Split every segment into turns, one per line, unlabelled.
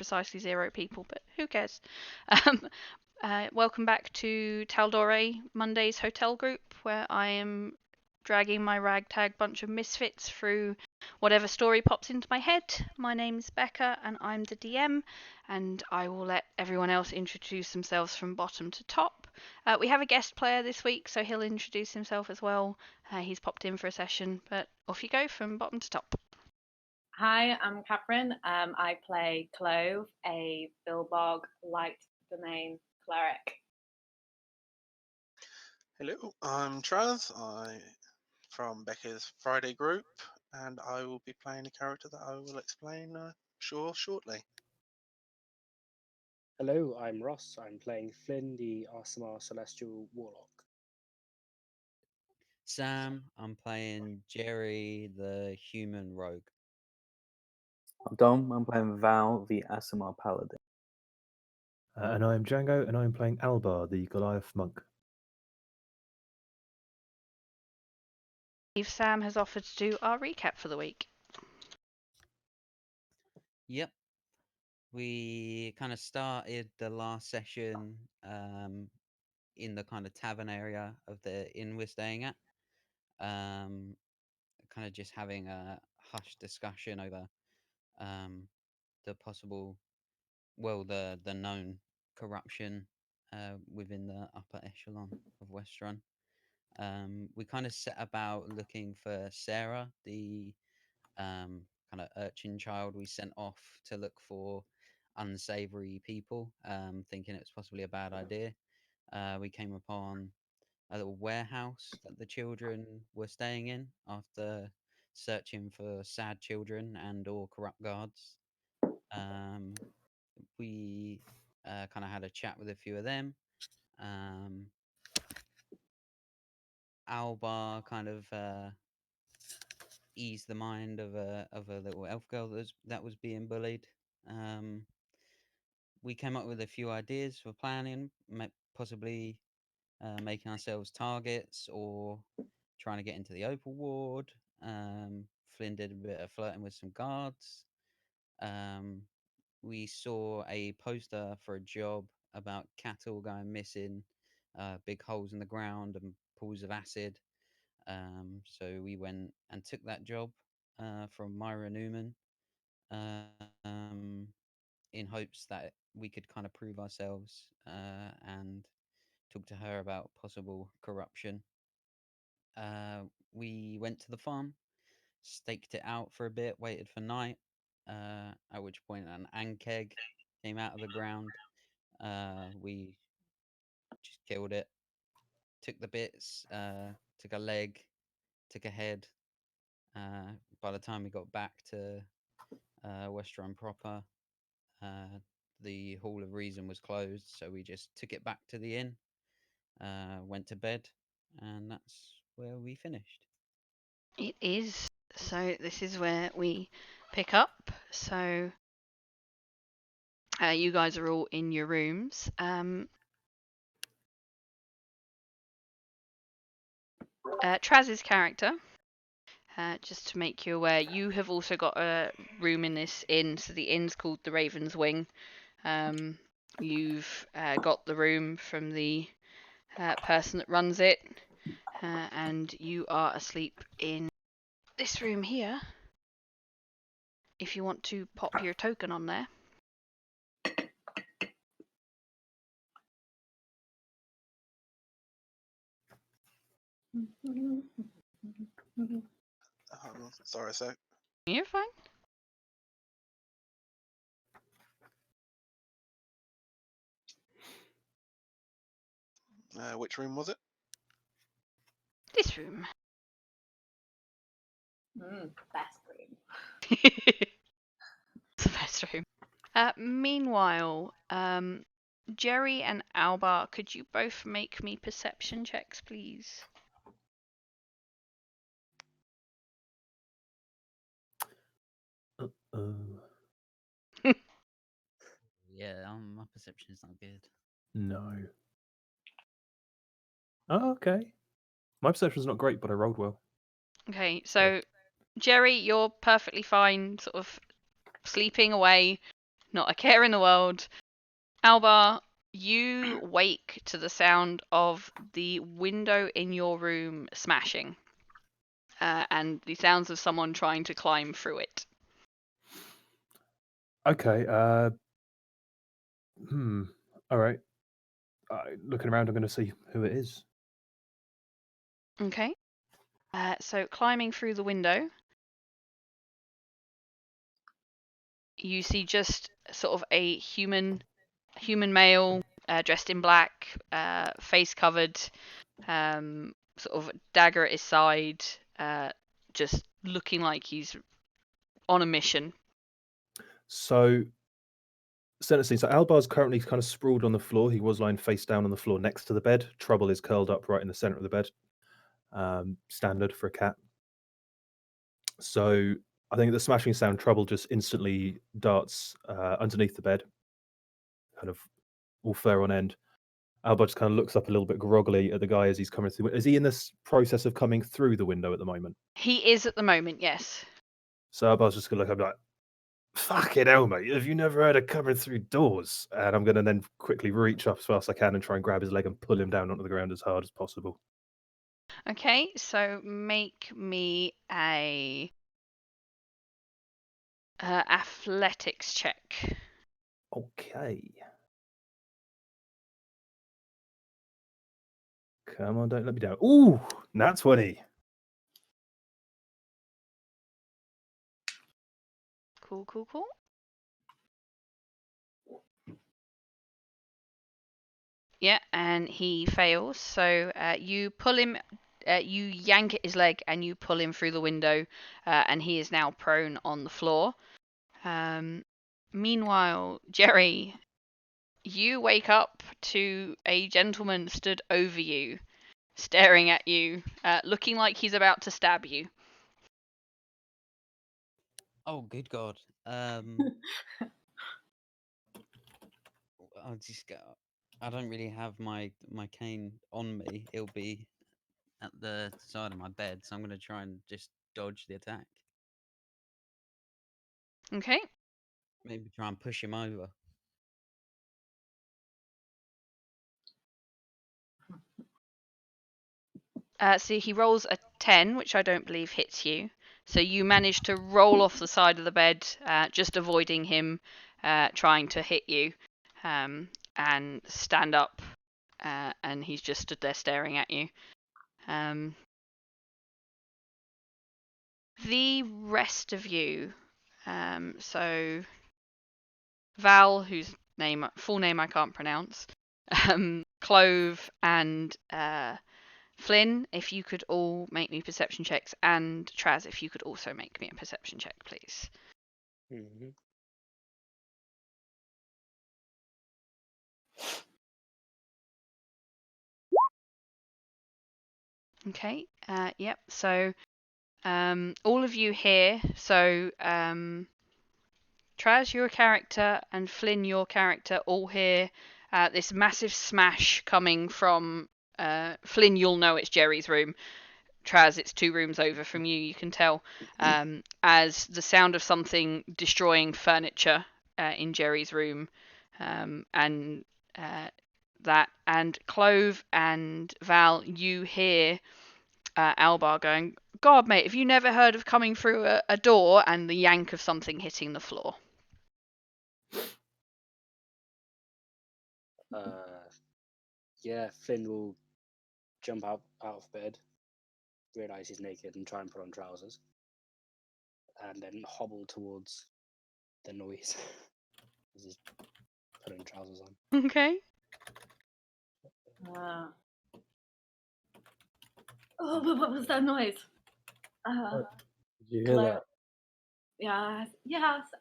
precisely 0 people, but who cares? Welcome back to Tal'dorei Monday's Hotel Group, where I am dragging my ragtag bunch of misfits through whatever story pops into my head. My name's Becca, and I'm the DM, and I will let everyone else introduce themselves from bottom to top. We have a guest player this week, so he'll introduce himself as well. He's popped in for a session, but off you go from bottom to top.
Hi, I'm Catherine. I play Clove, a Bilbog light domain cleric.
Hello, I'm Traz. I'm from Becca's Friday group, and I will be playing a character that I will explain shortly.
Hello, I'm Ross. I'm playing Flynn, the Arsamar Celestial Warlock.
Sam, I'm playing Jerry, the human rogue.
I'm Dom. I'm playing Val, the Aasimar Paladin.
And I'm Django, and I'm playing Albar, the Goliath monk.
Sam has offered to do our recap for the week.
Yep. We kind of started the last session in the kind of tavern area of the inn we're staying at. Kind of just having a hushed discussion over the possible, the known corruption within the upper echelon of Westrun. We kind of set about looking for Sarah, the kind of urchin child we sent off to look for unsavory people, thinking it was possibly a bad idea. We came upon a little warehouse that the children were staying in after searching for sad children and or corrupt guards. We kind of had a chat with a few of them. Albar kind of ease the mind of a little elf girl that was being bullied. We came up with a few ideas for planning, possibly making ourselves targets or trying to get into the Opal Ward. Flynn did a bit of flirting with some guards. We saw a poster for a job about cattle going missing, big holes in the ground and pools of acid. So we went and took that job from Myra Newman in hopes that we could kind of prove ourselves and talk to her about possible corruption. We went to the farm, staked it out for a bit, waited for night, at which point an ankeg came out of the ground. We just killed it, took the bits, took a leg, took a head. By the time we got back to Westrun proper, the Hall of Reason was closed, so we just took it back to the inn, went to bed, and that's where we finished.
It is. So this is where we pick up. So you guys are all in your rooms. Traz's character, just to make you aware, you have also got a room in this inn. So the inn's called the Raven's Wing. You've got the room from the person that runs it, and you are asleep in this room here. If you want to pop your token on there.
Sorry, sec.
You're fine.
Which room was it?
This room.
Best room.
It's the best room. Meanwhile, Jerry and Albar, could you both make me perception checks, please?
Yeah, my perception is not good.
No. Oh, okay. My perception's not great, but I rolled well.
Okay, so Jerry, you're perfectly fine, sort of sleeping away. Not a care in the world. Alba, you wake to the sound of the window in your room smashing, and the sounds of someone trying to climb through it.
Okay. All right. Looking around, I'm going to see who it is.
Okay. So climbing through the window, you see just sort of a human male, dressed in black, face covered, sort of dagger at his side, just looking like he's on a mission.
So, center scene. So Albar's currently kind of sprawled on the floor. He was lying face down on the floor next to the bed. Trouble is curled up right in the center of the bed. Standard for a cat. So I think the smashing sound, Trouble just instantly darts underneath the bed, kind of all fur on end. Albar just kind of looks up a little bit groggily at the guy as he's coming through. Is he in this process of coming through the window at the moment?
He is at the moment, yes.
So Albar's just going to look up like, fucking hell, mate, have you never heard of coming through doors? And I'm going to then quickly reach up as fast as I can and try and grab his leg and pull him down onto the ground as hard as possible.
Okay, so make me a athletics check.
Okay. Come on, don't let me down. Ooh, nat 20.
Cool. Yeah, and he fails. So you pull him, you yank at his leg, and you pull him through the window, and he is now prone on the floor. Meanwhile, Jerry, you wake up to a gentleman stood over you, staring at you, looking like he's about to stab you.
Oh, good God. I'll just go. I don't really have my cane on me. It'll be at the side of my bed, so I'm going to try and just dodge the attack.
Okay.
Maybe try and push him over.
So he rolls a 10, which I don't believe hits you. So you manage to roll off the side of the bed, just avoiding him trying to hit you, and stand up, and he's just stood there staring at you. The rest of you, so Val, whose full name I can't pronounce, Clove, and Flynn, if you could all make me perception checks, and Traz, if you could also make me a perception check, please.
Mm-hmm.
Okay. Yep. So, all of you here. So, Traz, your character, and Flynn, your character, all hear this massive smash coming from Flynn. You'll know it's Jerry's room. Traz, it's 2 rooms over from you. You can tell as the sound of something destroying furniture in Jerry's room, and that. And Clove and Val, you hear Albar going, "God, mate, have you never heard of coming through a door?" And the yank of something hitting the floor.
Yeah, Flynn will jump out of bed, realise he's naked, and try and put on trousers, and then hobble towards the noise as he's putting trousers on.
Okay.
Oh, what was that noise?
Did you hear
Chloe.
that?
Yes.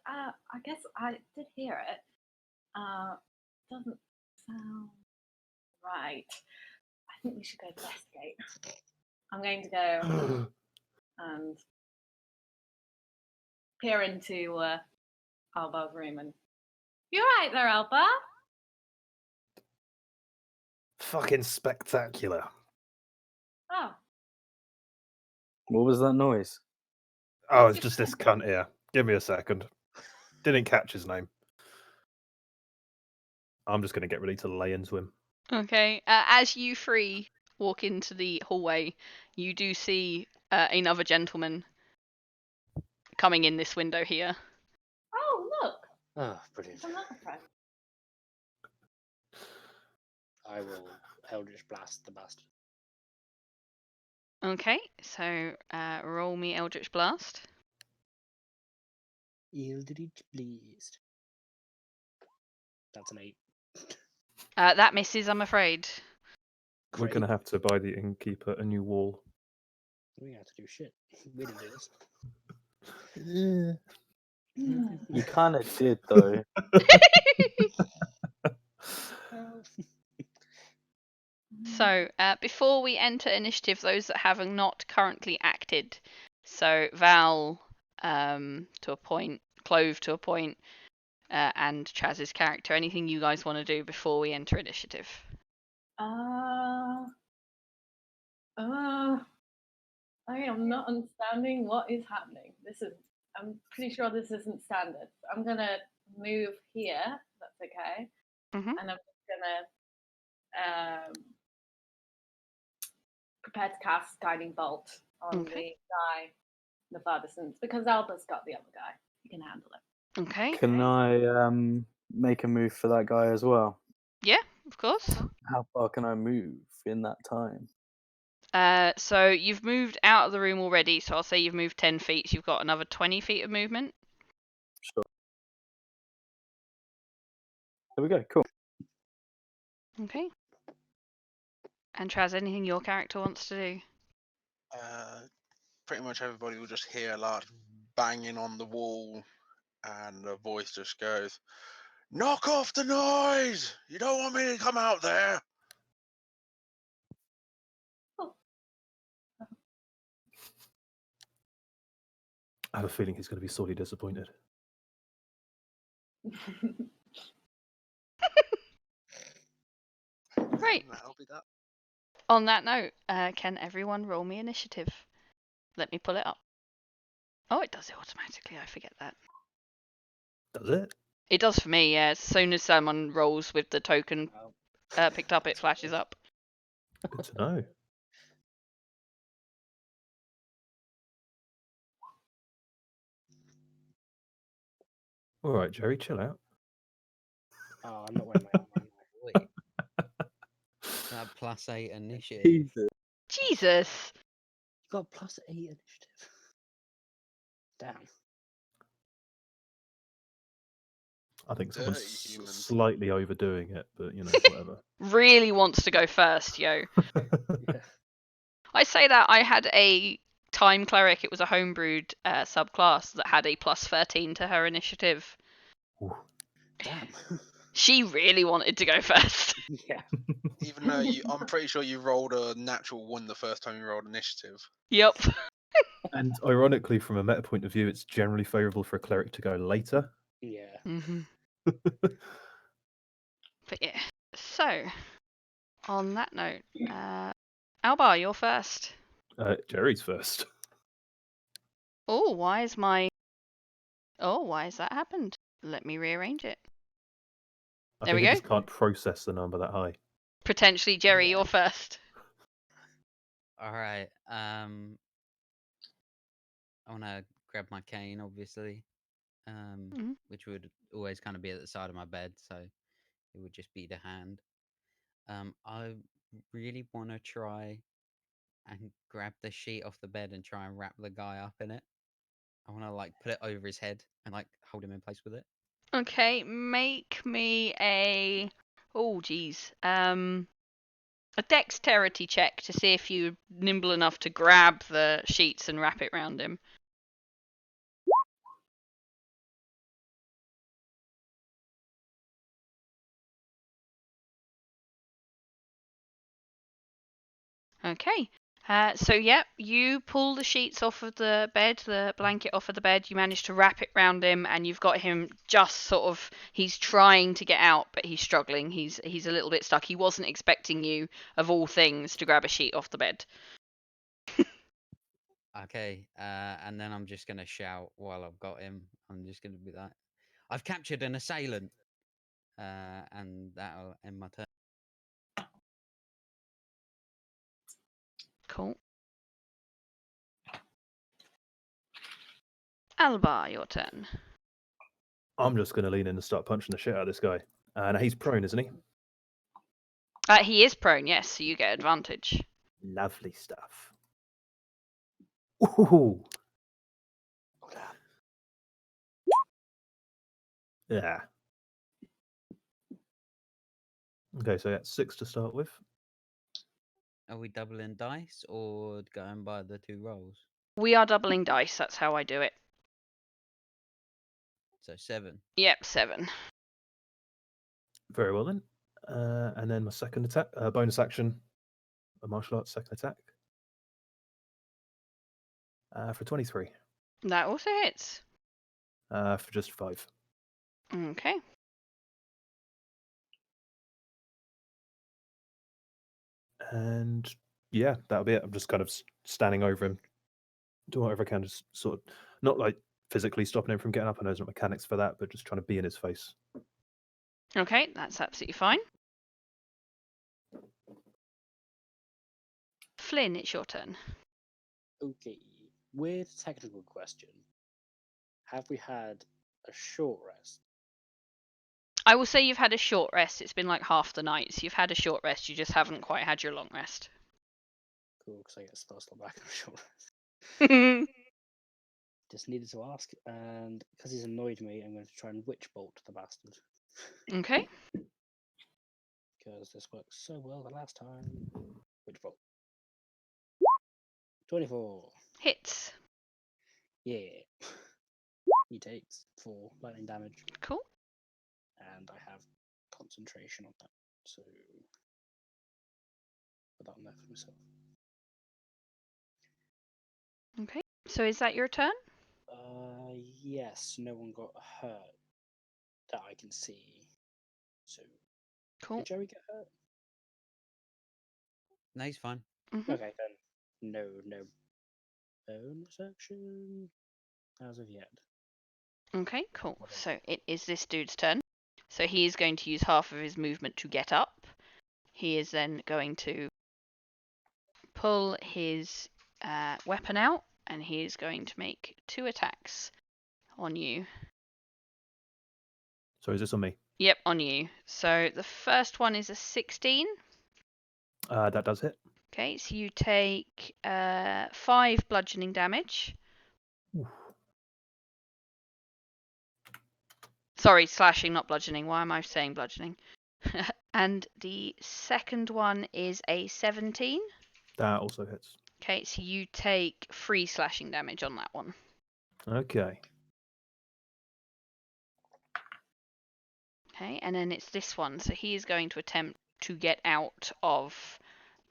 I guess I did hear it. Doesn't sound right. I think we should go investigate. I'm going to go and peer into Alba's room and. You right there, Alba?
Fucking spectacular.
Oh.
What was that noise?
Oh, it's just this cunt here. Give me a second. Didn't catch his name. I'm just going to get ready to lay into him.
Okay. As you three walk into the hallway, you do see another gentleman coming in this window here.
Oh, look,
Oh, brilliant.
it's another friend.
I will Eldritch Blast the bastard.
Okay, so roll me Eldritch Blast.
Eldritch Blast. That's an 8.
That misses, I'm afraid.
We're
Great.
going to have to buy the innkeeper a new wall.
We have to do shit. We didn't do this.
You kind of did, though.
So, before we enter initiative, those that have not currently acted, so Val to a point, Clove to a point, and Chaz's character, anything you guys want to do before we enter initiative?
I am not understanding what is happening. I'm pretty sure this isn't standard. I'm gonna move here. That's okay.
Mhm.
And I'm just gonna prepare to cast Guiding Bolt on
Okay.
the guy in the farthest distance because Alba's got the other guy. He can handle it.
Okay.
Can I make a move for that guy as well?
Yeah, of course.
How far can I move in that time?
So you've moved out of the room already, so I'll say you've moved 10 feet. So you've got another 20 feet of movement.
Sure. There we go. Cool.
Okay. And Chaz, anything your character wants to do?
Pretty much everybody will just hear a lot banging on the wall, and a voice just goes, "Knock off the noise! You don't want me to come out there."
I have a feeling he's going to be sorely disappointed.
Right.
That'll be that.
On that note, can everyone roll me initiative? Let me pull it up. Oh, it does it automatically. I forget that.
Does it?
It does for me, yeah. As soon as someone rolls with the token
Oh,
picked up, it flashes up.
Good to know. All right, Jerry, chill out.
oh, I'm not wearing my armor.
Wait. That +8 initiative.
Jesus.
Jesus!
You got +8 initiative. Damn.
I think someone's
Dirty humans.
slightly overdoing it, but whatever.
Really wants to go first, yo.
Yeah.
I say that I had a time cleric. It was a homebrewed subclass that had a +13 to her initiative.
Ooh.
Damn.
She really wanted to go first.
Yeah.
Even though I'm pretty sure you rolled a natural 1 the first time you rolled initiative.
Yep.
And ironically, from a meta point of view, it's generally favourable for a cleric to go later.
Yeah.
Mm-hmm. But yeah. So, on that note, Alba, you're first.
Jerry's first.
Oh, why has that happened? Let me rearrange it.
I
There
think
we
I
go.
just can't process the number that high.
Potentially, Jerry,
Yeah.
you're first.
All right. I want to grab my cane, obviously,
Mhm.
which would always kind of be at the side of my bed, so it would just be the hand. I really want to try and grab the sheet off the bed and try and wrap the guy up in it. I want to put it over his head and hold him in place with it.
Okay, make me a a dexterity check to see if you're nimble enough to grab the sheets and wrap it round him. Okay. So yeah, you pull the sheets off of the bed, the blanket off of the bed. You manage to wrap it round him, and you've got him just sort of. He's trying to get out, but he's struggling. He's a little bit stuck. He wasn't expecting you, of all things, to grab a sheet off the bed.
Okay. And then I'm just gonna shout while I've got him. I'm just gonna be like, "I've captured an assailant!" and that'll end my turn.
Cool. Alba, your turn.
I'm just going to lean in and start punching the shit out of this guy. And he's prone, isn't he?
He is prone, yes, so you get advantage.
Lovely stuff. Ooh.
Oh, damn.
Yeah. Okay, so that's 6 to start with.
Are we doubling dice or going by the 2 rolls?
We are doubling dice, that's how I do it.
So 7.
Yep, 7.
Very well then. And then my second attack, bonus action, a martial arts second attack. For 23.
That also hits.
For just 5.
Okay.
And yeah, that'll be it. I'm just kind of standing over him, doing whatever I can, just sort of not like physically stopping him from getting up. I know there's not mechanics for that, but just trying to be in his face.
Okay, that's absolutely fine. Flynn, it's your turn.
Okay. Weird technical question. Have we had a short rest?
I will say you've had a short rest. It's been like half the night, so you've had a short rest. You just haven't quite had your long rest.
Cool, because I get spell slot back on a short rest.
Okay.
Just needed to ask, and because he's annoyed me, I'm going to try and witch bolt the bastard. Because this worked so well the last time. Witch bolt. 24.
Hits.
Yeah. He takes 4 lightning damage,
Cool.
and I have concentration on that, so put that on there for myself.
Okay. So is that your turn?
Yes, no one got hurt that I can see. So,
Cool.
did Jerry get hurt?
No, he's fine.
Mhm.
Okay, then no bonus action as of yet.
Okay, cool.
Whatever.
So it is this dude's turn. So he is going to use half of his movement to get up. He is then going to pull his weapon out, and he is going to make 2 attacks on you.
So is this on me?
Yep, on you. So the first one is a 16.
That does hit.
Okay, so you take 5 bludgeoning damage.
Oof.
Sorry, slashing, not bludgeoning. Why am I saying bludgeoning? And the second one is a 17.
That also hits.
Okay, so you take 3 slashing damage on that one.
Okay.
Okay, and then it's this one. So he is going to attempt to get out of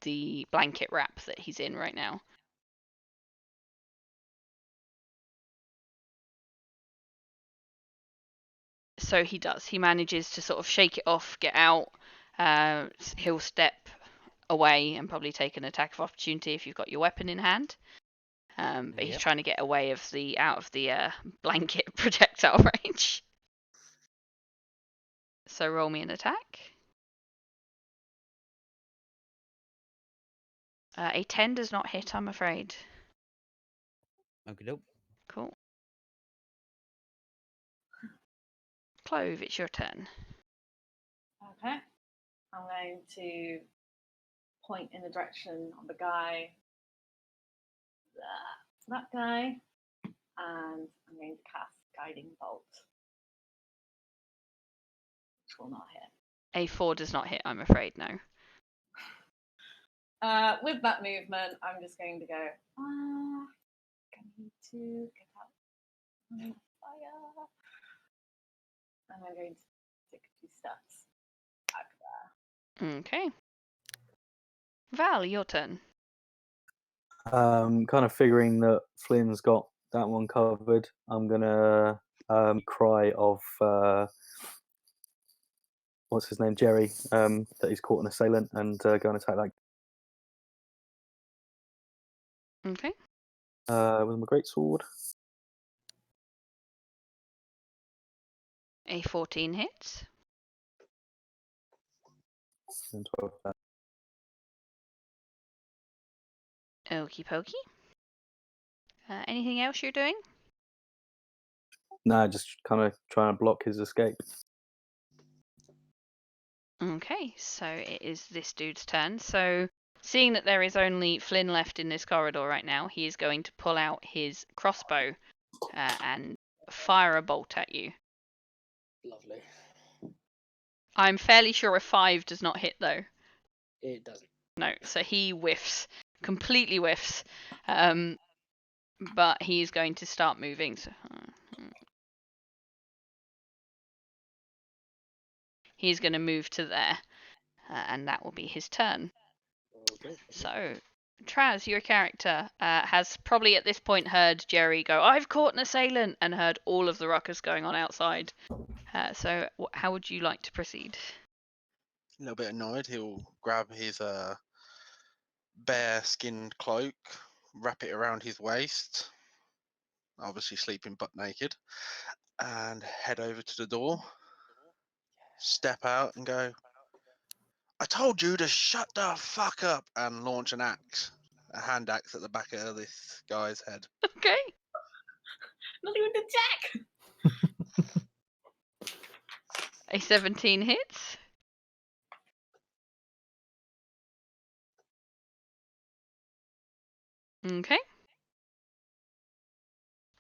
the blanket wrap that he's in right now. So he does. He manages to sort of shake it off, get out. He'll step away and probably take an attack of opportunity if you've got your weapon in hand. But he's
Yep.
trying to get away out of the blanket projectile range. So roll me an attack. A 10 does not hit, I'm afraid.
Okay, dope.
Cool. Clove, it's your turn.
Okay. I'm going to point in the direction of the guy, that guy, and I'm going to cast Guiding Bolt, which will not hit.
A 4 does not hit, I'm afraid, no.
With that movement, I'm just going to go, I need to get out on fire. And I'm going to take 2 steps back there.
Okay. Val, your turn.
Kind of figuring that Flynn's got that one covered. I'm gonna cry of what's his name, Jerry, that he's caught an assailant and go and attack that
Okay.
with my greatsword.
A 14 hits.
and 12 damage.
Okie pokey. Anything else you're doing?
Nah, just kind of trying to block his escape.
Okay, so it is this dude's turn. So, seeing that there is only Flynn left in this corridor right now, he is going to pull out his crossbow and fire a bolt at you.
Lovely.
I'm fairly sure a 5 does not hit, though.
It doesn't.
No, so he whiffs. Completely whiffs. But he's going to start moving. So, he's going to move to there. And that will be his turn.
Okay.
So, Traz, your character, has probably at this point heard Jerry go, "I've caught an assailant," and heard all of the ruckus going on outside. So, how would you like to proceed?
A little bit annoyed, he'll grab his bear skinned cloak, wrap it around his waist, obviously sleeping butt naked, and head over to the door, step out and go, "I told you to shut the fuck up," and launch an axe, a hand axe at the back of this guy's head.
Okay.
Not even the jack.
A 17 hits. Okay.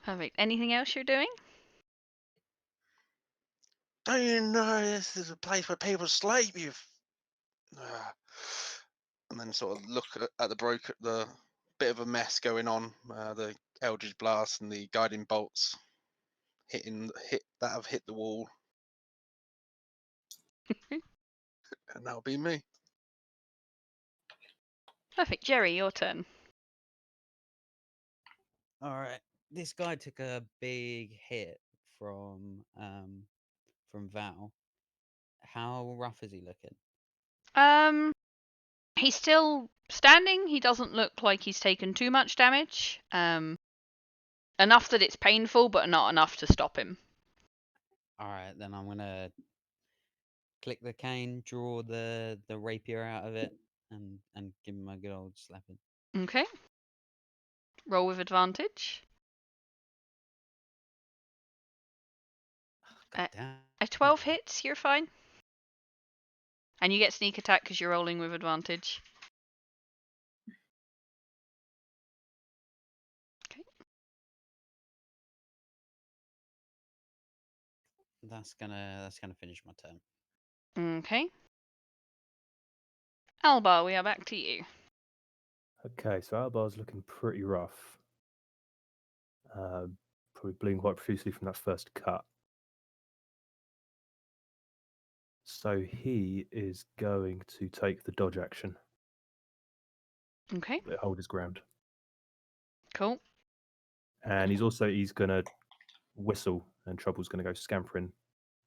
Perfect. Anything else you're doing?
Don't you know this is a place where people sleep, you and then sort of look at the bit of a mess going on, the Eldritch Blast and the guiding bolts that have hit the wall, and that'll be me.
Perfect. Jerry, your turn.
All right. This guy took a big hit from Val. How rough is he looking?
He's still standing. He doesn't look like he's taken too much damage. Enough that it's painful, but not enough to stop him.
All right, then I'm gonna click the cane, draw the rapier out of it, and give him a good old slapping.
Okay. Roll with advantage.
God damn.
A 12 hits, you're fine. And you get sneak attack because you're rolling with advantage. Okay.
That's gonna finish my turn.
Okay. Alba, we are back to you.
Okay, so Albar's looking pretty rough. Probably bleeding quite profusely from that first cut. So he is going to take the dodge action.
Okay.
Hold his ground.
Cool.
And he's going to whistle, and Trouble's going to go scampering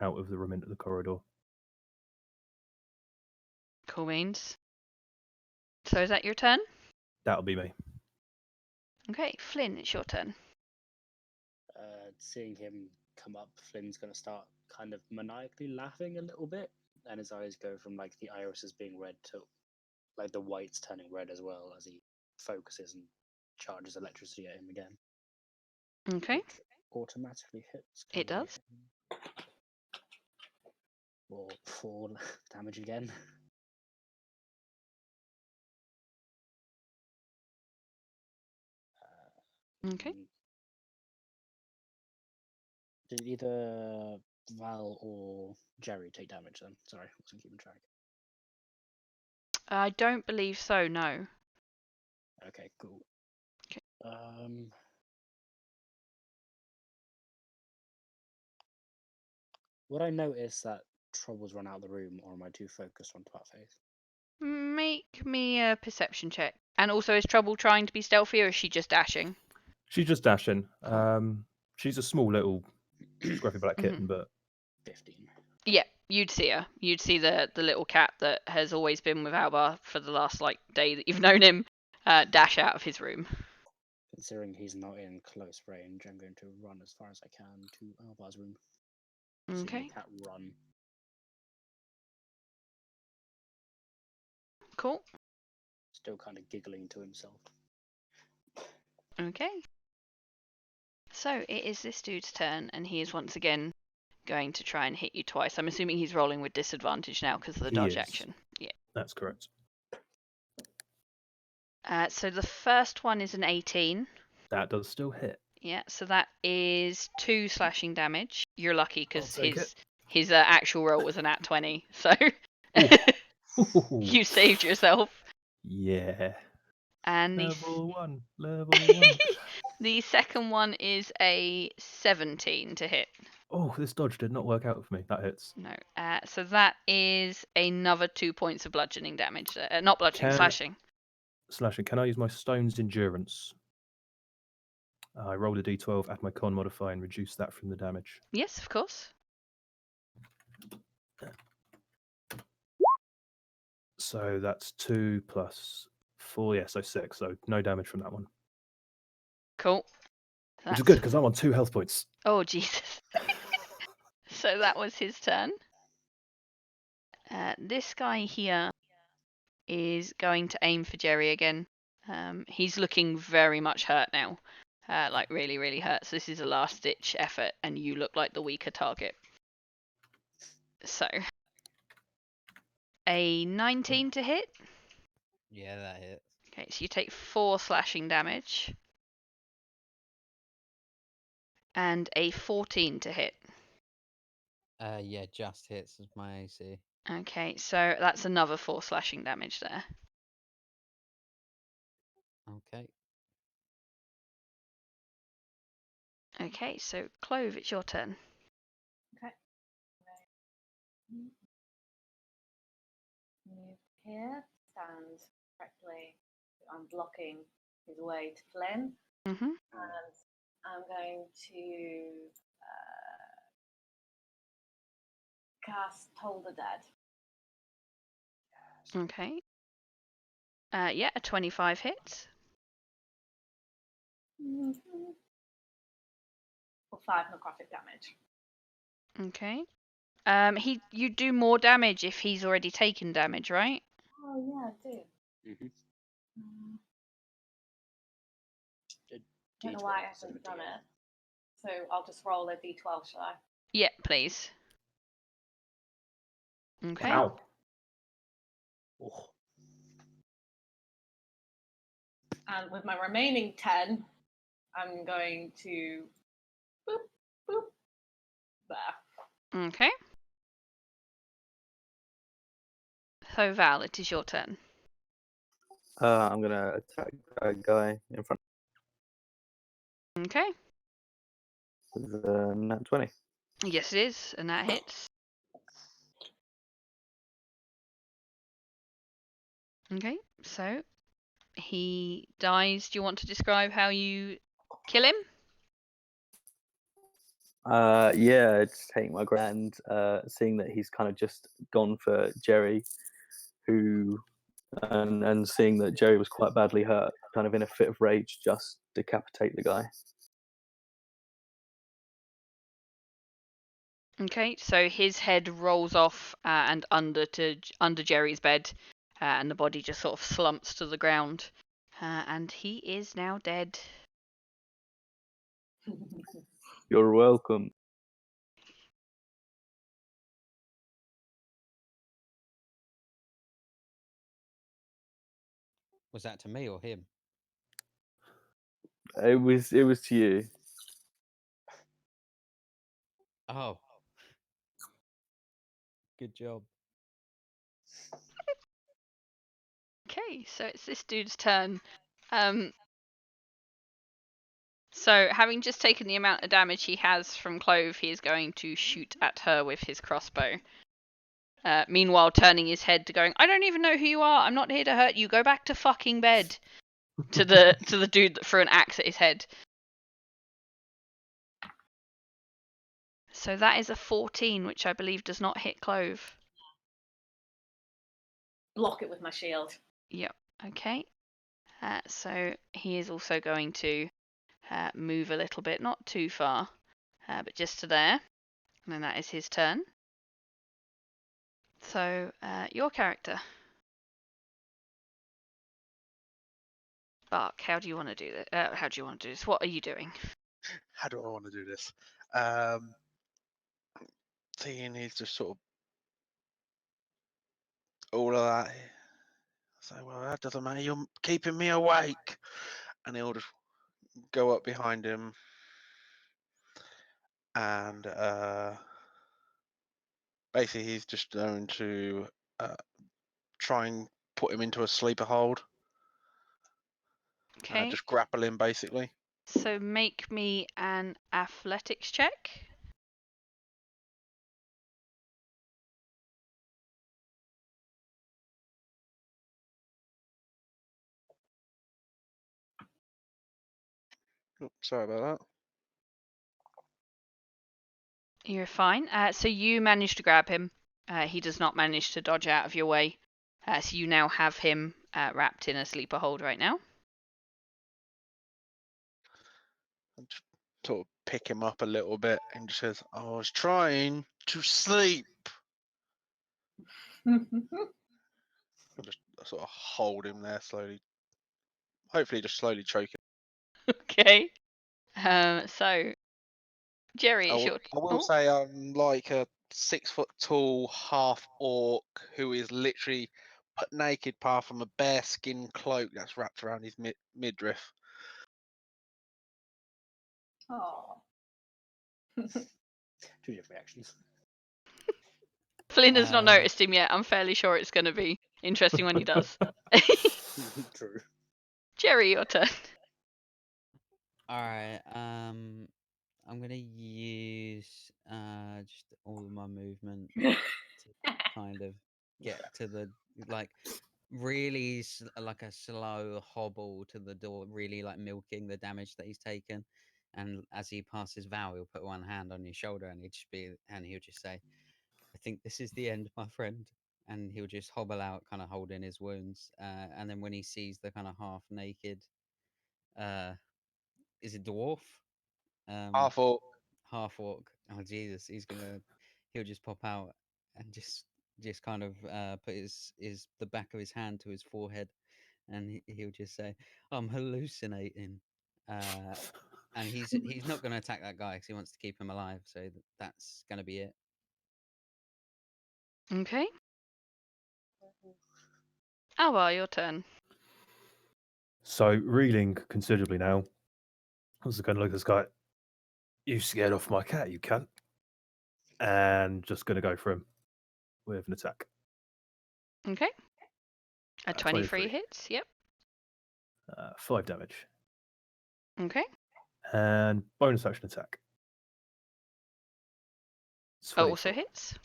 out of the room into the corridor.
Cool beans. So is that your turn?
That'll be me.
Okay, Flynn, it's your turn.
Seeing him come up, Flynn's going to start kind of maniacally laughing a little bit, and his eyes go from like the irises being red to like the whites turning red as well as he focuses and charges electricity at him again.
Okay.
Which automatically hits.
It does.
Or 4 damage again.
Okay.
Did either Val or Jerry take damage then? Sorry, I wasn't keeping track.
I don't believe so, no.
Okay, cool.
Okay.
Would I notice that Trouble's run out of the room, or am I too focused on Twat Faith?
Make me a perception check. And also, is Trouble trying to be stealthy, or is she just dashing?
She's just dashing.
Cool.
She's a small little scruffy black kitten, but
15.
Yeah, you'd see her. You'd see the little cat that has always been with Alba for the last day that you've known him dash out of his room.
Considering he's not in close range, I'm going to run as far as I can to Alba's room.
Okay.
Seeing the cat run.
Cool.
Still kind of giggling to himself.
Okay. So it is this dude's turn, and he is once again going to try and hit you twice. I'm assuming he's rolling with disadvantage now because of the
He
dodge
is.
action. Yeah.
That's correct.
So the first one is an 18.
That does still hit.
Yeah, so that is 2 slashing damage. You're lucky because
I'll take
his actual roll was an at 20, so
Ooh.
you saved yourself.
Yeah.
And
Level 1. Level 1.
the second one is a 17 to hit.
Oh, this dodge did not work out for me. That hits.
No, so that is another 2 points of bludgeoning damage. Not bludgeoning, slashing.
Slashing. Can I use my stone's endurance? I rolled a d12, add my con modifier, and reduce that from the damage.
Yes, of course.
So that's 2 plus 4. Yeah, so 6. So no damage from that one.
Cool.
Which is good because I'm on 2 health points.
Oh, Jesus. So that was his turn. This guy here is going to aim for Jerry again. He's looking very much hurt now. Like really, really hurt. So this is a last ditch effort, and you look like the weaker target. So a 19 to hit.
Yeah, that hits.
Okay, so you take 4 slashing damage. And a 14 to hit.
Yeah, just hits as my AC.
Okay, so that's another 4 slashing damage there.
Okay.
Okay, so Clove, it's your turn.
Okay. Move here, stand correctly. I'm blocking his way to Flynn.
Mm-hmm.
And I'm going to cast Tal'dorei.
Okay. Yeah, a 25 hits.
Mm-hmm. For 5 necrotic damage.
Okay. You do more damage if he's already taken damage, right?
Oh yeah, I do.
Mm-hmm.
Don't know why I haven't done it. So I'll just roll a d12, shall I?
Yeah, please. Okay.
Wow.
Oh.
And with my remaining 10, I'm going to boop, boop, there.
Okay. So Val, it is your turn.
I'm gonna attack that guy in front
Okay.
of the nat 20.
Yes, it is, and that hits. Okay, so he dies. Do you want to describe how you kill him?
Yeah, just taking my grand, seeing that he's kind of just gone for Jerry, and seeing that Jerry was quite badly hurt, kind of in a fit of rage, just decapitate the guy.
Okay, so his head rolls off and under Jerry's bed, and the body just sort of slumps to the ground, and he is now dead.
You're welcome.
Was that to me or him?
It was to you.
Oh. Good job.
Okay, so it's this dude's turn. So having just taken the amount of damage he has from Clove, he is going to shoot at her with his crossbow. Meanwhile, turning his head to going, I don't even know who you are. I'm not here to hurt you. Go back to fucking bed. to the dude that threw an axe at his head. So that is a 14, which I believe does not hit Clove.
Block it with my shield.
Yep. Okay. So he is also going to move a little bit, not too far, but just to there. And then that is his turn. So, your character. Bark, how do you want to do this? How do you want to do this? What are you doing?
How do I want to do this? Seeing he's just sort of all of that. So, well, that doesn't matter. You're keeping me awake. And he'll just go up behind him and basically he's just going to try and put him into a sleeper hold.
Okay.
Just grapple him, basically.
So make me an athletics check.
Oh, sorry about that.
You're fine. So you manage to grab him. He does not manage to dodge out of your way. So you now have him wrapped in a sleeper hold right now.
And just sort of pick him up a little bit and just says, I was trying to sleep. And just sort of hold him there slowly. Hopefully just slowly choke him.
Okay. So Jerry, it's your.
I will say I'm like a 6 foot tall half orc who is literally put naked apart from a bare skin cloak that's wrapped around his midriff.
Oh.
Two different reactions.
Flynn has not
Um,
noticed him yet. I'm fairly sure it's going to be interesting when he does.
True.
Jerry, your turn.
Alright, I'm gonna use just all of my movement to kind of get to the like really like a slow hobble to the door, really like milking the damage that he's taken. And as he passes Val, he'll put one hand on his shoulder and he'll just say, "I think this is the end, my friend." And he'll just hobble out, kind of holding his wounds. And then when he sees the kind of half naked, is it dwarf?
Half orc.
Half orc. Oh Jesus, he'll just pop out and just kind of put his the back of his hand to his forehead, and he'll just say, "I'm hallucinating," and he's not going to attack that guy because he wants to keep him alive. So that's going to be it.
Okay. Oh well, your turn.
So reeling considerably now. I was going to look at this guy. You scared off my cat, you cunt. And just going to go for him with an attack.
Okay. A 23
23.
hits. Yep.
5 damage.
Okay.
And bonus action attack.
Oh, also
24.
hits.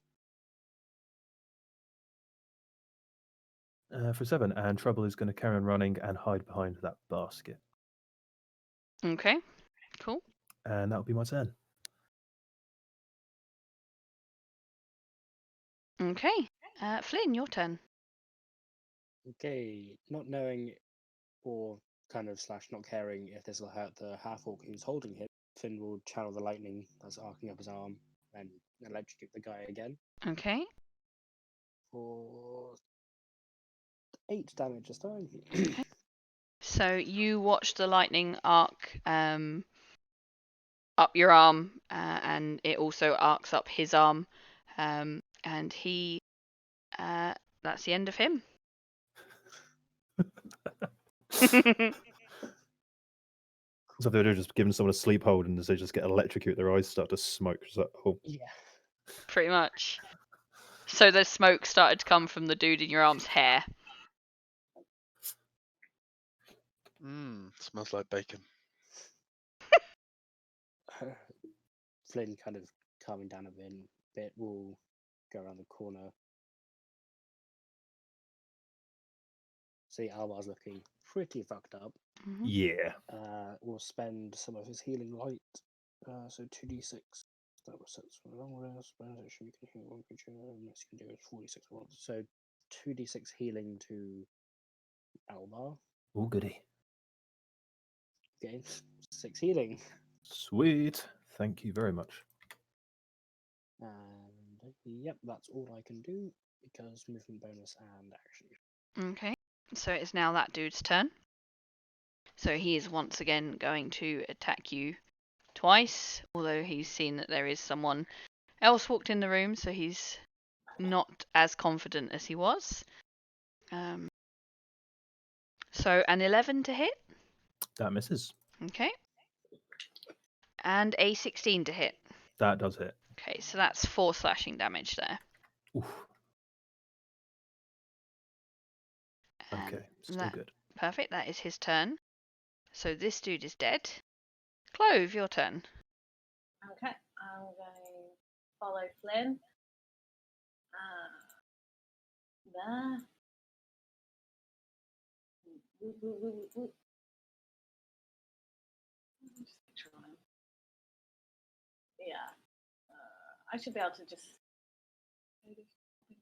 For 7. And Trouble is going to carry on running and hide behind that basket.
Okay. Cool.
And that'll be my turn.
Okay. Flynn, your turn.
Okay, not knowing or kind of / not caring if this will hurt the half orc who's holding him, Finn will channel the lightning that's arcing up his arm and electrocute the guy again
Okay.
for 8 damage this time.
Okay. So you watch the lightning arc up your arm, and it also arcs up his arm, and he. That's the end of him.
So they're just giving someone a sleep hold and they just get electrocuted, their eyes start to smoke. Just like, oh.
Yeah.
Pretty much. So the smoke started to come from the dude in your arm's hair.
Smells like bacon.
Flynn kind of calming down a bit will go around the corner. See, Alvar's looking pretty fucked up.
Mm-hmm.
Yeah.
Will spend some of his healing light. So 2d6. That was sets for a long rest. You can heal one creature unless you can do it 46 once. So 2d6 healing to Alvar.
Oh, goody.
Okay, 6 healing.
Sweet. Thank you very much.
And yep, that's all I can do because movement bonus and action.
Okay. So it's now that dude's turn. So he is once again going to attack you twice, although he's seen that there is someone else walked in the room, so he's not as confident as he was. So an 11 to hit.
That misses.
Okay. And a 16 to hit.
That does hit.
Okay, so that's 4 slashing damage there.
Oof.
And
Okay, still
that,
good.
perfect, that is his turn. So this dude is dead. Clove, your turn.
Okay, I'm going to follow Flynn. There. Just try. Yeah. I should be able to just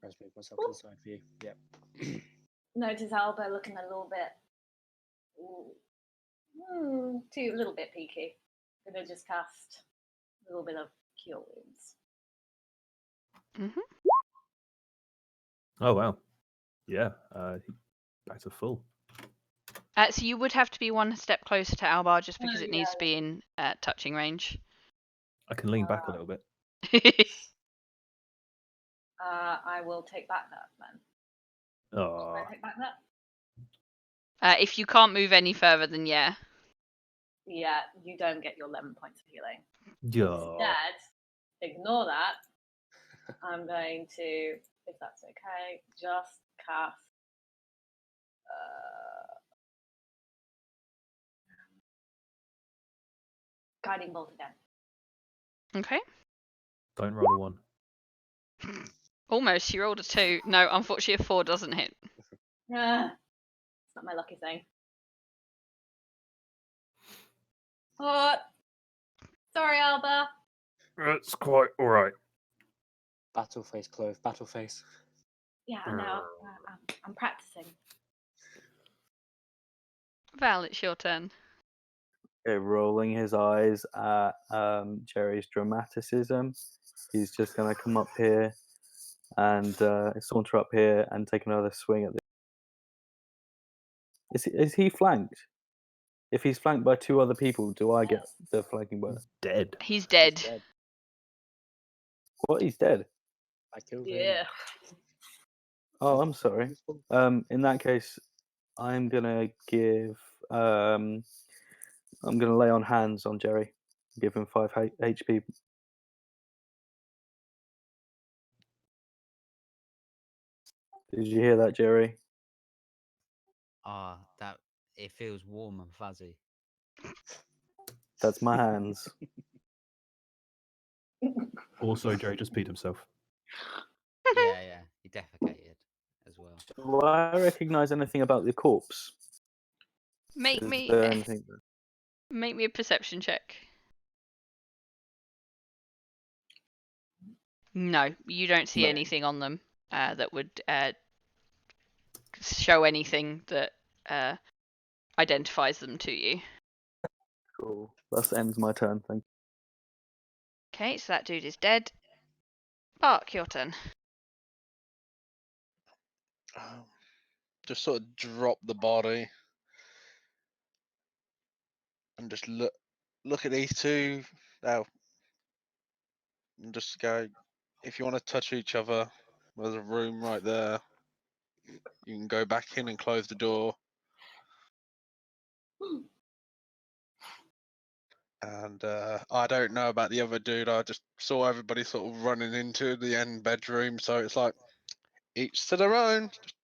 Let's move myself to the side for you. Yep.
notice Alba looking a little bit, a little bit peaky. Gonna just cast a little bit of Cure Wounds.
Oh wow. Yeah. Back to full.
So you would have to be one step closer to Albar just because it needs
yeah.
to be in touching range.
I can lean back a little bit.
I will take back that then.
Oh.
Can I take back that?
If you can't move any further, then yeah.
Yeah, you don't get your 11 points of healing.
Yeah.
Instead, ignore that. I'm going to, if that's okay, just cast Guiding Bolt again.
Okay.
Don't roll a 1.
Almost. You rolled a 2. No, unfortunately, a 4 doesn't hit.
It's not my lucky thing. Oh, sorry, Alba.
That's quite all right.
Battle face, Clove. Battle face.
Yeah, I know. I'm practicing.
Val, it's your turn.
Okay, rolling his eyes at Jerry's dramaticism. He's just going to come up here and saunter up here and take another swing at this. Is he flanked? If he's flanked by 2 other people, do I get the flanking bonus?
Dead.
He's dead.
He's dead.
What? He's dead?
I killed him.
Yeah.
Oh, I'm sorry. In that case, I'm gonna give. I'm gonna lay on hands on Jerry. Give him 5 HP. Did you hear that, Jerry?
Ah, that it feels warm and fuzzy.
That's my hands.
Also, Jerry just peed himself.
Yeah, he defecated as well.
Do I recognise anything about the corpse?
Make
Is
me
there anything?
make me a perception check. No, you don't see
No.
anything on them that would show anything that identifies them to you.
Cool. That ends my turn. Thank you.
Okay, so that dude is dead. Bark, your turn.
Just sort of drop the body and just look at these two now and just go, if you want to touch each other, there's a room right there. You can go back in and close the door. And I don't know about the other dude. I just saw everybody sort of running into the end bedroom. So it's like, each to their own. Just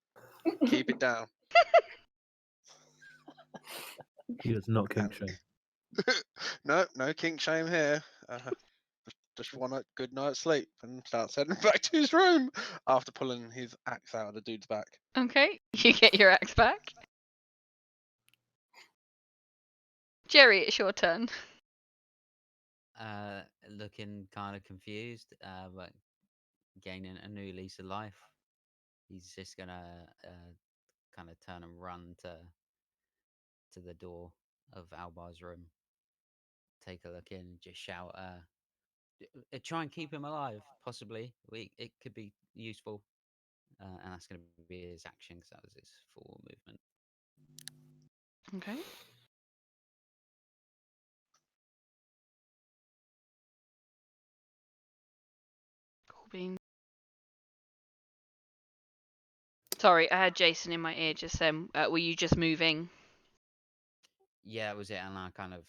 keep it down.
He does not kink shame.
No kink shame here. Just want a good night's sleep and start heading back to his room after pulling his axe out of the dude's back.
Okay, you get your axe back. Jerry, it's your turn.
Looking kind of confused, but gaining a new lease of life. He's just gonna kind of turn and run to the door of Albar's room. Take a look in, and just shout, try and keep him alive, possibly. It could be useful. And that's going to be his action because that was his full movement.
Okay. being. Sorry, I had Jason in my ear just then. Were you just moving?
Yeah, it was it, and I kind of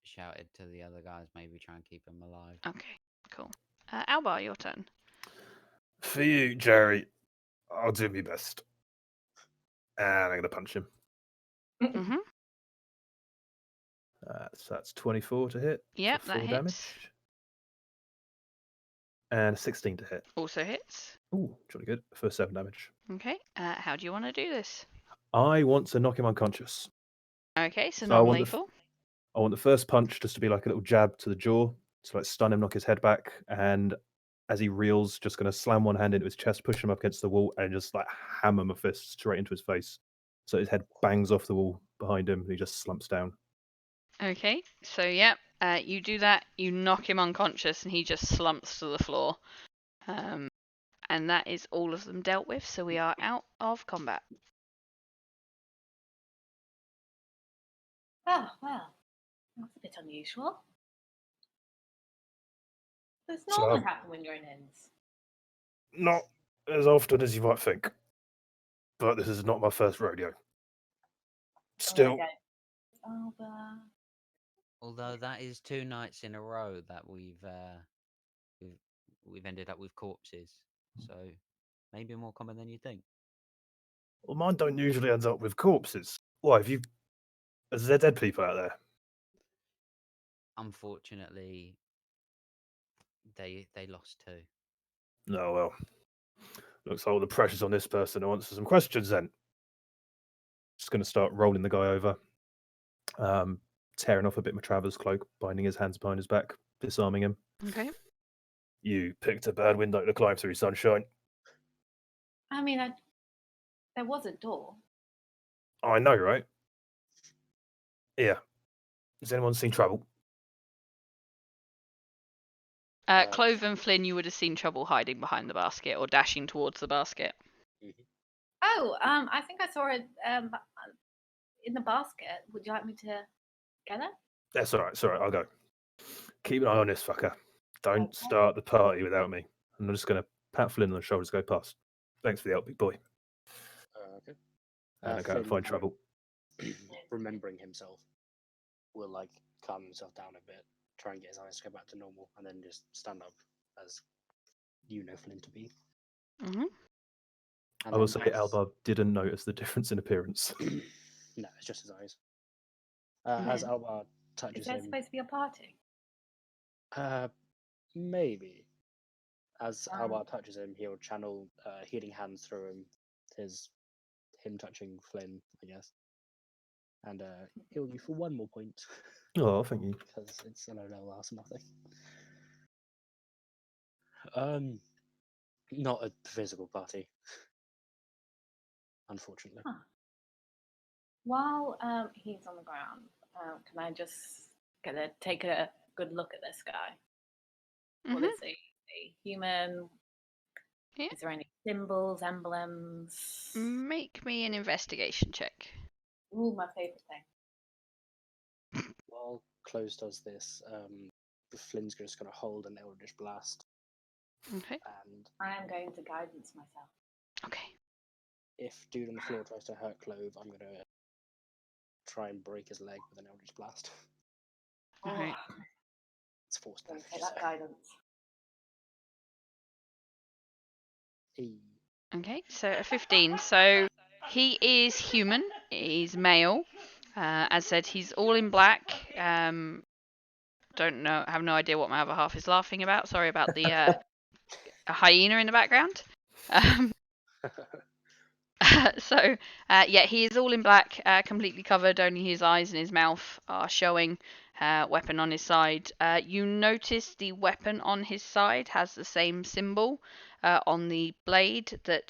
shouted to the other guys, maybe try and keep him alive.
Okay, cool. Albar, your turn.
For you, Jerry, I'll do my best. And I'm going to punch him.
Mm-hmm.
So that's 24 to hit.
Yep,
for
that
4
hits.
damage. And 16 to hit.
Also hits.
Ooh, jolly good. For 7 damage.
Okay. How do you want to do this?
I want to knock him unconscious.
Okay, so
So I want
non-lethal.
I want the first punch just to be like a little jab to the jaw, to like stun him, knock his head back, and as he reels, just going to slam one hand into his chest, push him up against the wall, and just like hammer my fist straight into his face. So his head bangs off the wall behind him, and he just slumps down.
Okay, so yeah, you do that. You knock him unconscious, and he just slumps to the floor. And that is all of them dealt with. So we are out of combat.
Oh, well, that's a bit unusual. Does
So-
normally happen when you're in inns.
Not as often as you might think, but this is not my first rodeo. Still,
Okay. Oh, but...
Although that is 2 nights in a row that we've ended up with corpses, so maybe more common than you think.
well, mine don't usually end up with corpses. Why, is there dead people out there?
Unfortunately, they lost 2.
No, well, looks like all the pressure's on this person who answers some questions then. Just going to start rolling the guy over, tearing off a bit of Matraver's cloak, binding his hands behind his back, disarming him.
Okay.
You picked a bad window to climb through, sunshine.
I mean, there was a door.
I know, right? Yeah. Has anyone seen trouble?
Clove and Flynn, you would have seen trouble hiding behind the basket or dashing towards the basket.
Oh, I think I saw it in the basket. Would you like me to get it?
That's all right. I'll go. Keep an eye on this fucker. Don't
Okay.
start the party without me. I'm just going to pat Flynn on the shoulders, go past. Thanks for the help, big boy.
Okay.
And I go and
Flynn,
find trouble.
remembering himself, will like calm himself down a bit, try and get his eyes to go back to normal, and then just stand up as you know Flynn to be.
Mm-hmm.
I will say Albar didn't notice the difference in appearance.
No, it's just his eyes. As Albar
Is
touches
there
him,
supposed to be a party?
maybe. As
Um,
Albar touches him, he'll channel healing hands through him. Him touching Flynn, I guess. And heal you for 1 more point.
Oh, thank you.
Because it's an no last nothing. Not a physical party, unfortunately.
Huh. While he's on the ground, can I just take a good look at this guy? What is he? A human?
Yeah.
Is there any symbols, emblems?
Make me an investigation check.
Ooh, my favorite thing.
While Close does this, Flynn's just going to hold an Eldritch Blast.
Okay.
And
I am going to guidance myself.
Okay.
if dude on the floor tries to hurt Clove, I'm going to try and break his leg with an Eldritch Blast.
Alright.
It's forced
Gonna
damage.
take that guidance.
Okay, so a 15. So he is human. He's male. As said, he's all in black. Don't know. Have no idea what my other half is laughing about. Sorry about the a hyena in the background. So yeah, he is all in black, completely covered. Only his eyes and his mouth are showing. Weapon on his side. You notice the weapon on his side has the same symbol on the blade that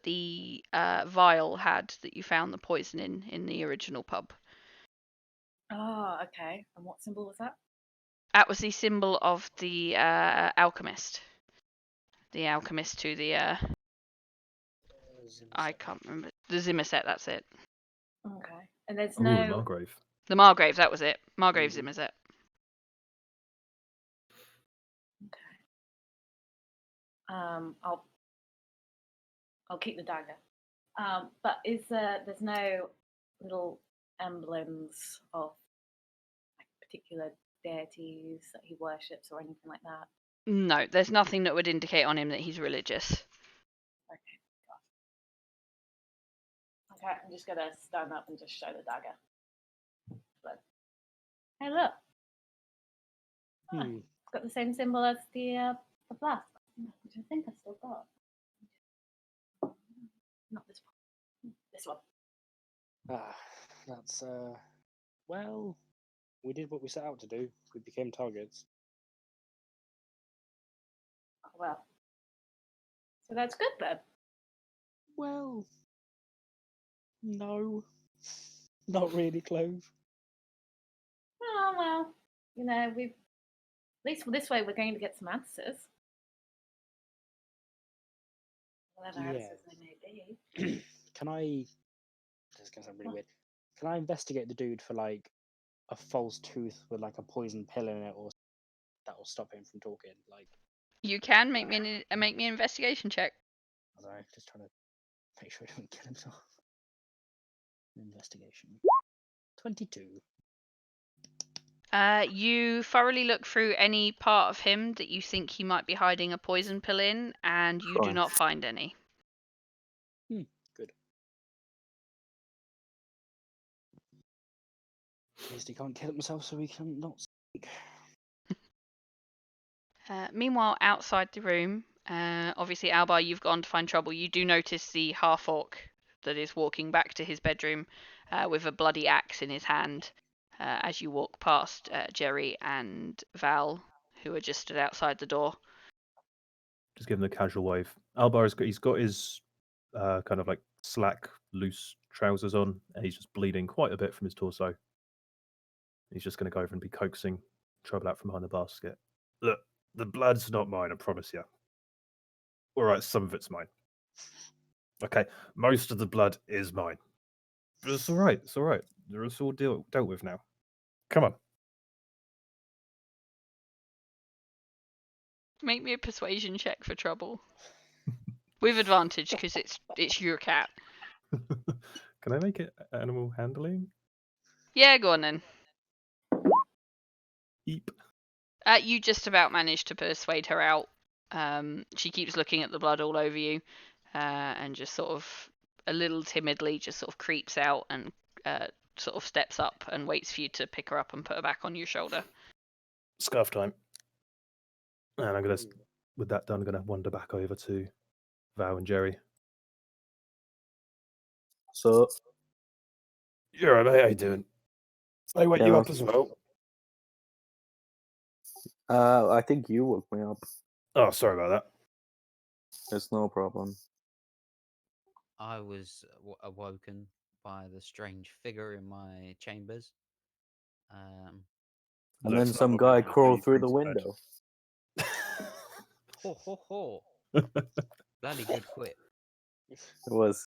the vial had that you found the poison in the original pub.
Oh, okay. And what symbol was that?
That was the symbol of the alchemist. The alchemist to the I can't remember, the Zimmer set. That's it.
Okay. And there's
Ooh,
no.
Margrave.
The Margrave. That was it. Margrave Zimmer set.
Okay. I'll keep the dagger. But there's no little emblems of like particular deities that he worships or anything like that?
No, there's nothing that would indicate on him that he's religious.
Okay. Okay, I'm just gonna stand up and just show the dagger. But, hey, look. It's got the same symbol as the blast, which I think I still got. Not this one. This one.
That's well, we did what we set out to do. We became targets.
Oh, well. So that's good then.
Well, no, not really, Clove.
Oh well. You know, we've at least this way we're going to get some answers. Whatever answers they may be.
Can I? This is gonna sound really weird. Can I investigate the dude for like a false tooth with like a poison pill in it, or that will stop him from talking? Like,
You can make me an investigation check.
I don't know, just trying to make sure he doesn't kill himself. Investigation. 22.
You thoroughly look through any part of him that you think he might be hiding a poison pill in, and you do
Fine.
not find any.
Good. At least he can't kill himself, so he can not speak.
Meanwhile, outside the room, obviously, Albar, you've gone to find trouble. You do notice the half-orc that is walking back to his bedroom with a bloody axe in his hand as you walk past Jerry and Val, who are just stood outside the door.
Just give him the casual wave. Albar's he's got his kind of like slack, loose trousers on, and he's just bleeding quite a bit from his torso. He's just going to go over and be coaxing trouble out from behind the basket. Look, the blood's not mine, I promise you. All right, some of it's mine. Okay, most of the blood is mine. But it's all right. It's all right. It's all dealt with now. Come on.
Make me a persuasion check for trouble. With advantage, because it's your cat.
Can I make it animal handling?
Yeah, go on then.
Eep.
You just about managed to persuade her out. She keeps looking at the blood all over you, and just sort of a little timidly just sort of creeps out and sort of steps up and waits for you to pick her up and put her back on your shoulder.
Scarf time. And I'm gonna, with that done, I'm gonna wander back over to Val and Jerry.
So,
You're right, mate. How you doing? I wake
Yeah,
you
no.
up as well.
I think you woke me up.
Oh, sorry about
It's no problem.
I was awoken by the strange figure in my chambers.
And
Look,
then
it's not
some
what
guy
we do,
crawled
you
through the
bring to
window.
Ho ho ho! Bloody good quip.
It was.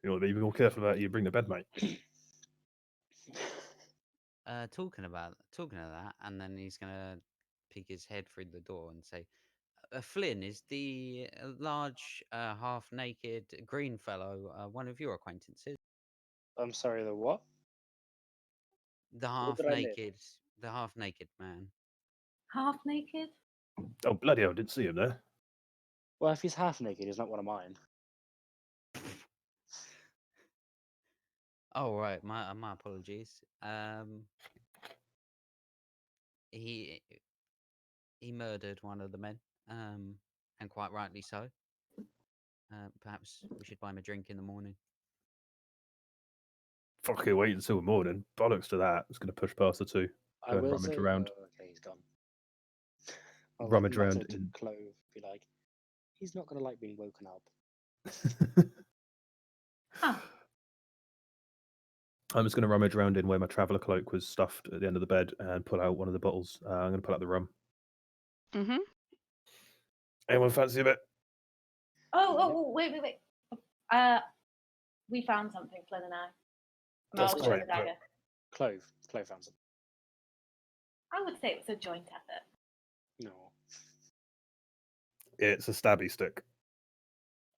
You want to be more careful about you bring to bed, mate.
Talking of that, and then he's gonna peek his head through the door and say, "Flynn, is the large, half-naked green fellow one of your acquaintances?
I'm sorry, the what?
The
What did I miss?
half-naked man."
Half naked?
Oh, bloody hell, didn't see him there.
Well, if he's half naked, he's not one of mine.
Oh right, my apologies. He murdered one of the men, and quite rightly so. Perhaps we should buy him a drink in the morning.
Fucking wait until the morning. Bollocks to that. It's going to push past the two.
I
Go and
will
rummage
say,
around.
oh, okay, he's gone. I'll
Rummage
mutter
around
to
in.
Clove, be like, he's not gonna like being woken up.
Huh.
I'm just going to rummage around in where my traveller cloak was stuffed at the end of the bed and pull out one of the bottles. I'm going to pull out the rum.
Mm-hmm.
Anyone fancy a bit?
Oh, wait. We found something, Flynn and I.
That's
I'll show
great,
the dagger.
Clove found something.
I would say it's a joint effort.
No.
It's a stabby stick.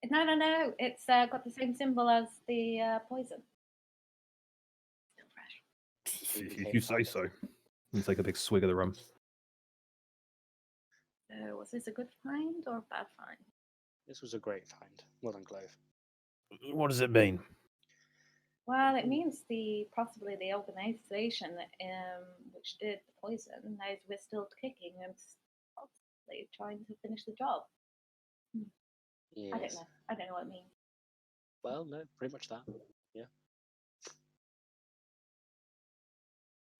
No. It's got the same symbol as the poison. Still fresh.
If you say so. You take a big swig of the rum.
So, was this a good find or a bad find?
This was a great find. Well done, Clove.
What does it mean?
Well, it means possibly the organization which did the poison knows we're still kicking and possibly trying to finish the job.
Yes.
I don't know what it means.
Well, no, pretty much that. Yeah.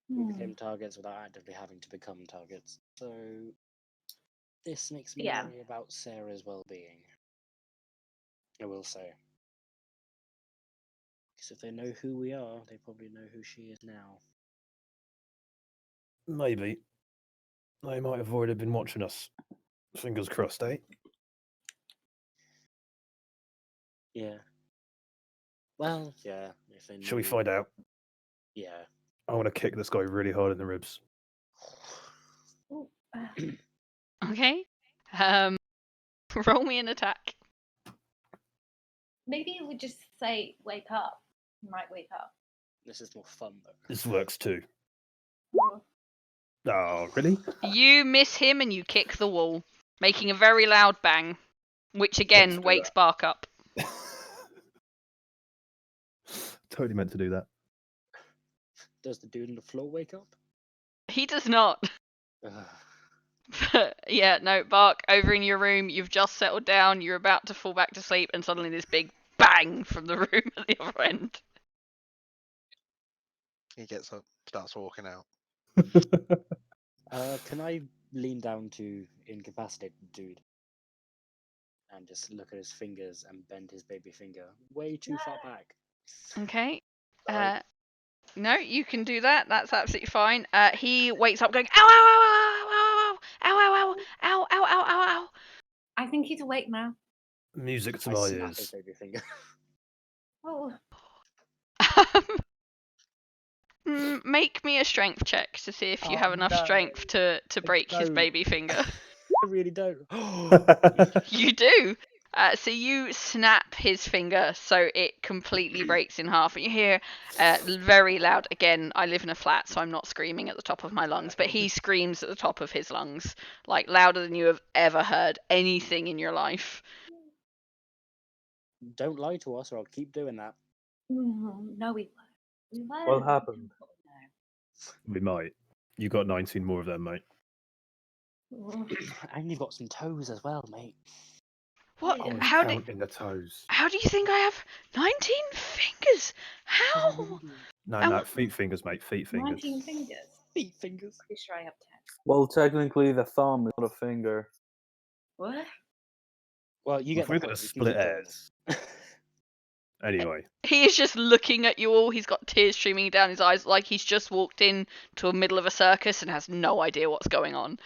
We became targets without actively having to become targets. So this makes me
Yeah.
worry about Sarah's well-being. I will say. Because if they know who we are, they probably know who she is now.
Maybe. They might have already been watching us. Fingers crossed, eh?
Yeah. Well, yeah. If they
Shall we
knew-
find out?
Yeah.
I want to kick this guy really hard in the ribs.
Ooh,
Okay. Roll me an attack.
maybe we just say wake up. You might wake up.
This is more fun, though.
This works too.
Oh,
Oh, really?
You miss him and you kick the wall, making a very loud bang, which
Let's
again
do
wakes Bark up.
Totally meant to do that.
Does the dude on the floor wake up?
He does not.
Ugh.
Yeah, no, Bark, over in your room, you've just settled down, you're about to fall back to sleep, and suddenly this big bang from the room at the other end.
He gets up, starts walking out.
Can I lean down to incapacitate the dude and just look at his fingers and bend his baby finger way too far back?
Okay.
Sorry.
No, you can do that. That's absolutely fine. He wakes up going, ow, ow, ow, ow, ow, ow, ow, ow, ow, ow, ow, ow.
I think he's awake now.
Music to
I
my
snap his
ears.
baby finger.
Oh,
Make me a strength check to see if you
Oh,
have enough
no.
strength to break his
don't.
baby finger.
I really don't.
You do. So you snap his finger so it completely breaks in half, and you hear very loud. Again, I live in a flat, so I'm not screaming at the top of my lungs, but he screams at the top of his lungs, like louder than you have ever heard anything in your life.
Don't lie to us, or I'll keep doing that.
no, we won't. We won't.
What happened?
No.
We might. You got 19 more of them, mate.
And you've got some toes as well, mate.
What?
Oh,
How do
counting the toes.
you think I have 19 fingers? How?
No, feet fingers, mate. Feet fingers.
19 fingers.
Feet fingers.
Pretty sure I have 10.
Well, technically, the thumb is not a finger.
What?
Well, you
If
get
we're
the
going
point.
to
You can
split
keep doing
hairs. Anyway,
He is just looking at you all. He's got tears streaming down his eyes like he's just walked in to a middle of a circus and has no idea what's going on.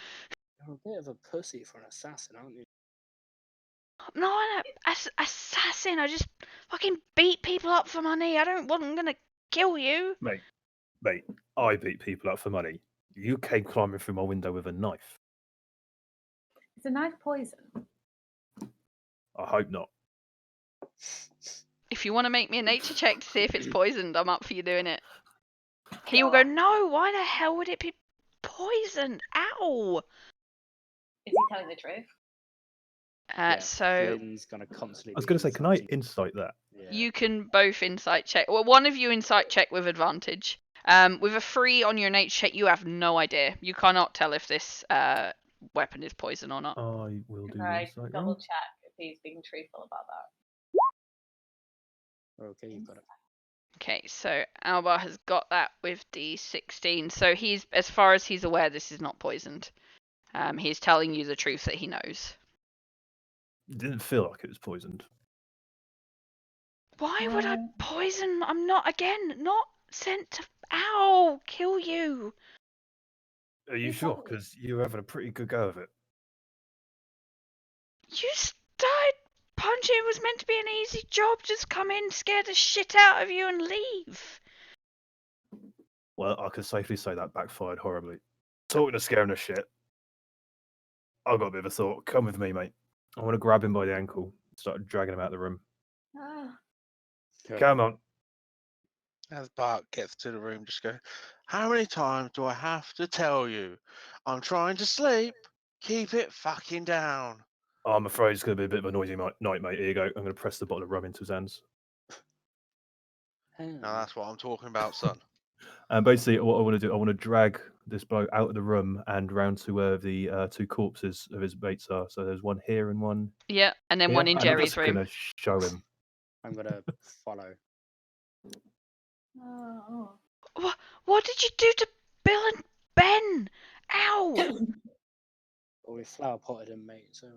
You're a bit of a pussy for an assassin, aren't you?
No, I'm an assassin. I just fucking beat people up for money. I'm gonna kill you.
mate, I beat people up for money. You came climbing through my window with a knife.
It's a knife poison.
I hope not.
If you want to make me a nature check to see if it's poisoned, I'm up for you doing it. He will go, no, why the hell would it be poisoned? Ow!
Is he telling the truth?
So
Flynn's gonna constantly.
I was going to say, can I insight that?
Yeah.
you can both insight check. Well, one of you insight check with advantage. With a 3 on your nature check, you have no idea. You cannot tell if this weapon is poison or not.
I will do
Can I
insight
double
roll.
check if he's being truthful about that?
Okay, you've got it.
Okay, so Alba has got that with D16. So he's, as far as he's aware, this is not poisoned. He's telling you the truth that he knows.
It didn't feel like it was poisoned.
Why would I poison? I'm not sent to kill you.
Are you sure? Because you were having a pretty good go of it.
You started punching. It was meant to be an easy job. Just come in, scare the shit out of you, and leave.
Well, I can safely say that backfired horribly. Talking of scaring the shit, I've got a bit of a thought. Come with me, mate. I want to grab him by the ankle, start dragging him out of the room.
Ah,
Go.
Come on.
As Bart gets to the room, just go, how many times do I have to tell you? I'm trying to sleep. Keep it fucking down.
Oh, I'm afraid it's going to be a bit of a noisy night, mate. Here you go. I'm going to press the bottle of rum into his hands.
Now that's what I'm talking about, son.
And basically, what I want to do, I want to drag this bloke out of the room and round to where the two corpses of his mates are. So there's one here and one
Yeah, and then
here.
one in
And I'm
Jerry's
just
room.
going to show him.
I'm gonna follow.
oh.
What did you do to Bill and Ben? Ow!
Well, we flower potted him, mate. So.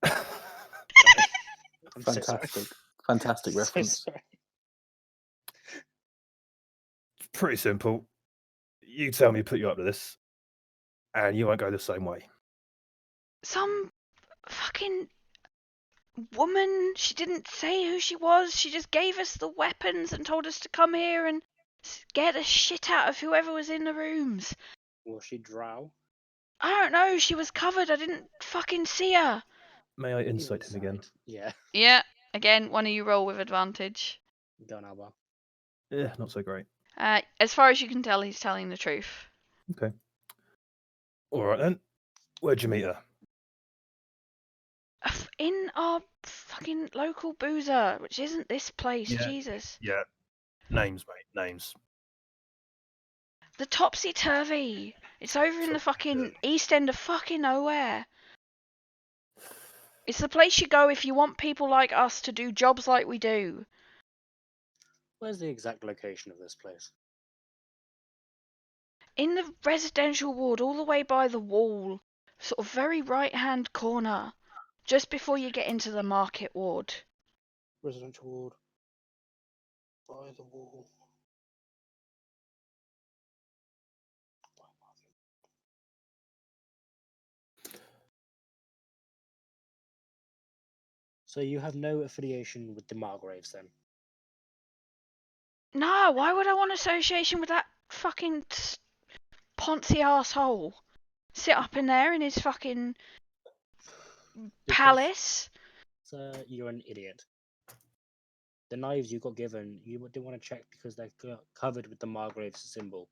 Sorry. I'm so sorry.
Fantastic
So
reference.
sorry.
It's pretty simple. You tell me, put you up to this, and you won't go the same way.
Some fucking woman, she didn't say who she was, she just gave us the weapons and told us to come here and scare the shit out of whoever was in the rooms.
Was she drow?
I don't know, she was covered, I didn't fucking see her.
May I insight him again?
Yeah.
Yeah, again, one of you roll with advantage.
Go on, Alba.
Yeah, not so great.
As far as you can tell, he's telling the truth.
Okay. All right then. Where'd you meet her?
In our fucking local boozer, which isn't this place,
Yeah.
Jesus.
Yeah. Names, mate. Names.
The Topsy Turvy. It's over in the fucking east end of fucking nowhere. It's the place you go if you want people like us to do jobs like we do.
Where's the exact location of this place?
In the residential ward, all the way by the wall. Sort of very right-hand corner. Just before you get into the market ward.
Residential ward. By the wall. So you have no affiliation with the Margraves then?
No, why would I want association with that fucking poncy asshole? Sit up in there in his fucking palace.
You're an idiot. The knives you got given, you didn't want to check because they're covered with the Margraves symbol.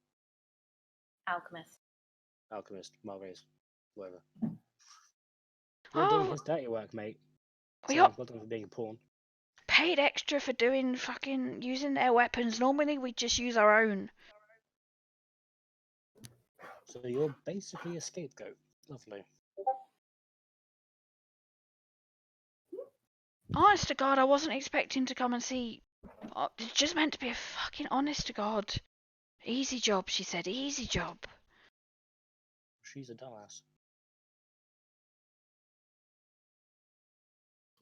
Alchemist.
Alchemist, Margraves, whatever. You're doing his dirty work, mate.
We
So,
got
well done for being a pawn.
paid extra for doing fucking using their weapons. Normally we just use our own.
So you're basically a scapegoat. Lovely.
Honest to God, I wasn't expecting to come and see. It's just meant to be a fucking honest to God. Easy job, she said. Easy job.
She's a dumbass.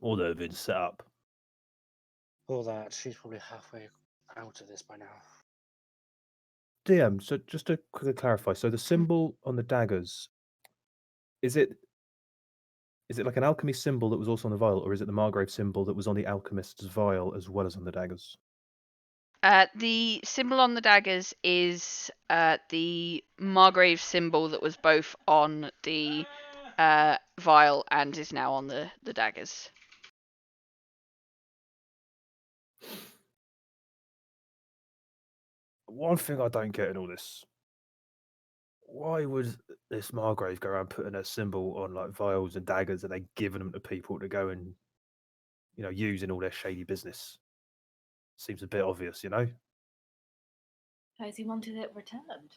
Or they've been set up.
All that, she's probably halfway out of this by now.
DM, so just to quickly clarify, so the symbol on the daggers, is it like an alchemy symbol that was also on the vial, or is it the Margrave symbol that was on the alchemist's vial as well as on the daggers?
The symbol on the daggers is the Margrave symbol that was both on the vial and is now on the daggers.
One thing I don't get in all this, why would this Margrave go around putting a symbol on like vials and daggers and then giving them to people to go and, use in all their shady business? Seems a bit obvious,
Because he wanted it returned.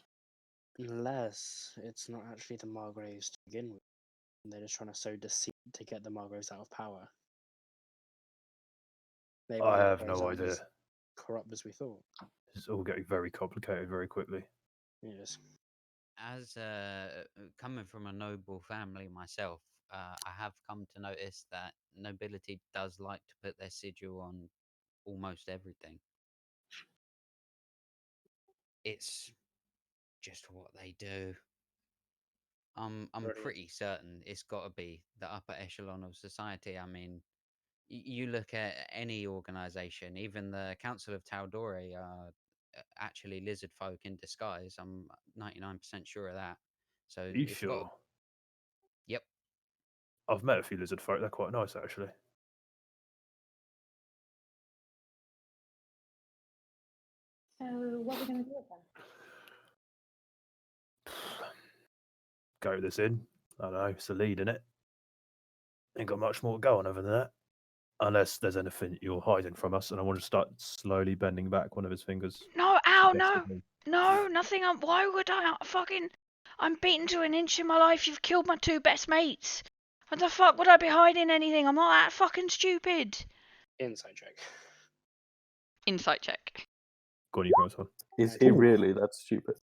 Unless it's not actually the Margraves to begin with. And they're just trying to sow deceit to get the Margraves out of power. Maybe
I
the
have
Margraves
no
aren't
idea.
as corrupt as we thought.
It's all getting very complicated very quickly.
Yes.
As coming from a noble family myself, I have come to notice that nobility does like to put their sigil on almost everything. It's just what they do. I'm
Brilliant.
pretty certain it's got to be the upper echelon of society. I mean, you look at any organization, even the Council of Tal'dorei are actually lizard folk in disguise. I'm 99% sure of that. So
Are you
it's got.
sure?
Yep.
I've met a few lizard folk. They're quite nice, actually.
So what are we going to do with them?
Go this in. I don't know. It's the lead, innit? Ain't got much more to go on other than that. Unless there's anything you're hiding from us, and I want to start slowly bending back one of his fingers.
No, ow, no,
suggestively.
no, nothing. Why would I fucking? I'm beaten to an inch in my life. You've killed my two best mates. What the fuck would I be hiding anything? I'm not that fucking stupid.
Insight check.
Insight check.
Go on, you guys on.
Is he
Ooh.
really that stupid?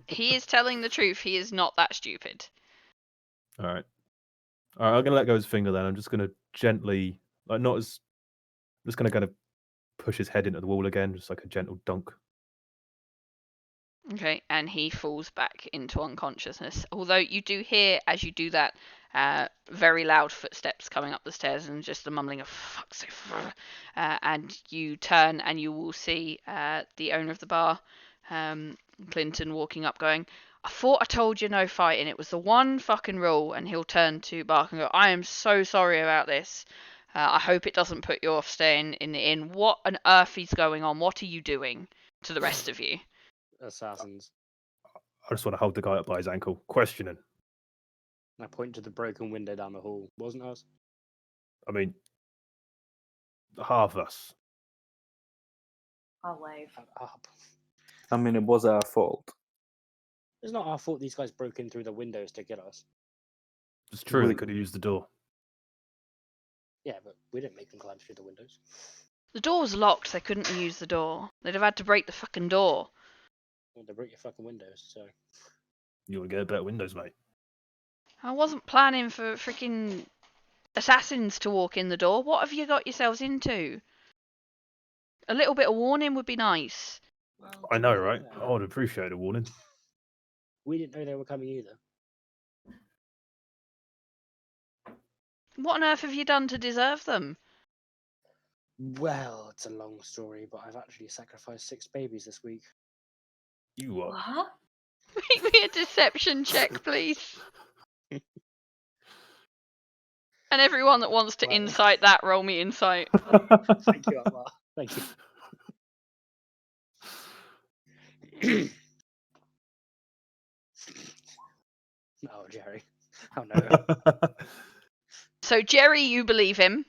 He is telling the truth. He is not that stupid.
All right. All right, I'm gonna let go of his finger then. I'm just gonna gently, like, not as, I'm just gonna kind of push his head into the wall again, just like a gentle dunk.
Okay, and he falls back into unconsciousness. Although you do hear, as you do that, very loud footsteps coming up the stairs and just the mumbling of "fuck's sake." And you turn and you will see the owner of the bar, Clinton, walking up going, "I thought I told you no fighting. It was the one fucking rule." And he'll turn to Bark and go, "I am so sorry about this. I hope it doesn't put you off staying in the inn. What on earth is going on? What are you doing?" To the rest of you.
Assassins.
I just want to hold the guy up by his ankle, questioning.
I point to the broken window down the hall. Wasn't us?
I mean, half us.
I'll wave.
Up.
I mean, it was our fault.
It's not our fault these guys broke in through the windows to get us.
It's true, they
We-
could have used the door.
Yeah, but we didn't make them climb through the windows.
The door was locked. They couldn't use the door. They'd have had to break the fucking door.
Well, they broke your fucking windows, so.
You want to get better windows, mate?
I wasn't planning for freaking assassins to walk in the door. What have you got yourselves into? A little bit of warning would be nice.
Well,
I
to
know,
be
right?
fair,
I would appreciate a warning.
We didn't know they were coming either.
What on earth have you done to deserve them?
Well, it's a long story, but I've actually sacrificed 6 babies this week.
You what?
What?
Make me a deception check, please. And everyone that wants to
Well.
insight that, roll me insight.
Thank you, Akbar. Thank you. Oh, Jerry. Oh no.
So Jerry, you believe him.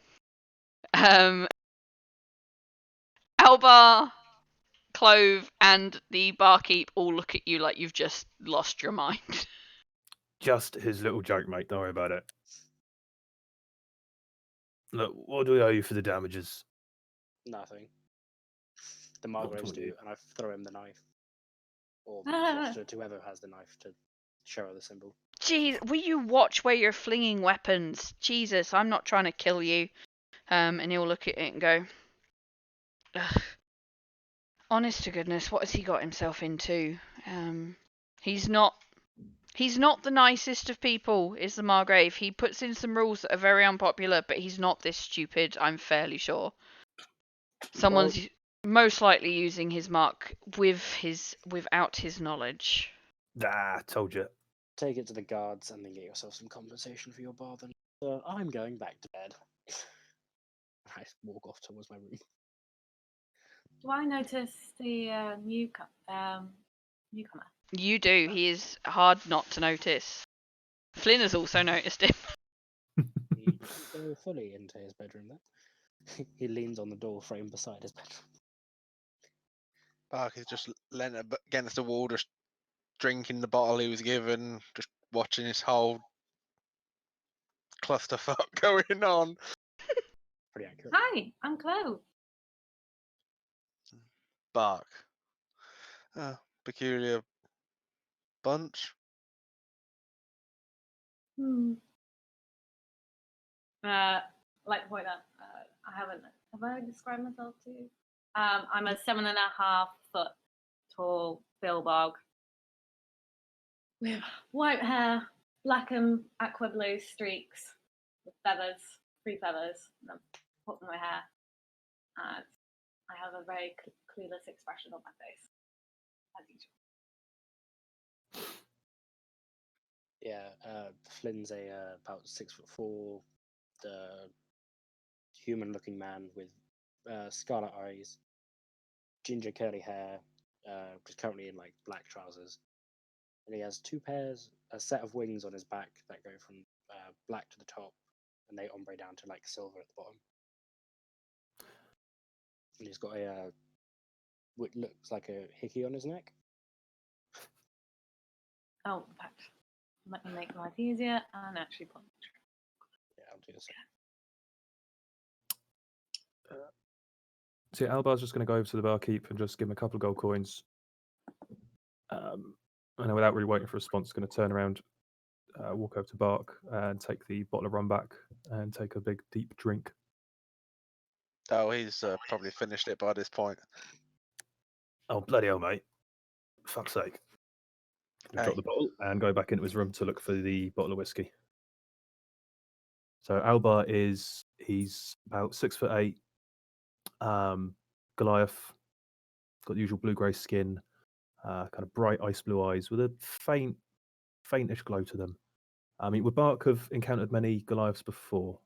Albar, Clove, and the barkeep all look at you like you've just lost your mind.
Just his little joke, mate. Don't worry about it. Look, what do we owe you for the damages?
Nothing. The Margraves
to
do,
you.
and I throw him the knife. Or to whoever has the knife to show her the symbol.
Jeez, will you watch where you're flinging weapons? Jesus, I'm not trying to kill you. And he'll look at it and go, ugh. Honest to goodness, what has he got himself into? He's not the nicest of people, is the Margrave. He puts in some rules that are very unpopular, but he's not this stupid, I'm fairly sure. Someone's most likely using his mark without his knowledge.
Ah, told you.
Take it to the guards and then get yourself some compensation for your bother. I'm going back to bed. I walk off towards my room.
Do I notice the newcomer?
You do. He is hard not to notice. Flynn has also noticed him.
He doesn't go fully into his bedroom then. He leans on the door frame beside his bedroom.
Bark is just leaning against the wall, just drinking the bottle he was given, just watching this whole clusterfuck going on.
Pretty accurate.
Hi, I'm Clove.
Bark. Peculiar bunch.
Like to point out, have I described myself to you? I'm a 7.5 foot tall bilbog with white hair, black and aqua blue streaks with feathers, 3 feathers, and I'm put in my hair. And I have a very clueless expression on my face, as usual.
Yeah, Flynn's about 6'4", the human-looking man with scarlet eyes, ginger curly hair, just currently in like black trousers, and he has a set of wings on his back that go from black to the top, and they ombre down to like silver at the bottom. And he's got what looks like a hickey on his neck.
Oh, in fact, let me make life easier and actually put.
Yeah, I'll do this.
So Albar's just going to go over to the barkeep and just give him a couple of gold coins. And without really waiting for a response, going to turn around, walk over to Bark and take the bottle of rum back and take a big deep drink.
Oh, he's probably finished it by this point.
Oh, bloody hell, mate. Fuck's sake. Gonna drop the bottle and go back into his room to look for the bottle of whiskey. So Albar he's about 6'8", Goliath, got the usual blue-grey skin, kind of bright ice blue eyes with a faintish glow to them. I mean, would Bark have encountered many Goliaths before?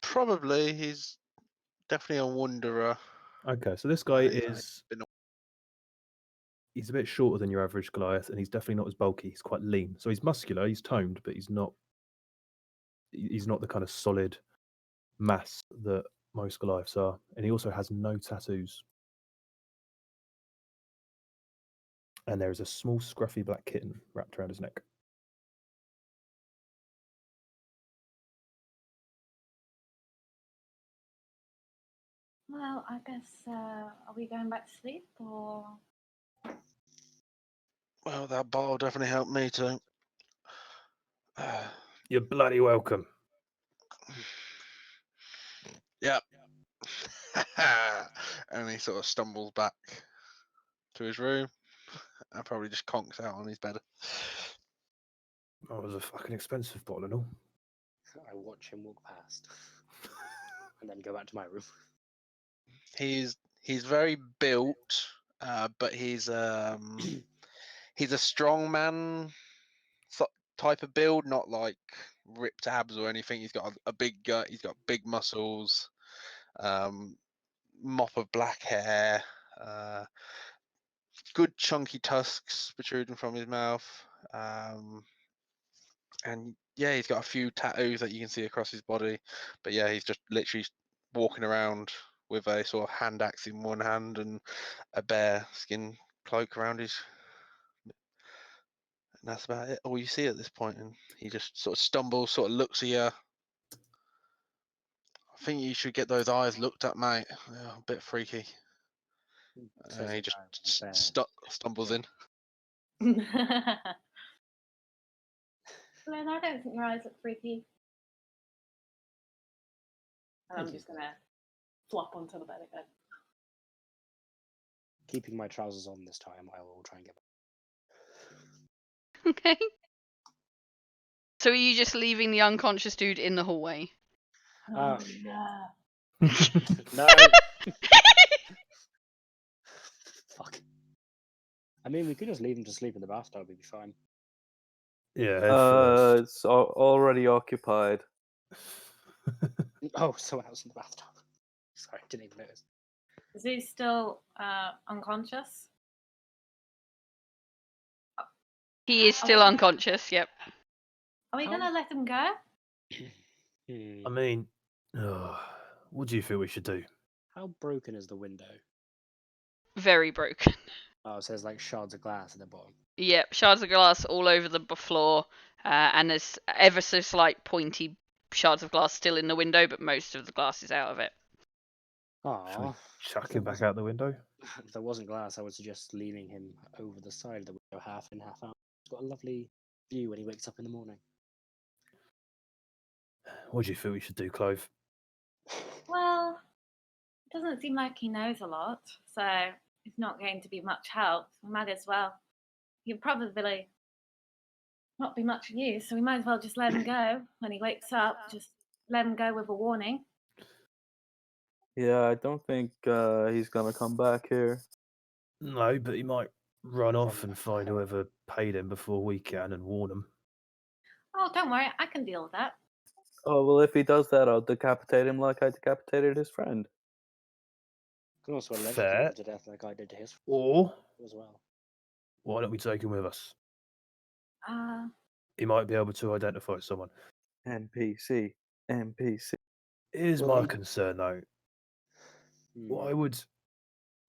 Probably. He's definitely a wanderer.
Okay, so this guy he's a bit shorter than your average Goliath, and he's definitely not as bulky. He's quite lean. So he's muscular, he's toned, but he's not the kind of solid mass that most Goliaths are. And he also has no tattoos. And there is a small scruffy black kitten wrapped around his neck.
Well, I guess, are we going back to sleep or?
Well, that bottle definitely helped me too.
You're bloody welcome.
Yep. And he sort of stumbles back to his room and probably just conks out on his bed.
Oh, it was a fucking expensive bottle and all.
I watch him walk past and then go back to my room.
He's very built, but he's a strong man type of build, not like ripped abs or anything. He's got a big gut. He's got big muscles, mop of black hair, good chunky tusks protruding from his mouth, and yeah, he's got a few tattoos that you can see across his body. But yeah, he's just literally walking around with a sort of hand axe in one hand and a bear skin cloak around his. And that's about it. All you see at this point, and he just sort of stumbles, sort of looks at you. I think you should get those eyes looked at, mate. They're a bit freaky. And he just stumbles in.
Glenn, I don't think your eyes look freaky. And I'm just gonna flop onto the bed again.
Keeping my trousers on this time, I will try and get back.
Okay. So are you just leaving the unconscious dude in the hallway?
Oh,
no. No. Fuck. I mean, we could just leave him to sleep in the bathtub. We'd be fine.
Yeah, head first.
It's already occupied.
Oh, someone else in the bathtub. Sorry, didn't even notice.
Is he still unconscious?
He is still unconscious, yep.
Are we gonna let him go?
I mean, what do you feel we should do?
How broken is the window?
Very broken.
Oh, so there's like shards of glass at the bottom.
Yep, shards of glass all over the floor, and there's ever so slight pointy shards of glass still in the window, but most of the glass is out of it.
Should we
Oh,
chuck him back out the window?
if there wasn't glass, I would suggest leaning him over the side of the window, half in, half out. He's got a lovely view when he wakes up in the morning.
What do you feel we should do, Clove?
Well, it doesn't seem like he knows a lot, so it's not going to be much help. We might as well. He'll probably not be much use, so we might as well just let him go when he wakes up. Just let him go with a warning.
Yeah, I don't think he's gonna come back here.
No, but he might run off
From
and find whoever paid him before we can and warn them.
Oh, don't worry, I can deal with that.
Oh, well, if he does that, I'll decapitate him like I decapitated his friend.
can also electrocute
Fair.
him to death like I did to his
Or
as well.
why don't we take him with us?
Uh,
He might be able to identify someone.
NPC. NPC.
Here's
Well,
my concern, though. Why
Hmm.
would...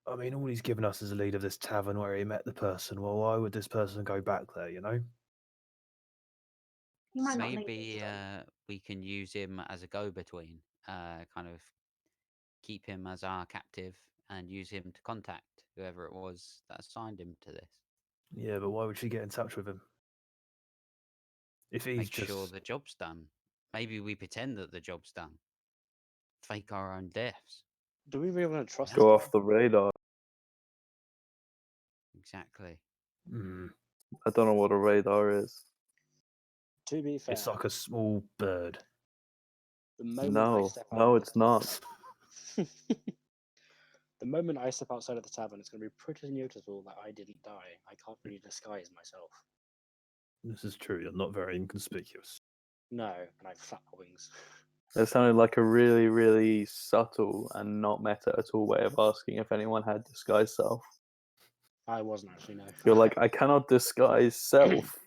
I mean, all he's given us is a lead of this tavern where he met the person. Well, why would this person go back there, you know?
you might not need
Maybe
it.
we can use him as a go-between, kind of keep him as our captive and use him to contact whoever it was that assigned him to this.
Yeah, but why would she get in touch with him? If he's
Make
just...
sure the job's done. Maybe we pretend that the job's done. Fake our own deaths.
Do we really want to trust
Go
this
off the radar.
Exactly.
Hmm,
I don't know what a radar is.
guy? To be fair,
it's like a small bird.
the moment I
No,
step out
no,
of the
it's not.
the moment I step outside of the tavern, it's going to be pretty noticeable that I didn't die. I can't really disguise myself.
This is true. You're not very inconspicuous.
No, and I flap my wings.
It sounded like a really, really subtle and not meta at all way of asking if anyone had disguised self.
I wasn't actually, no.
You're like, I cannot disguise self.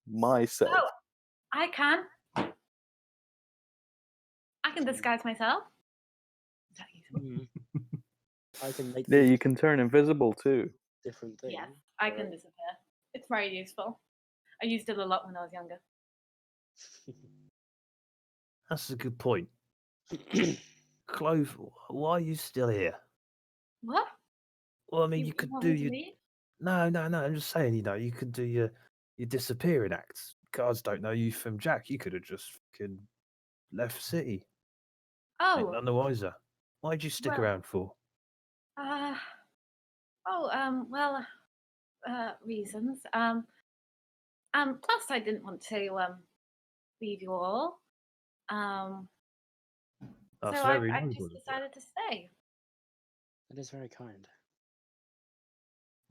Myself.
Oh, I can. I can disguise myself. Is that useful?
I can make
Yeah,
things
you can turn invisible too.
different things.
Yes, I can disappear. It's very useful. I used it a lot when I was younger.
That's a good point. Clove, why are you still here?
What?
Well, I mean, you could
want
do
me to
your...
leave?
No, I'm just saying, you know, you could do your disappearing acts. Guards don't know you from Jack. You could have just fucking left city. Ain't
Oh,
none the wiser. Why'd you stick
well,
around for?
well, reasons. Plus I didn't want to leave you all.
That's
So
very
I
noble
just
of you.
decided to stay.
That is very kind.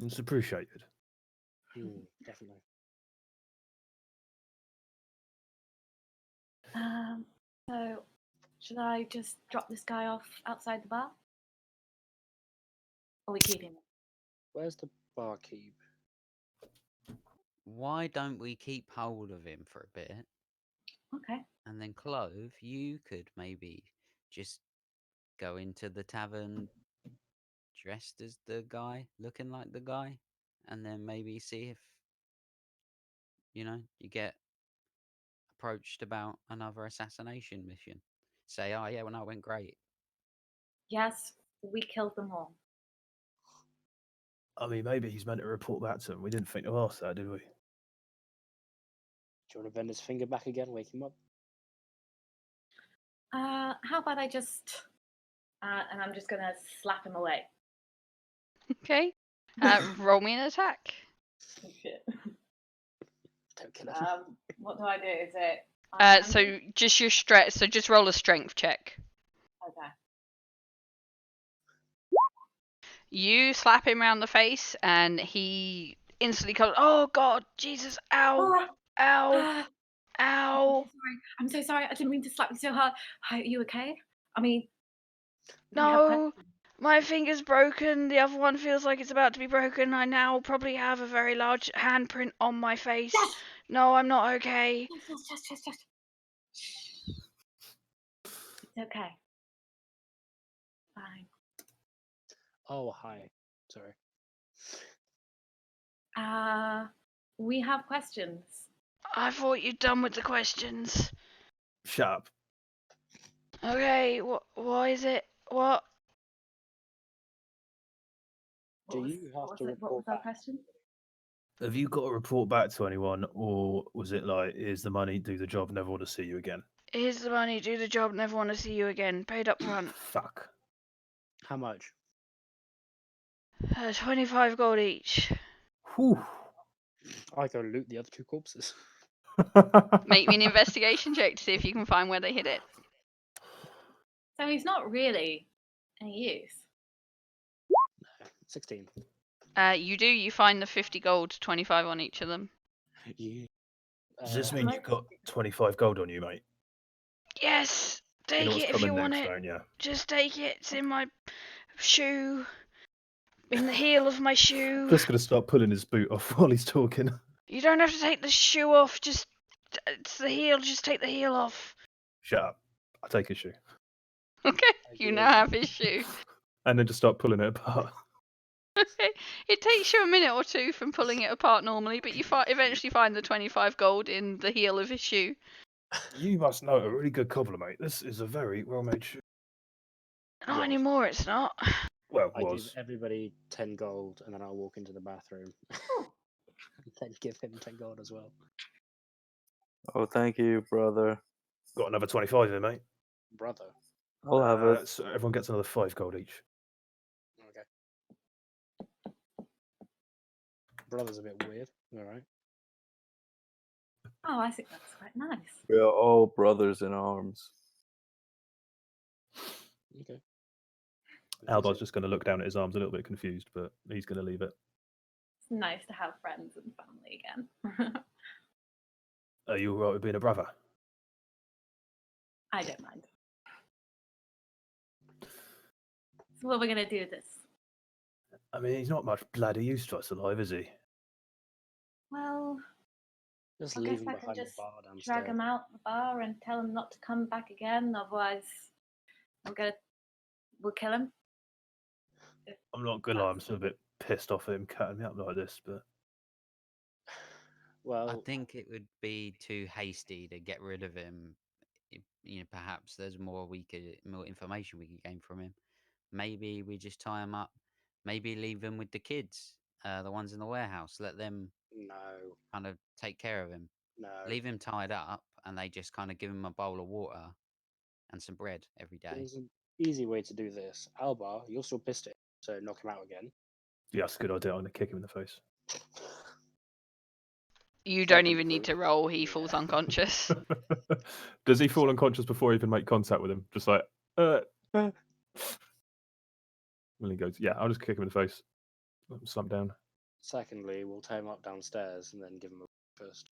It's appreciated.
Definitely.
So should I just drop this guy off outside the bar? Or we keep him?
Where's the barkeep?
Why don't we keep hold of him for a bit?
Okay.
And then Clove, you could maybe just go into the tavern dressed as the guy, looking like the guy, and then maybe see if, you get approached about another assassination mission. Say, oh yeah, well, no, it went great.
Yes, we killed them all.
I mean, maybe he's meant to report that to him. We didn't think to ask that, did we?
Do you want to bend his finger back again, wake him up?
How about I just and I'm just gonna slap him away.
Okay. Roll me an attack.
Shit.
Don't kill him.
What do I do? Is it?
So just your strength. So just roll a strength check.
Okay.
You slap him around the face, and he instantly goes, "Oh God, Jesus! Ow! Ow! Ow!
I'm so sorry. I didn't mean to slap you so hard. Are you okay? I mean, we have
No, my finger's broken. The other one feels like it's about to be broken. I now probably have a very large handprint on my face.
Yes!
No, I'm not okay."
Yes. It's okay. Fine.
Oh, hi. Sorry.
We have questions.
I thought you'd done with the questions.
Shut up.
Okay, why is it? What?
Do you have to
What
report
was our
back?
question?
Have you got to report back to anyone, or was it like, here's the money, do the job, never want to see you again?
Here's the money, do the job, never want to see you again. Paid up front.
Fuck.
How much?
25 gold each.
Whew.
I go loot the other two corpses.
Make me an investigation check to see if you can find where they hid it.
So he's not really any use.
16.
You do. You find the 50 gold, 25 on each of them.
You,
Does this
uh,
mean you've got 25 gold on you, mate?
Yes,
You know
take
what's
it if you
coming
want
next,
it.
don't you?
Just take it. It's in my shoe. In the heel of my shoe.
Just gonna start pulling his boot off while he's talking.
You don't have to take the shoe off. Just it's the heel. Just take the heel off.
Shut up. I'll take his shoe.
Okay. You now have his shoe.
And then just start pulling it apart.
Okay. It takes you a minute or two from pulling it apart normally, but you eventually find the 25 gold in the heel of his shoe.
You must know a really good cobbler, mate. This is a very well-made shoe.
Not
Was.
anymore. It's not.
Well, it
I give
was.
everybody 10 gold, and then I'll walk into the bathroom and then give him 10 gold as well.
Oh, thank you, brother.
Got another 25 here, mate.
Brother.
I'll have it.
So everyone gets another 5 gold each.
Okay. Brother's a bit weird. All right.
Oh, I think that's quite nice.
We are all brothers in arms.
Okay.
Albar's just going to look down at his arms a little bit confused, but he's going to leave it.
It's nice to have friends and family again.
Are you all right with being a brother?
I don't mind. So what are we gonna do this?
I mean, he's not much bloody use to us alive, is he?
Well,
Just
I
leave
guess
him
I can
behind the
just
bar downstairs.
drag him out the bar and tell him not to come back again. Otherwise, we'll kill him.
I'm not gonna lie, I'm still a bit pissed off at him cutting me up like this, but
I
Well,
think it would be too hasty to get rid of him. Perhaps there's more information we could gain from him. Maybe we just tie him up. Maybe leave him with the kids, the ones in the warehouse. Let them
no,
kind of take care of him.
no.
Leave him tied up, and they just kind of give him a bowl of water and some bread every day.
There's an easy way to do this. Albar, you're still pissed at him, so knock him out again.
yeah, that's a good idea. I'm gonna kick him in the face.
You don't
Second
even need
proof.
to roll. He
Yeah.
falls unconscious.
Does he fall unconscious before I even make contact with him? Just like, When he goes, yeah, I'll just kick him in the face. Slump down.
Secondly, we'll tie him up downstairs and then give him a first,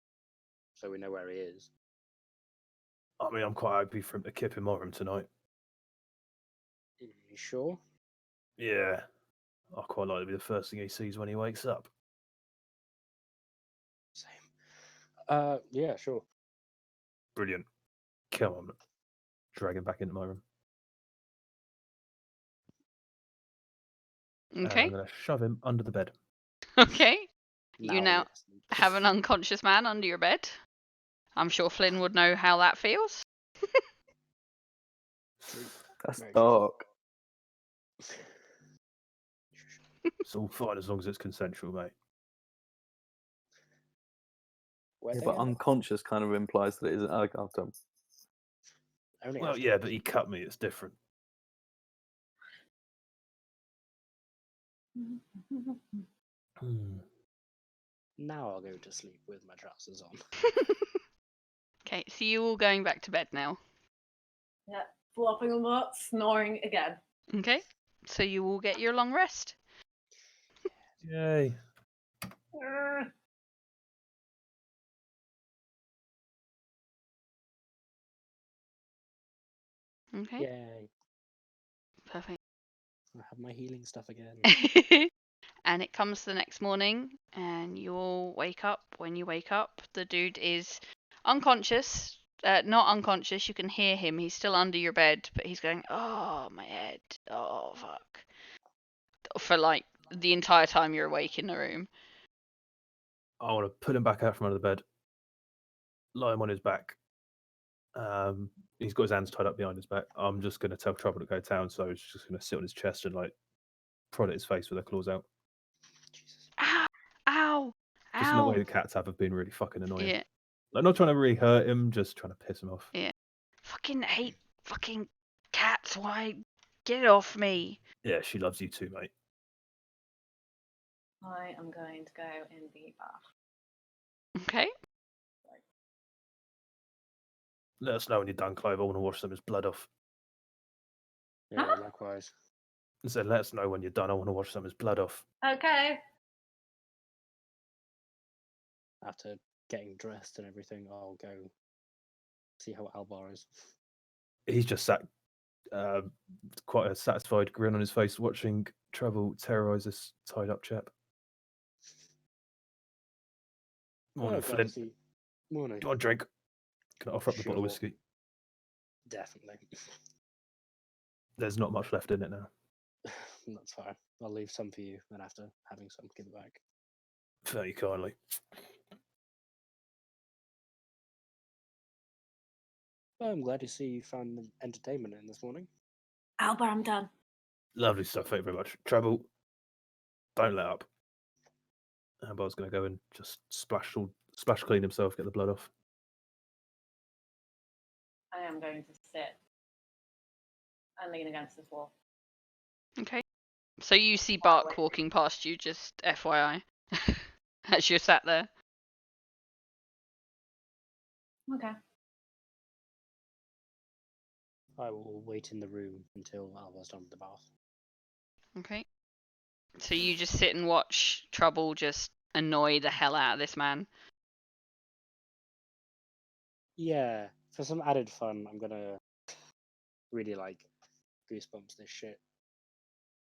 so we know where he is.
I mean, I'm quite happy for him to kip in my room tonight.
You sure?
Yeah, I quite like to be the first thing he sees when he wakes up.
Same. Yeah, sure.
Brilliant. Come on. Drag him back into my room. And
Okay.
I'm going to shove him under the bed.
Okay. You now
you're asleep.
have an unconscious man under your bed. I'm sure Flynn would know how that feels.
That's
Very
dark.
It's all fine as long as it's consensual, mate.
Where
Yeah,
they
but
at?
unconscious kind of implies that it isn't.
Only
Well,
after
yeah, but he cut me. It's different.
Now I'll go to sleep with my trousers on.
Okay, so you all going back to bed now.
Yeah, flopping them up, snoring again.
Okay, so you all get your long rest.
Yay.
Okay,
Yay.
perfect.
I have my healing stuff again.
And it comes the next morning, and you all wake up. When you wake up, the dude is unconscious. Not unconscious, you can hear him. He's still under your bed, but he's going, oh, my head. Oh, fuck. For like the entire time you're awake in the room.
I want to pull him back out from under the bed, lie him on his back. He's got his hands tied up behind his back. I'm just going to tell Trouble to go down, so he's just going to sit on his chest and like prod at his face with their claws out.
Jesus.
Ow! Ow!
Just in the way
Ow!
the cats have of being really fucking annoying.
Yeah,
Like, not trying to really hurt him, just trying to piss him off.
yeah. Fucking hate fucking cats. Why? Get it off me.
Yeah, she loves you too, mate.
I am going to go in the bath.
Okay.
Let us know when you're done, Clive. I want to wash some of his blood off.
Yeah,
Huh?
likewise.
So let us know when you're done. I want to wash some of his blood off.
Okay.
After getting dressed and everything, I'll go see how Albar is.
He's just sat, quite a satisfied grin on his face, watching Trouble terrorise this tied-up chap. Morning,
Glad to
Flint.
see. Morning.
Do you want a drink? Can I offer up the bottle of
Sure.
whiskey?
Definitely.
There's not much left in it now.
That's fine. I'll leave some for you, and after having some, give it back.
Very kindly.
Well, I'm glad to see you found the entertainment in this morning.
Alba, I'm done.
Lovely stuff. Thank you very much. Trouble, don't let up. Ambar's going to go and just splash clean himself, get the blood off.
I am going to sit and lean against this wall.
Okay. So you see
Far away
Bark
from
walking past you, just FYI, as you're sat there.
Okay.
I will wait in the room until Albar's done with the bath.
Okay. So you just sit and watch Trouble just annoy the hell out of this man.
Yeah, for some added fun, I'm gonna really like goosebumps this shit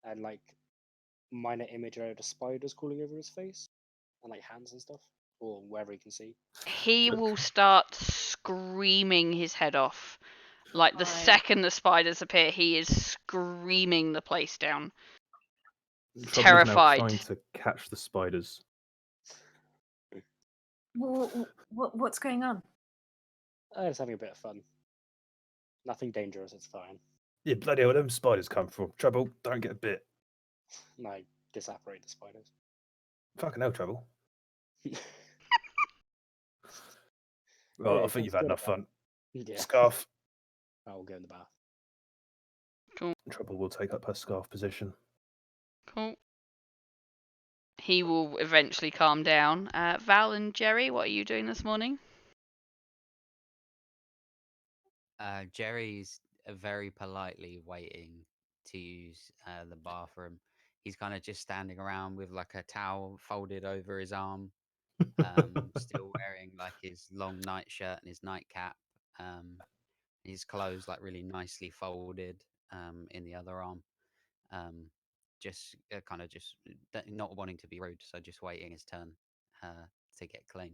and like minor imagery of the spiders crawling over his face and like hands and stuff or wherever he can see.
He will start screaming his head off. Like the
Fine.
second the spiders appear, he is screaming the place down.
Trouble is now
Terrified.
trying to catch the spiders.
What's going on?
Just having a bit of fun. Nothing dangerous, it's fine.
Yeah, bloody hell, where them spiders come from? Trouble, don't get a bit.
And I disapparate the spiders.
Fucking hell, Trouble.
Yeah,
Right, I think you've had enough fun.
Yeah,
Scarf.
I'll go in the bath.
Cool.
Trouble will take up her scarf position.
Cool. He will eventually calm down. Val and Jerry, what are you doing this morning?
Jerry's very politely waiting to use the bathroom. He's kind of just standing around with like a towel folded over his arm, still wearing like his long nightshirt and his nightcap. His clothes like really nicely folded in the other arm. Just kind of just not wanting to be rude, so just waiting his turn to get clean.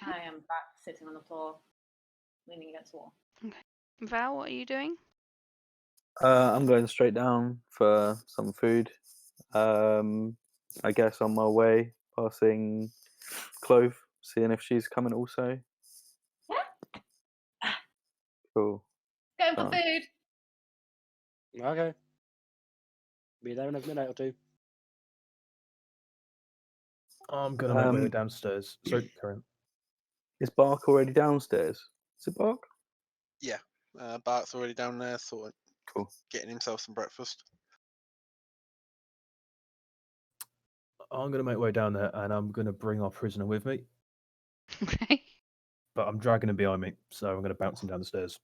I am back sitting on the floor, leaning against the wall.
Val, what are you doing?
I'm going straight down for some food. I guess on my way, passing Clove, seeing if she's coming also.
Yeah.
Cool.
Going for
Fine.
food.
Okay. Be there in a minute or two.
I'm going to make my way downstairs. Sorry, Karen.
Is Bark already downstairs? Is it Bark?
Yeah, Bart's already down there,
Cool.
getting himself some breakfast.
I'm going to make my way down there and I'm going to bring our prisoner with me,
Okay.
but I'm dragging him behind me, so I'm going to bounce him down the stairs.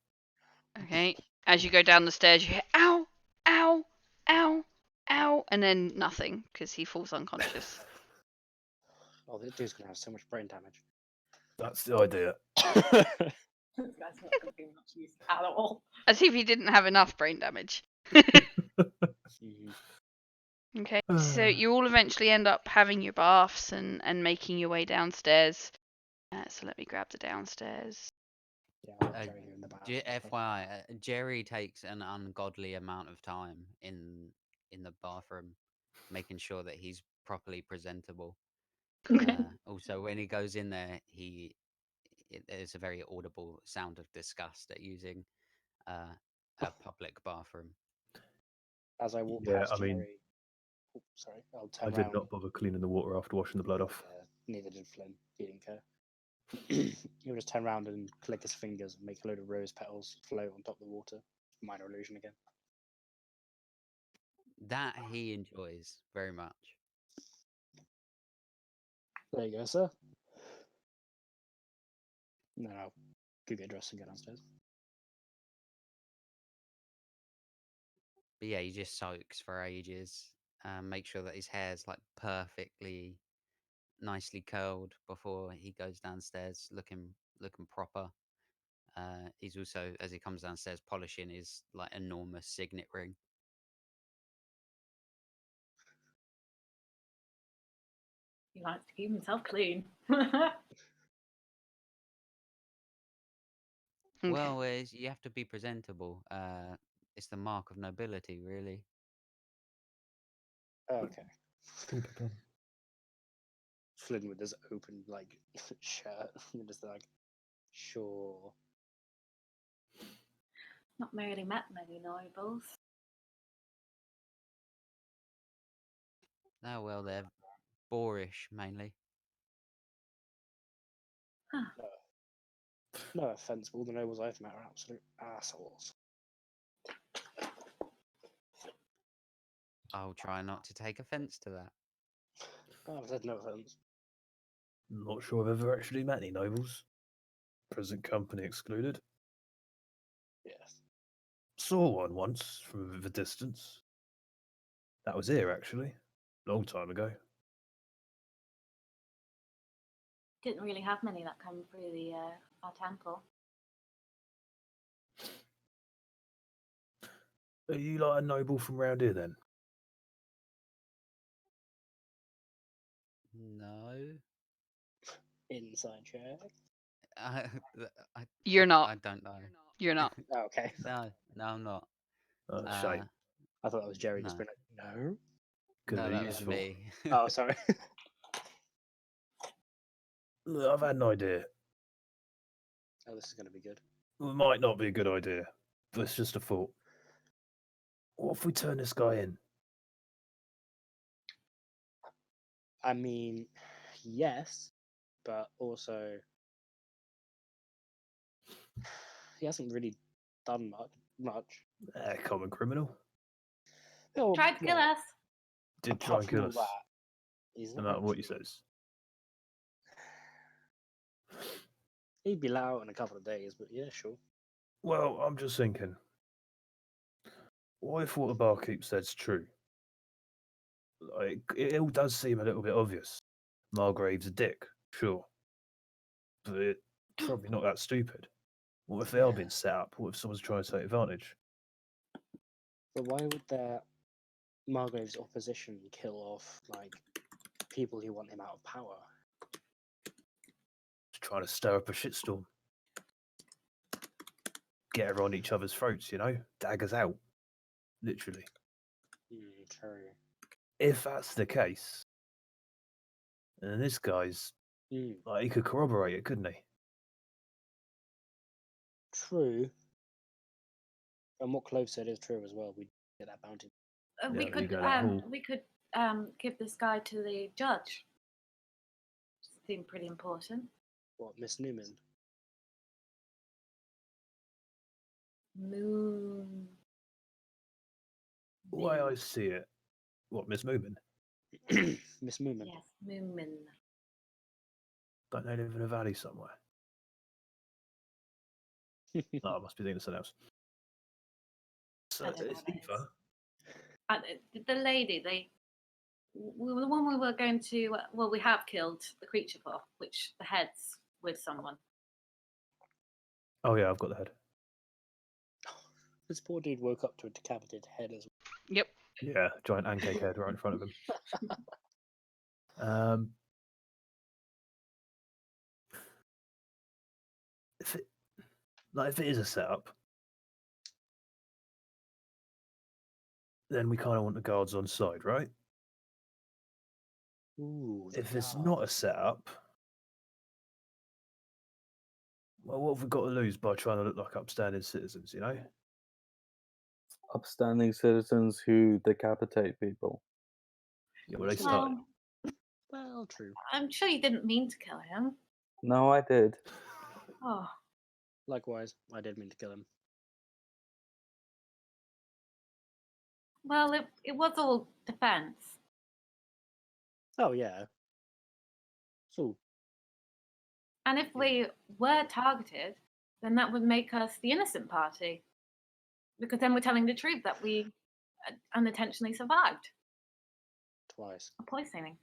Okay. As you go down the stairs, you hear ow, ow, ow, ow, and then nothing because he falls unconscious.
Oh, this dude's gonna have so much brain damage.
That's the idea.
This guy's not going to be much use at all.
As if he didn't have enough brain damage.
Mhm.
Okay, so you all eventually end up having your baths and making your way downstairs. So let me grab the downstairs.
Yeah, I'll have Jerry here in the bath. and stuff.
FYI, Jerry takes an ungodly amount of time in the bathroom, making sure that he's properly presentable. Also, when he goes in there, there's a very audible sound of disgust at using a public bathroom.
As I walk
Yeah,
past
I mean,
Jerry, oh, sorry, I'll
I
turn
did
around.
not bother cleaning the water after washing the blood off.
Neither did Flynn. He didn't care. He'll just turn around and click his fingers and make a load of rose petals float on top of the water. Minor illusion again.
That he enjoys very much.
There you go, sir. And then I'll go get dressed and go downstairs.
But yeah, he just soaks for ages. Make sure that his hair's like perfectly nicely curled before he goes downstairs, looking proper. He's also, as he comes downstairs, polishing his like enormous signet ring.
He likes to keep himself clean.
Okay.
Well, you have to be presentable. It's the mark of nobility, really.
Okay.
Think about it.
Flynn with his open like shirt, and just like, sure.
Not really met many nobles.
Oh well, they're boorish mainly.
No offense, but all the nobles I've met are absolute assholes.
I'll try not to take offence to that.
I've said no offense.
Not sure I've ever actually met any nobles. Present company excluded.
Yes.
Saw one once from a bit of a distance. That was here, actually. Long time ago.
Didn't really have many that come through the our temple.
Are you like a noble from round here then?
No,
Inside check.
I,
You're not.
I don't know.
You're not.
Oh, okay.
No, I'm not.
Oh, shame.
I thought that was Jerry just
No.
being like, no.
Could
No,
be
that was
useful.
me.
Oh, sorry.
Look, I've had an idea.
Oh, this is going to be good.
It might not be a good idea, but it's just a thought. What if we turn this guy in?
I mean, yes, but also he hasn't really done much.
Common criminal.
Oh,
Tried to kill
well,
us.
Did
apart
try and
from
kill
all
us.
that, he's
No
not
matter what he
actually-
says.
He'd be let out in a couple of days, but yeah, sure.
Well, I'm just thinking. What if what the barkeep said's true? Like, it all does seem a little bit obvious. Margrave's a dick, sure. But it's probably not that stupid. What if they are being set up? What if someone's trying to take advantage?
But why would their Margrave's opposition kill off like people who want him out of power?
Just trying to stir up a shitstorm. Get her on each other's throats, you know? Daggers out. Literally.
True.
If that's the case, then this guy's like, he could corroborate it, couldn't he?
True. And what Clove said is true as well. We get that bounty.
We
Yeah, there you
could
go, that whole-
give this guy to the judge. Seemed pretty important.
What, Miss Newman?
Moon.
The way I see it, what, Miss Moomin?
Miss Moomin.
Yes, Moomin.
Don't they live in a valley somewhere? No, I must be thinking of something else. So,
I don't know
it's
what that
either.
The lady, the one we were going to, well, we have killed the creature for, which the head's with someone.
Oh, yeah, I've got the head.
This poor dude woke up to a decapitated head as well.
Yep.
Yeah, giant pancake head right in front of him. If it is a setup, then we kind of want the guards on side, right?
Ooh,
If it's not a setup, well, what have we got to lose by trying to look like upstanding citizens, you know?
Upstanding citizens who decapitate people.
Yeah, well, they started.
Well, true.
I'm sure you didn't mean to kill him.
No, I did.
Oh,
Likewise, I did mean to kill him.
well, it was all defense.
Oh, yeah. So,
And if we were targeted, then that would make us the innocent party. Because then we're telling the truth that we unintentionally survived
Twice.
a poisoning.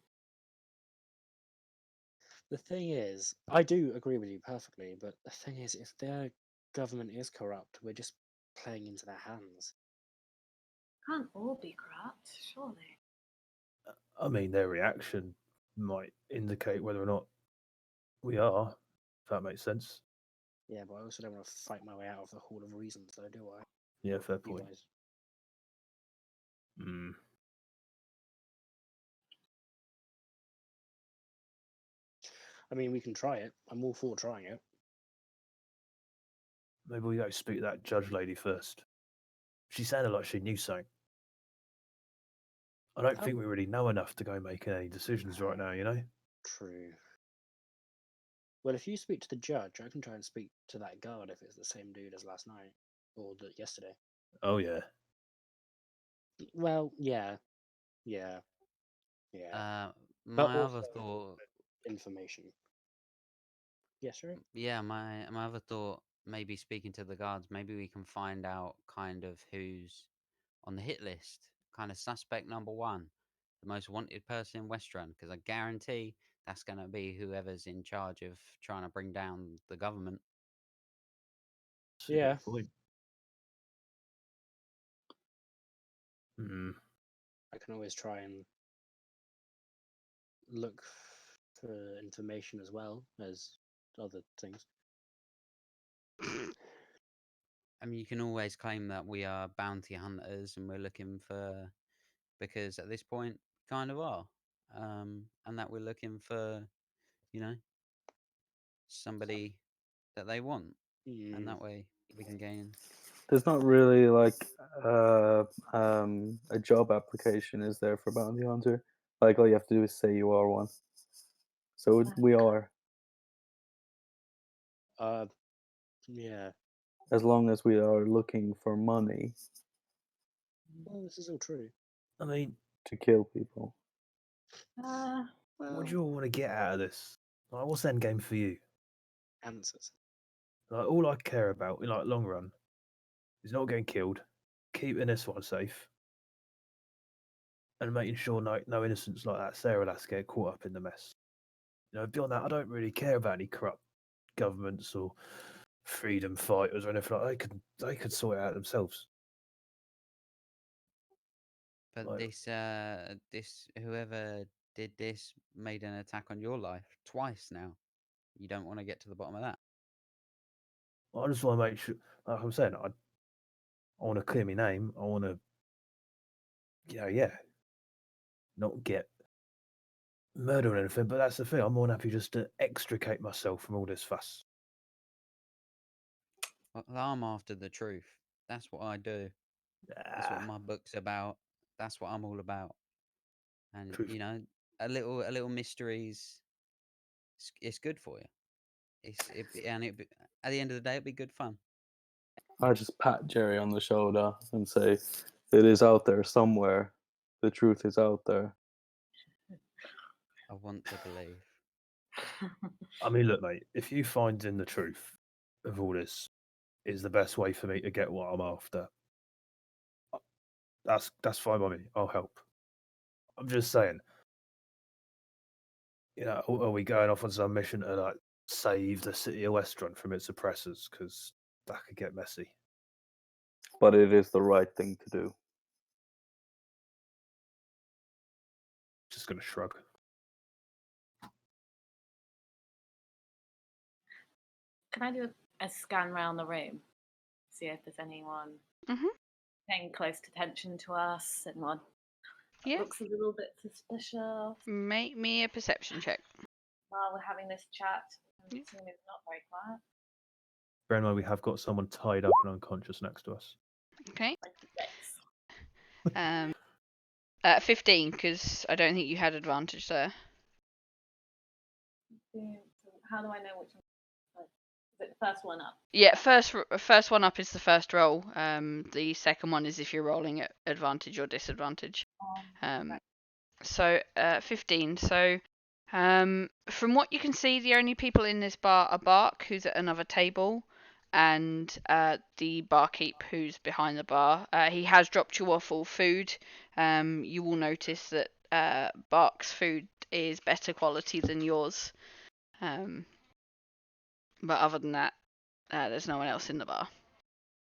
The thing is, I do agree with you perfectly, but the thing is, if their government is corrupt, we're just playing into their hands.
Can't all be corrupt, surely.
I mean, their reaction might indicate whether or not we are, if that makes sense.
Yeah, but I also don't want to fight my way out of the Hall of Reasons, though, do I?
Yeah, fair
You
point.
guys.
Hmm.
I mean, we can try it. I'm all for trying it.
Maybe we go speak to that judge lady first. She sounded like she knew something. I don't
Oh.
think we really know enough to go making any decisions right now, you know?
True. Well, if you speak to the judge, I can try and speak to that guard if it's the same dude as last night or yesterday.
Oh, yeah.
Well, yeah.
My
also-
other thought,
Information. Yes, right?
yeah, my other thought, maybe speaking to the guards, maybe we can find out kind of who's on the hit list, kind of suspect number one, the most wanted person in Westrun, because I guarantee that's going to be whoever's in charge of trying to bring down the government.
That's a
Yeah.
good point. Hmm.
I can always try and look for information as well as other things.
I mean, you can always claim that we are bounty hunters and we're looking for, because at this point, kind of are, and that we're looking for, you know, somebody that they want, and that way we can gain.
There's not really like a job application, is there, for bounty hunter? Like all you have to do is say you are one. So we are,
Yeah.
as long as we are looking for money
Well, this is all true.
I mean,
to kill people.
what do you all want to get out of this? Like, what's end game for you?
Answers.
Like, all I care about, in like long run, is not getting killed, keeping this one safe, and making sure no innocents like that Sarah lass get caught up in the mess. You know, beyond that, I don't really care about any corrupt governments or freedom fighters or anything like that. They could sort it out themselves.
But
Like,
this whoever did this made an attack on your life twice now. You don't want to get to the bottom of that.
I just want to make sure, like I'm saying, I want to clear my name. I want to, not get murder or anything. But that's the thing. I'm more than happy just to extricate myself from all this fuss.
Well, I'm after the truth. That's what I do. That's what my book's about. That's what I'm all about. And
Truth.
you know, a little mysteries. It's good for you. At the end of the day, it'd be good fun.
I just pat Jerry on the shoulder and say, "It is out there somewhere. The truth is out there."
I want to believe.
I mean, look, mate. If you finding the truth of all this is the best way for me to get what I'm after, that's fine by me. I'll help. I'm just saying. You know, are we going off on some mission to like save the city of Westron from its oppressors? Because that could get messy.
But it is the right thing to do.
Just gonna shrug.
Can I do a scan around the room? See if there's anyone
Mhm.
paying close attention to us, anyone
Yeah.
looks a little bit suspicious
Make me a perception check.
while we're having this chat. I'm
Yeah.
assuming it's not very quiet.
Bear in mind, we have got someone tied up and unconscious next to us.
Okay.
26.
15, because I don't think you had advantage there.
How do I know which one? Is it the first one up?
Yeah, first one up is the first roll. The second one is if you're rolling at advantage or disadvantage.
Right.
So 15. So from what you can see, the only people in this bar are Bark, who's at another table, and the barkeep who's behind the bar. He has dropped you off all food. You will notice that Bark's food is better quality than yours. But other than that, there's no one else in the bar.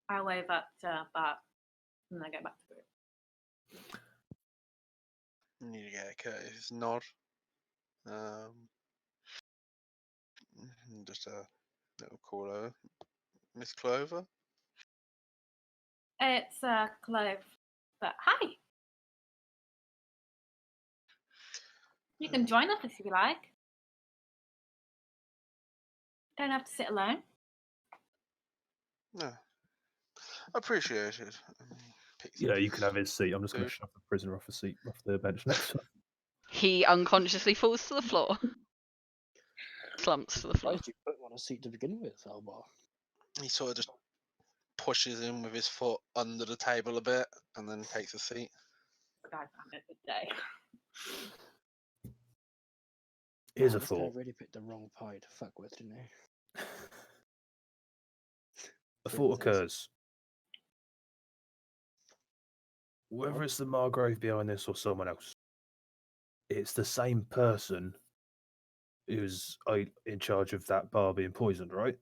I wave at Bart and I go back to the group.
You need to get a courteous nod. Just a little call over. Miss Clover?
It's Clove. But hi! You can join us if you like. Don't have to sit alone.
No. Appreciate it. Picks
Yeah,
up
you can have his seat. I'm just going
food.
to shove the prisoner off the seat, off the bench next to him.
He unconsciously falls to the floor. Slumps to the floor.
Why did you put him on a seat to begin with, Albar?
He sort of just pushes him with his foot under the table a bit and then takes a seat.
God, I'm having a good day.
Here's
Man,
a
this guy
thought.
really picked the wrong pie to fuck with, didn't he?
A thought
Princess.
occurs. Whether it's the Margrave behind this or someone else, it's the same person who's in charge of that bar being poisoned, right?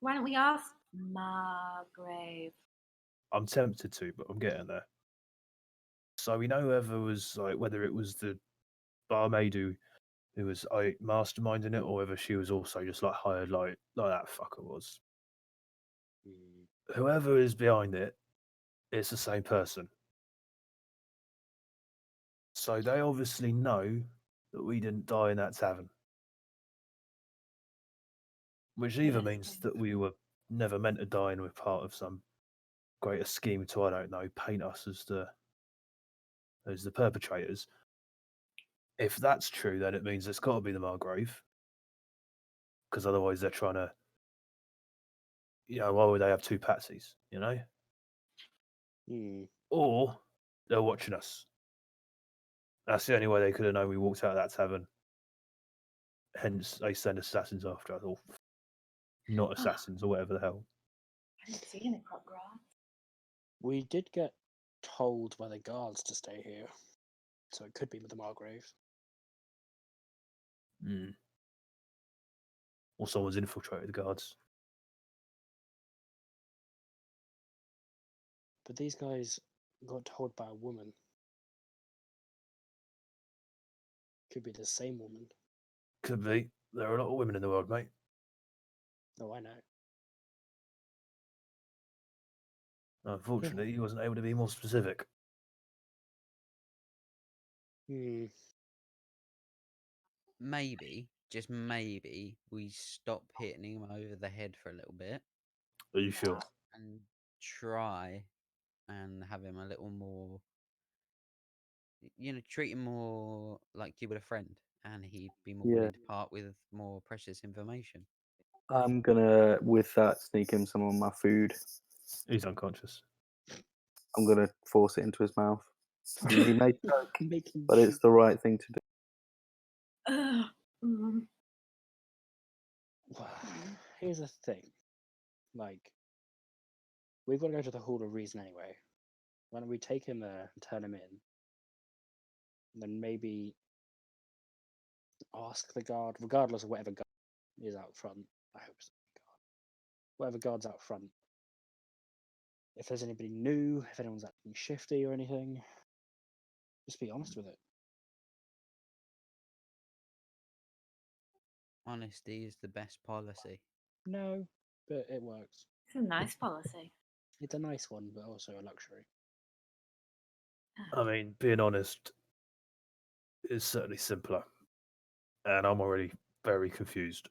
Why don't we ask Margrave?
I'm tempted to, but I'm getting there. So we know whether it was the barmaid who was masterminding it, or whether she was also just like hired like that fucker was. Whoever is behind it, it's the same person. So they obviously know that we didn't die in that tavern. Which either means that we were never meant to die and we're part of some greater scheme to, I don't know, paint us as the perpetrators. If that's true, then it means it's got to be the Margrave. Because otherwise they're trying to, why would they have two patsies, Or they're watching us. That's the only way they could have known we walked out of that tavern. Hence, they send assassins after us, or not assassins, or whatever the hell.
I didn't see any crop grass.
We did get told by the guards to stay here, so it could be with the Margrave.
Or someone's infiltrated the guards.
But these guys got told by a woman. Could be the same woman.
Could be. There are a lot of women in the world, mate.
Oh, I know.
Unfortunately, he wasn't able to be more specific.
Maybe, just maybe, we stop hitting him over the head for a little bit.
Are you sure?
And try and have him a little more, treat him more like you would a friend, and he'd be more willing to part with more precious information.
I'm gonna, with that, sneak him some of my food.
He's unconscious.
I'm gonna force it into his mouth. He may choke, but it's the right thing to do.
Here's the thing. Like, we've got to go to the Hall of Reason anyway. Why don't we take him there and turn him in? And then maybe ask the guard, regardless of whatever guard is out front. I hope it's not guard. Whatever guard's out front. If there's anybody new, if anyone's acting shifty or anything, just be honest with it.
Honesty is the best policy.
No, but it works.
It's a nice policy.
It's a nice one, but also a luxury.
I mean, being honest is certainly simpler. And I'm already very confused.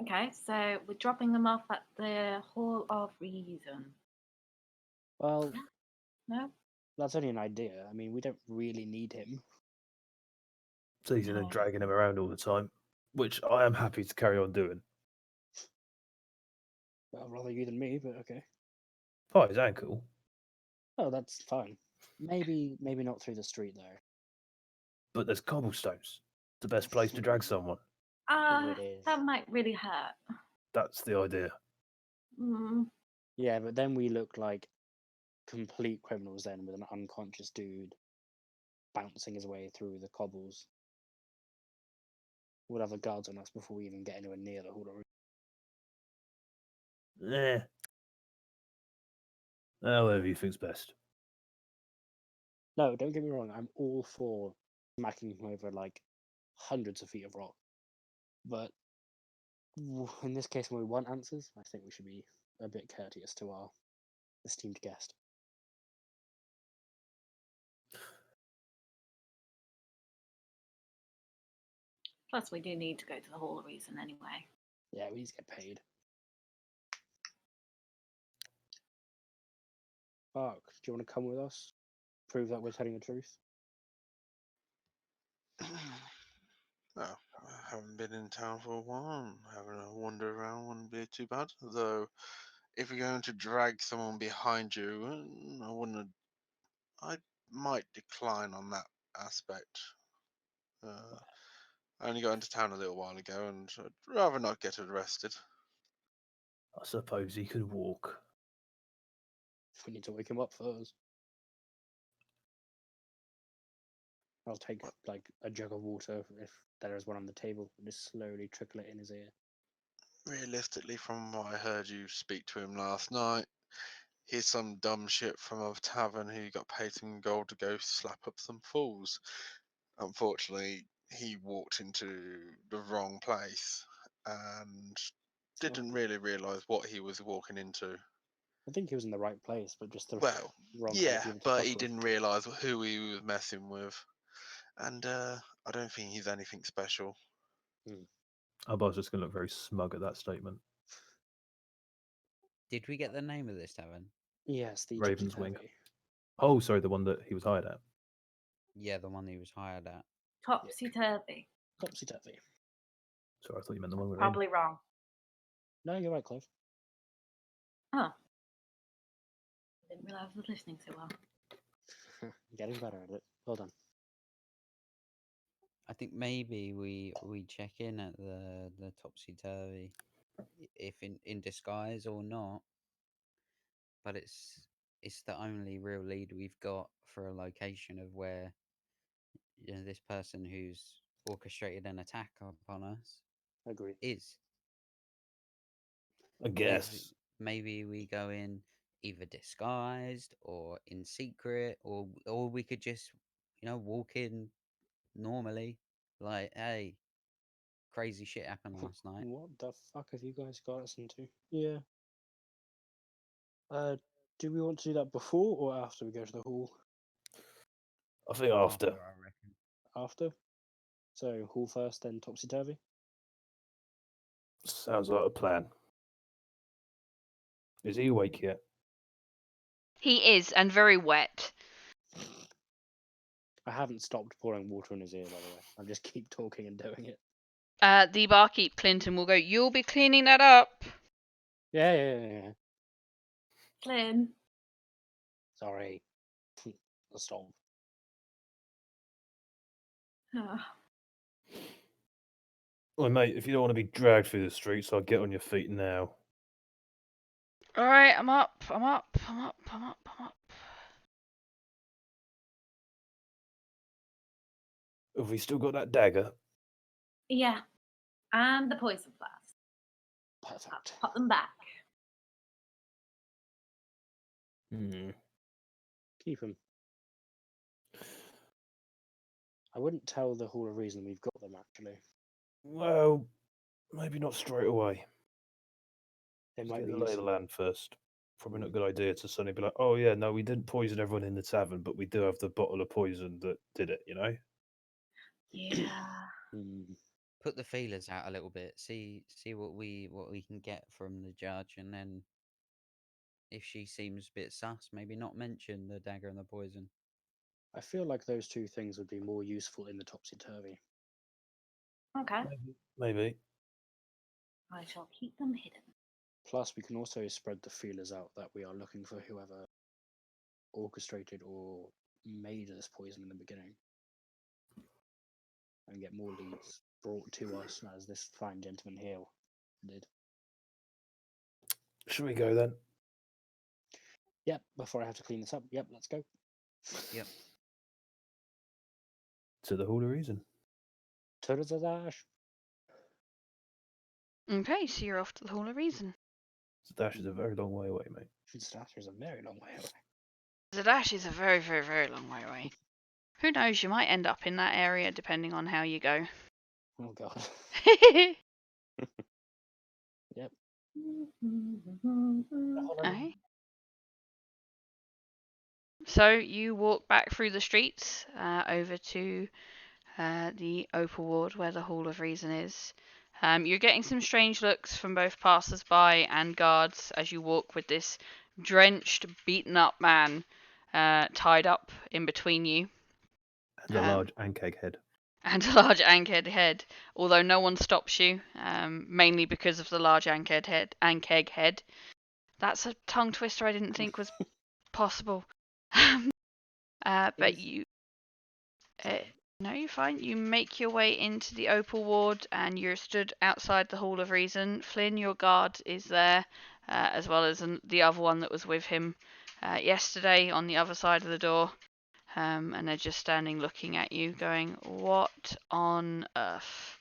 Okay, so we're dropping them off at the Hall of Reason.
Well,
no?
That's only an idea. I mean, we don't really need him.
So he's dragging him around all the time, which I am happy to carry on doing.
Well, rather you than me, but okay.
Oh, his ankle.
Oh, that's fine. Maybe not through the street though.
But there's cobblestones. the best place to drag someone.
It is.
That might really hurt.
That's the idea.
Mm.
Yeah, but then we look like complete criminals then with an unconscious dude bouncing his way through the cobbles. We'll have the guards on us before we even get anywhere near the hall.
However you think's best.
No, don't get me wrong. I'm all for smacking him over like hundreds of feet of rock. But in this case, when we want answers, I think we should be a bit courteous to our esteemed guest.
Plus, we do need to go to the Hall of Reason anyway.
Yeah, we need to get paid. Bark, do you want to come with us? Prove that we're telling the truth?
Oh, I haven't been in town for a while. Having a wander around wouldn't be too bad. Though, if you're going to drag someone behind you, I wouldn't. I might decline on that aspect. I only got into town a little while ago, and I'd rather not get arrested.
I suppose he could walk.
We need to wake him up first. I'll take like a jug of water if there is one on the table and just slowly trickle it in his ear.
Realistically, from what I heard you speak to him last night, he's some dumb shit from a tavern who got paid some gold to go slap up some fools. Unfortunately, he walked into the wrong place and didn't really realise what he was walking into.
I think he was in the right place, but just the
Well,
wrong kind of
yeah,
people to
but
fuck
he
with.
didn't realise who he was messing with. And I don't think he's anything special.
Albar's just going to look very smug at that statement.
Did we get the name of this tavern?
Yes, the
Raven's Wing.
Topsy-Turvy.
Oh, sorry, the one that he was hired at.
Yeah, the one he was hired at.
Topsy-turvy.
Topsy-Turvy.
Sorry, I thought you meant the one we were in.
Probably wrong.
No, you're right, Clive.
Oh. I didn't realise I was listening so well.
Getting better at it. Well done.
I think maybe we check in at the Topsy Turvy, if in disguise or not. But it's the only real lead we've got for a location of where this person who's orchestrated an attack upon us
Agreed.
is.
I guess.
Maybe we go in either disguised or in secret, or we could just walk in normally, like, hey, crazy shit happened last night.
What the fuck have you guys got us into? Yeah. Do we want to do that before or after we go to the hall?
I think after.
I reckon.
After? So, hall first, then topsy-turvy?
Sounds like a plan. Is he awake yet?
He is, and very wet.
I haven't stopped pouring water in his ear, by the way. I just keep talking and doing it.
The barkeep Clinton will go, "You'll be cleaning that up."
Yeah.
Flynn.
Sorry. Stop.
Oh.
Well, mate, if you don't want to be dragged through the streets, I'll get on your feet now.
All right, I'm up.
Have we still got that dagger?
Yeah. And the poison flask.
Perfect.
Pop them back.
Keep them. I wouldn't tell the Hall of Reason we've got them, actually.
Well, maybe not straight away.
They
Let's
might
get
be
the lay of the
useful.
land first. Probably not a good idea to suddenly be like, oh yeah, no, we didn't poison everyone in the tavern, but we do have the bottle of poison that did it, you know?
Yeah.
Put the feelers out a little bit. See what we can get from the judge, and then if she seems a bit sus, maybe not mention the dagger and the poison.
I feel like those two things would be more useful in the topsy-turvy.
Okay.
Maybe.
I shall keep them hidden.
Plus, we can also spread the feelers out that we are looking for whoever orchestrated or made this poison in the beginning. and get more leads brought to us as this fine gentleman here did.
Should we go then?
Yep, before I have to clean this up. Yep, let's go.
Yep.
To the Hall of Reason.
To the dash.
Okay, so you're off to the Hall of Reason.
Zadash is a very long way away, mate.
Dash is a very long way away.
Zadash is a very, very, very long way away. Who knows, you might end up in that area depending on how you go.
Oh god. Yep.
Okay. So you walk back through the streets over to the Opal Ward where the Hall of Reason is. You're getting some strange looks from both passers-by and guards as you walk with this drenched, beaten-up man tied up in between you.
And a large ankeg head.
And a large ankeg head, although no one stops you, mainly because of the large ankeg head. That's a tongue twister I didn't think was possible. But you... no, you're fine. You make your way into the Opal Ward and you're stood outside the Hall of Reason. Flynn, your guard, is there, as well as the other one that was with him yesterday on the other side of the door. And they're just standing looking at you going, what on earth?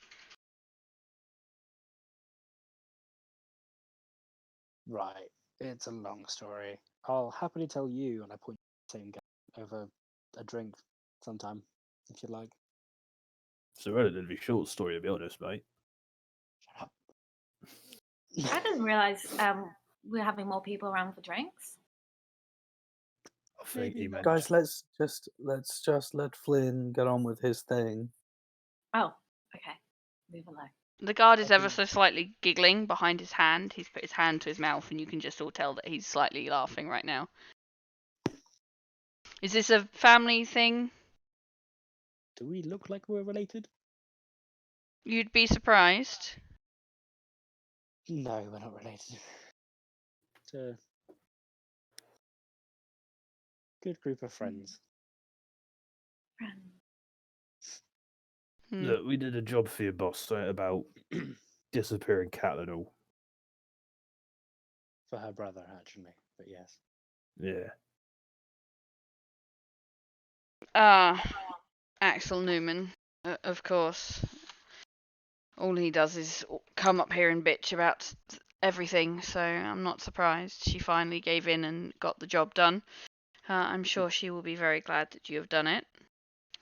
Right. It's a long story. I'll happily tell you, and I point the same guy over a drink sometime, if you like.
It's a relatively short story, to be honest, mate.
Shut up.
I didn't realise we're having more people around for drinks.
I think he meant.
Guys, let's just let Flynn get on with his thing.
Oh, okay. Move along.
The guard is ever so slightly giggling behind his hand. He's put his hand to his mouth, and you can just all tell that he's slightly laughing right now. Is this a family thing?
Do we look like we're related?
You'd be surprised.
No, we're not related. It's a good group of friends.
Look, we did a job for your boss, so about disappearing cattle and all.
For her brother, actually, but yes.
Yeah.
Axel Newman, of course. All he does is come up here and bitch about everything, so I'm not surprised she finally gave in and got the job done. I'm sure she will be very glad that you have done it.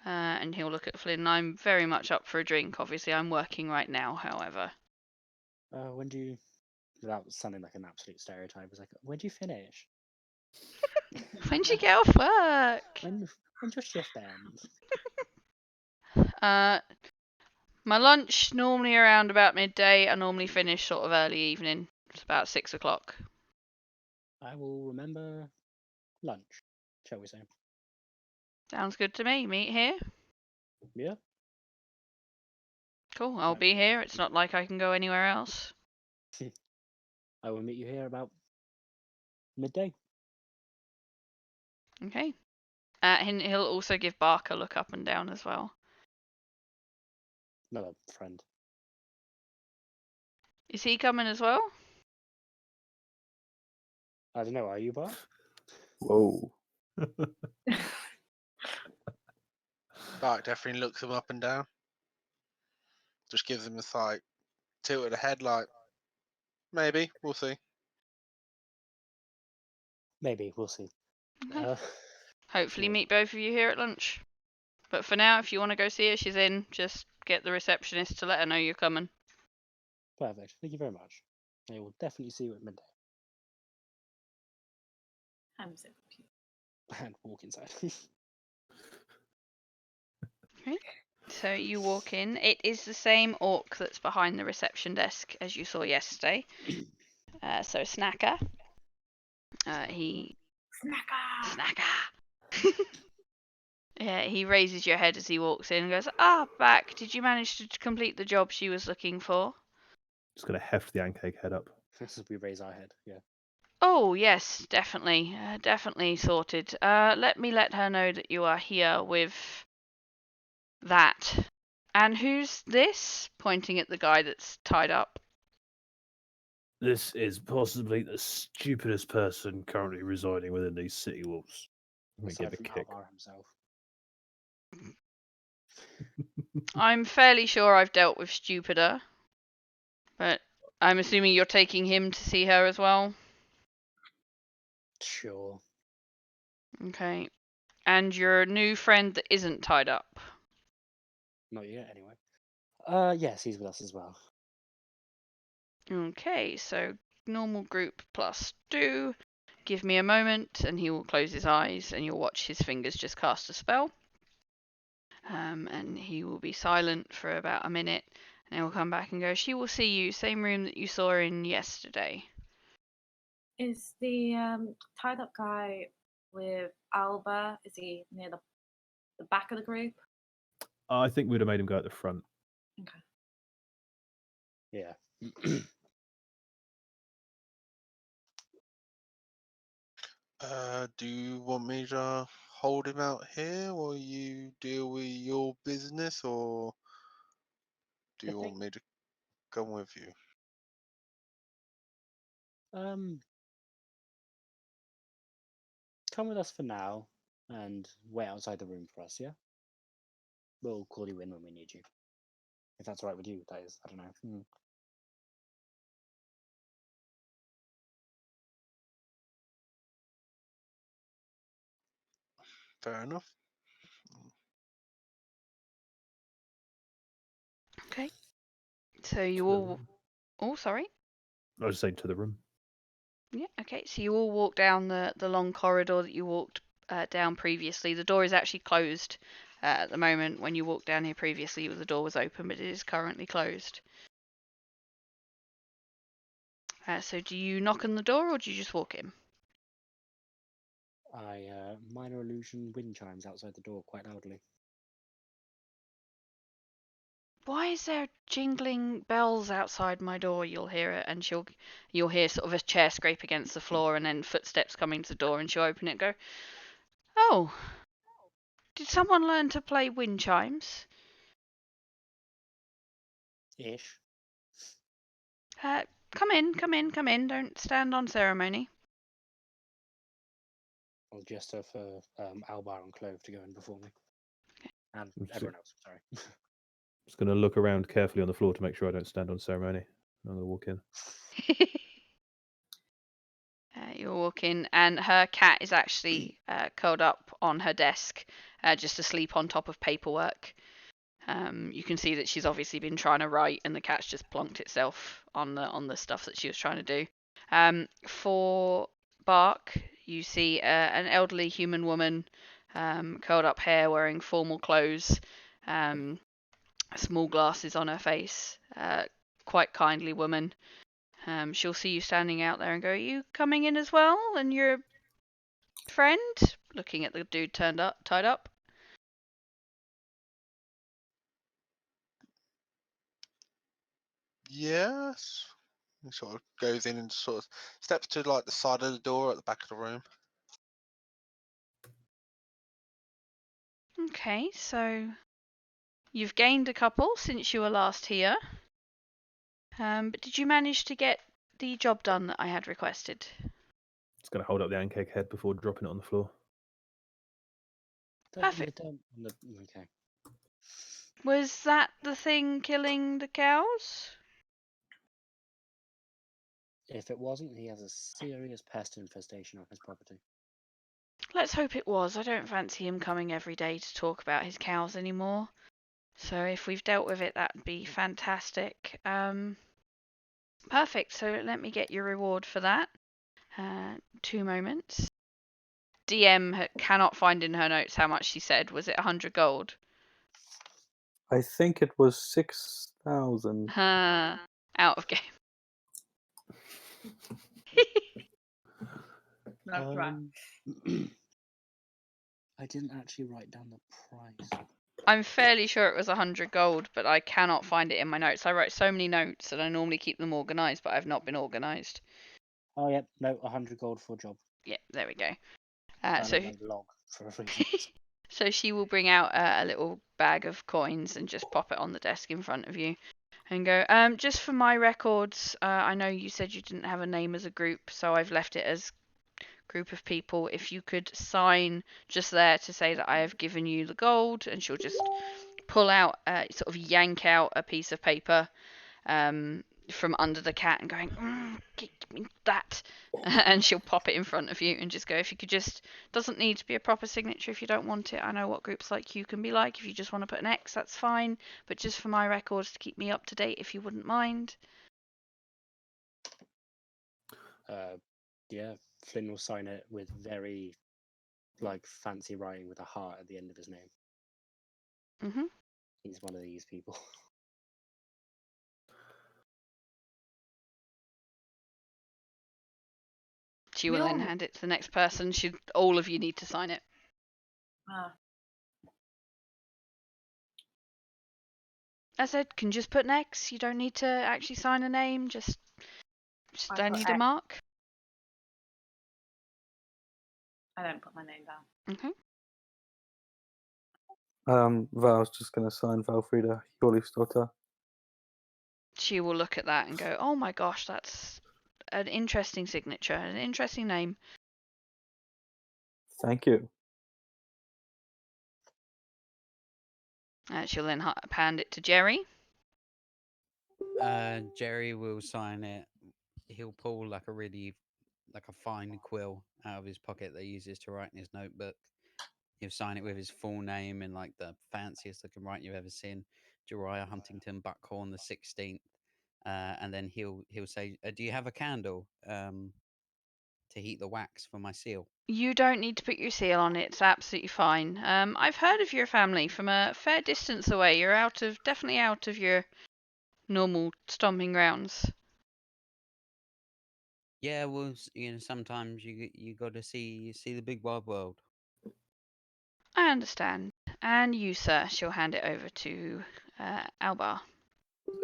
And he'll look at Flynn. I'm very much up for a drink. Obviously, I'm working right now, however.
When do you... Without sounding like an absolute stereotype, it's like, when do you finish?
When do you get off work?
When's your shift ends?
My lunch normally around about midday. I normally finish sort of early evening. It's about 6 o'clock.
I will remember lunch, shall we say.
Sounds good to me. Meet here.
Yeah.
Cool. I'll be here. It's not like I can go anywhere else.
I will meet you here about midday.
Okay. And he'll also give Barker a look up and down as well.
Another friend.
Is he coming as well?
I don't know, are you, Bart?
Whoa.
Bart definitely looks him up and down. Just gives him a slight tilt of the head, like, maybe, we'll see.
Maybe, we'll see.
Okay. Hopefully
yeah.
meet both of you here at lunch. But for now, if you want to go see her, she's in. Just get the receptionist to let her know you're coming.
Perfect. Thank you very much. I will definitely see you at midday.
I'm so confused.
And walk inside.
Okay. So you walk in. It is the same orc that's behind the reception desk as you saw yesterday. So Snacker. Snacker! Yeah, he raises your head as he walks in and goes, back. Did you manage to complete the job she was looking for?
Just going to heft the ankeg head up.
As we raise our head, yeah.
Oh, yes, definitely. Definitely sorted. Let me let her know that you are here with that. And who's this? Pointing at the guy that's tied up.
This is possibly the stupidest person currently residing within these city walls. Let me give
Aside
a
from
kick.
Alvar himself.
I'm fairly sure I've dealt with stupider, but I'm assuming you're taking him to see her as well.
Sure.
Okay. And your new friend that isn't tied up.
Not yet, anyway. Yes, he's with us as well.
Okay, so normal group plus do. Give me a moment, and he will close his eyes, and you'll watch his fingers just cast a spell. And he will be silent for about a minute, and he'll come back and go, "She will see you, same room that you saw her in yesterday."
Is the tied up guy with Alba? Is he near the back of the group?
I think we'd have made him go at the front.
Okay.
Yeah.
Do you want me to hold him out here while you deal with your business, or do you want me to come with you?
Come with us for now and wait outside the room for us, yeah? We'll call you in when we need you. If that's all right with you, that is. I don't know.
Fair enough.
Okay. So you
To the
all.
room.
Oh, sorry.
I was saying to the room.
Yeah. Okay. So you all walk down the long corridor that you walked down previously. The door is actually closed at the moment. When you walked down here previously, the door was open, but it is currently closed. So do you knock on the door, or do you just walk in?
I minor illusion wind chimes outside the door quite loudly.
Why is there jingling bells outside my door? You'll hear it, and you'll hear sort of a chair scrape against the floor, and then footsteps coming to the door, and she'll open it and go, "Oh, did someone learn to play wind chimes?
Ish.
Come in, come in, come in. Don't stand on ceremony."
I'll gesture for Alvar and Clove to go in before me. And
Just-
everyone else, sorry.
Just going to look around carefully on the floor to make sure I don't stand on ceremony. I'm going to walk in.
You'll walk in, and her cat is actually curled up on her desk, just asleep on top of paperwork. You can see that she's obviously been trying to write, and the cat's just plonked itself on the stuff that she was trying to do. For Bark, you see an elderly human woman, curled up hair, wearing formal clothes, small glasses on her face. Quite kindly woman. She'll see you standing out there and go, "Are you coming in as well? And your friend?" Looking at the dude tied up.
Yes. He sort of goes in and sort of steps to like the side of the door at the back of the room.
Okay, so you've gained a couple since you were last here. But did you manage to get the job done that I had requested?
Just going to hold up the pancake head before dropping it on the floor.
Perfect.
Okay.
Was that the thing killing the cows?
If it wasn't, he has a serious pest infestation on his property.
Let's hope it was. I don't fancy him coming every day to talk about his cows anymore. So if we've dealt with it, that'd be fantastic. Perfect. So let me get your reward for that. 2 moments. DM cannot find in her notes how much she said. Was it 100 gold?
I think it was 6,000.
Out of game.
That's right.
I didn't actually write down the price.
I'm fairly sure it was 100 gold, but I cannot find it in my notes. I wrote so many notes, and I normally keep them organised, but I've not been organised.
Oh, yep. No, 100 gold for a job.
Yeah, there we go.
I
So
meant log for a reason.
So she will bring out a little bag of coins and just pop it on the desk in front of you and go, just for my records, I know you said you didn't have a name as a group, so I've left it as group of people. If you could sign just there to say that I have given you the gold, and she'll just pull out, sort of yank out a piece of paper from under the cat and going, give me that. And she'll pop it in front of you and just go, if you could just, doesn't need to be a proper signature if you don't want it. I know what groups like you can be like. If you just want to put an X, that's fine. But just for my records to keep me up to date, if you wouldn't mind.
Yeah, Flynn will sign it with very fancy writing with a heart at the end of his name.
Mhm.
He's one of these people.
She will then hand it to the next person. All of you need to sign it. As I said, can just put an X. You don't need to actually sign a name. Just I need a mark.
I don't put my name down.
Okay.
Val's just going to sign Valfrida Hurley's daughter.
She will look at that and go, oh my gosh, that's an interesting signature, an interesting name.
Thank you.
She'll then hand it to Jerry.
Jerry will sign it. He'll pull like a fine quill out of his pocket that he uses to write in his notebook. He'll sign it with his full name and like the fanciest looking writing you've ever seen, Jeriah Huntington Buckhorn the 16th. And then he'll say, "Do you have a candle to heat the wax for my seal?"
You don't need to put your seal on it. It's absolutely fine. I've heard of your family from a fair distance away. You're definitely out of your normal stomping grounds.
Yeah, well, sometimes you got to see the big wide world.
I understand. And you, sir, she'll hand it over to Albar.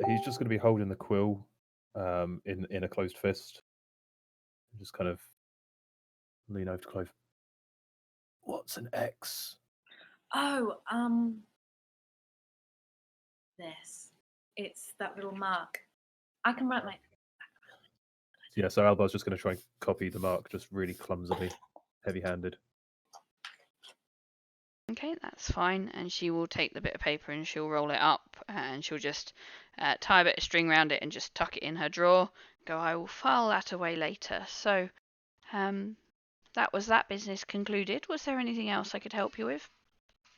He's just going to be holding the quill in a closed fist. Just kind of lean over to Clove. What's an X?
Oh, this. It's that little mark. I can write my.
Yeah, so Albar's just going to try and copy the mark, just really clumsily, heavy-handed.
Okay, that's fine. And she will take the bit of paper and she'll roll it up and she'll just tie a bit of string around it and just tuck it in her drawer. Go, I will file that away later. So, that was that business concluded. Was there anything else I could help you with?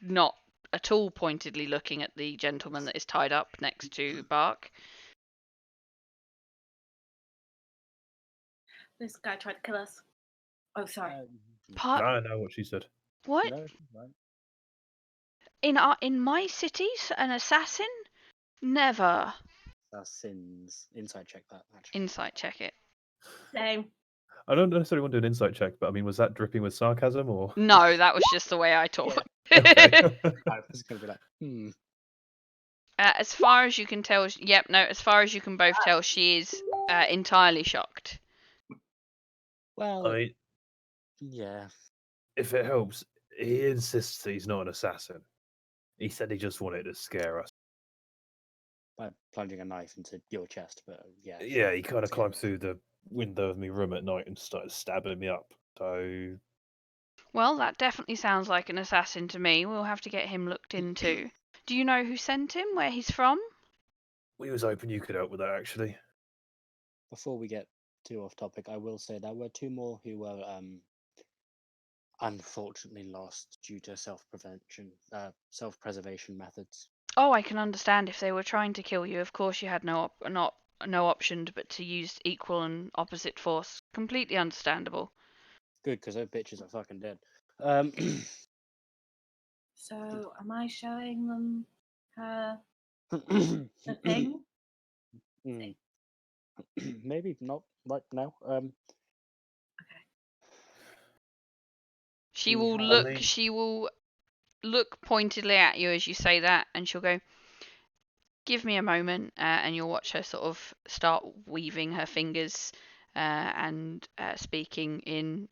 Not at all pointedly looking at the gentleman that is tied up next to Bark.
This guy tried to kill us. Oh, sorry.
I know what she said.
What?
No, right.
In my cities, an assassin? Never.
Assassins. Insight check that, actually.
Insight check it.
Same.
I don't necessarily want to do an insight check, but I mean, was that dripping with sarcasm or?
No, that was just the way I talk.
Okay.
I was going to be like,
As far as you can tell, as far as you can both tell, she is entirely shocked.
Well,
I mean,
yeah.
if it helps, he insists that he's not an assassin. He said he just wanted to scare us.
By plunging a knife into your chest, but yeah.
Yeah, he kind of climbed through the window of my room at night and started stabbing me up. So,
Well, that definitely sounds like an assassin to me. We'll have to get him looked into. Do you know who sent him? Where he's from?
we was hoping you could help with that, actually.
Before we get too off topic, I will say there were two more who were unfortunately lost due to self-preservation methods.
Oh, I can understand if they were trying to kill you. Of course, you had no option but to use equal and opposite force. Completely understandable.
Good, because those bitches are fucking dead.
So, am I showing them her the thing?
Maybe not right now.
She will look pointedly at you as you say that, and she'll go, give me a moment, and you'll watch her sort of start weaving her fingers and speaking in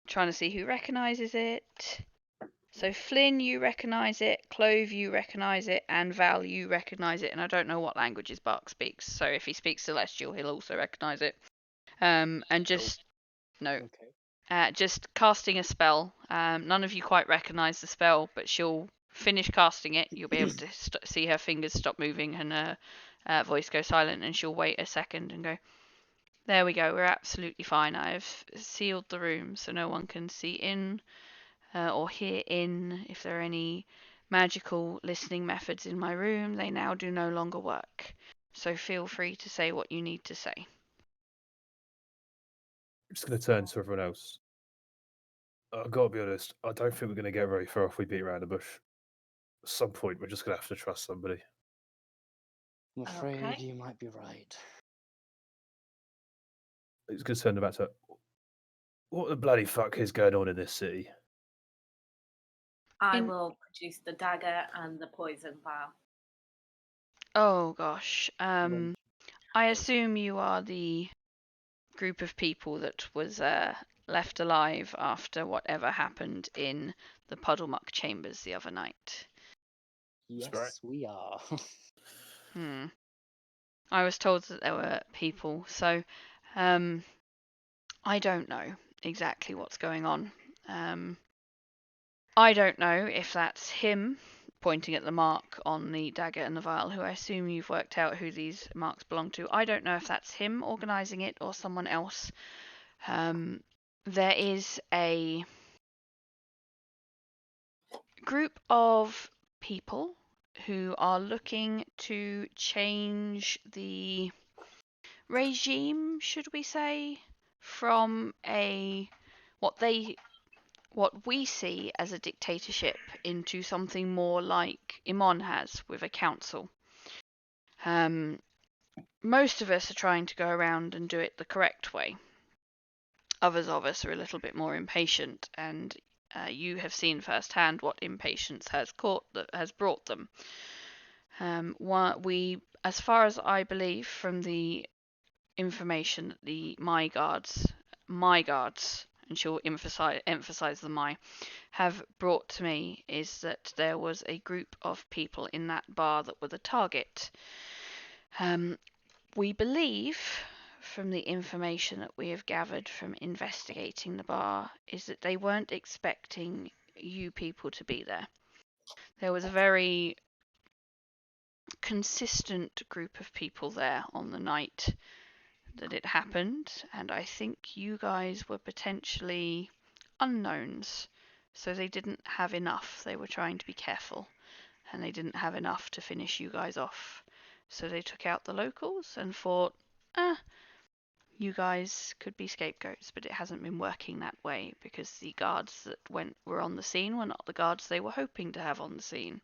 Trying to see who recognises it. So Flynn, you recognise it. Clove, you recognise it. And Val, you recognise it. And I don't know what languages Bark speaks. So if he speaks Celestial, he'll also recognise it. And just just casting a spell. None of you quite recognise the spell, but she'll finish casting it. You'll be able to see her fingers stop moving and her voice go silent, and she'll wait a second and go, "There we go. We're absolutely fine. I've sealed the room so no one can see in or hear in. If there are any magical listening methods in my room, they now do no longer work. So feel free to say what you need to say."
I'm just going to turn to everyone else. I've got to be honest, I don't think we're going to get very far if we beat around the bush. At some point, we're just going to have to trust somebody.
I'm afraid
Okay.
you might be right.
It's going to turn back to what the bloody fuck is going on in this city?
I will produce the dagger and the poison vial.
Oh gosh. I assume you are the group of people that was left alive after whatever happened in the Puddlemuck chambers the other night.
Yes, we are.
I was told that there were people, so I don't know exactly what's going on. I don't know if that's him pointing at the mark on the dagger and the vial, who I assume you've worked out who these marks belong to. I don't know if that's him organising it or someone else. There is a group of people who are looking to change the regime, should we say, from what we see as a dictatorship into something more like Imon has with a council. Most of us are trying to go around and do it the correct way. Others of us are a little bit more impatient, and you have seen firsthand what impatience has brought them. As far as I believe from the information that my guards, and she'll emphasize the my, have brought to me, is that there was a group of people in that bar that were the target. We believe, from the information that we have gathered from investigating the bar, is that they weren't expecting you people to be there. There was a very consistent group of people there on the night that it happened, and I think you guys were potentially unknowns, so they didn't have enough. They were trying to be careful, and they didn't have enough to finish you guys off. So they took out the locals and thought, you guys could be scapegoats, but it hasn't been working that way because the guards that were on the scene were not the guards they were hoping to have on the scene.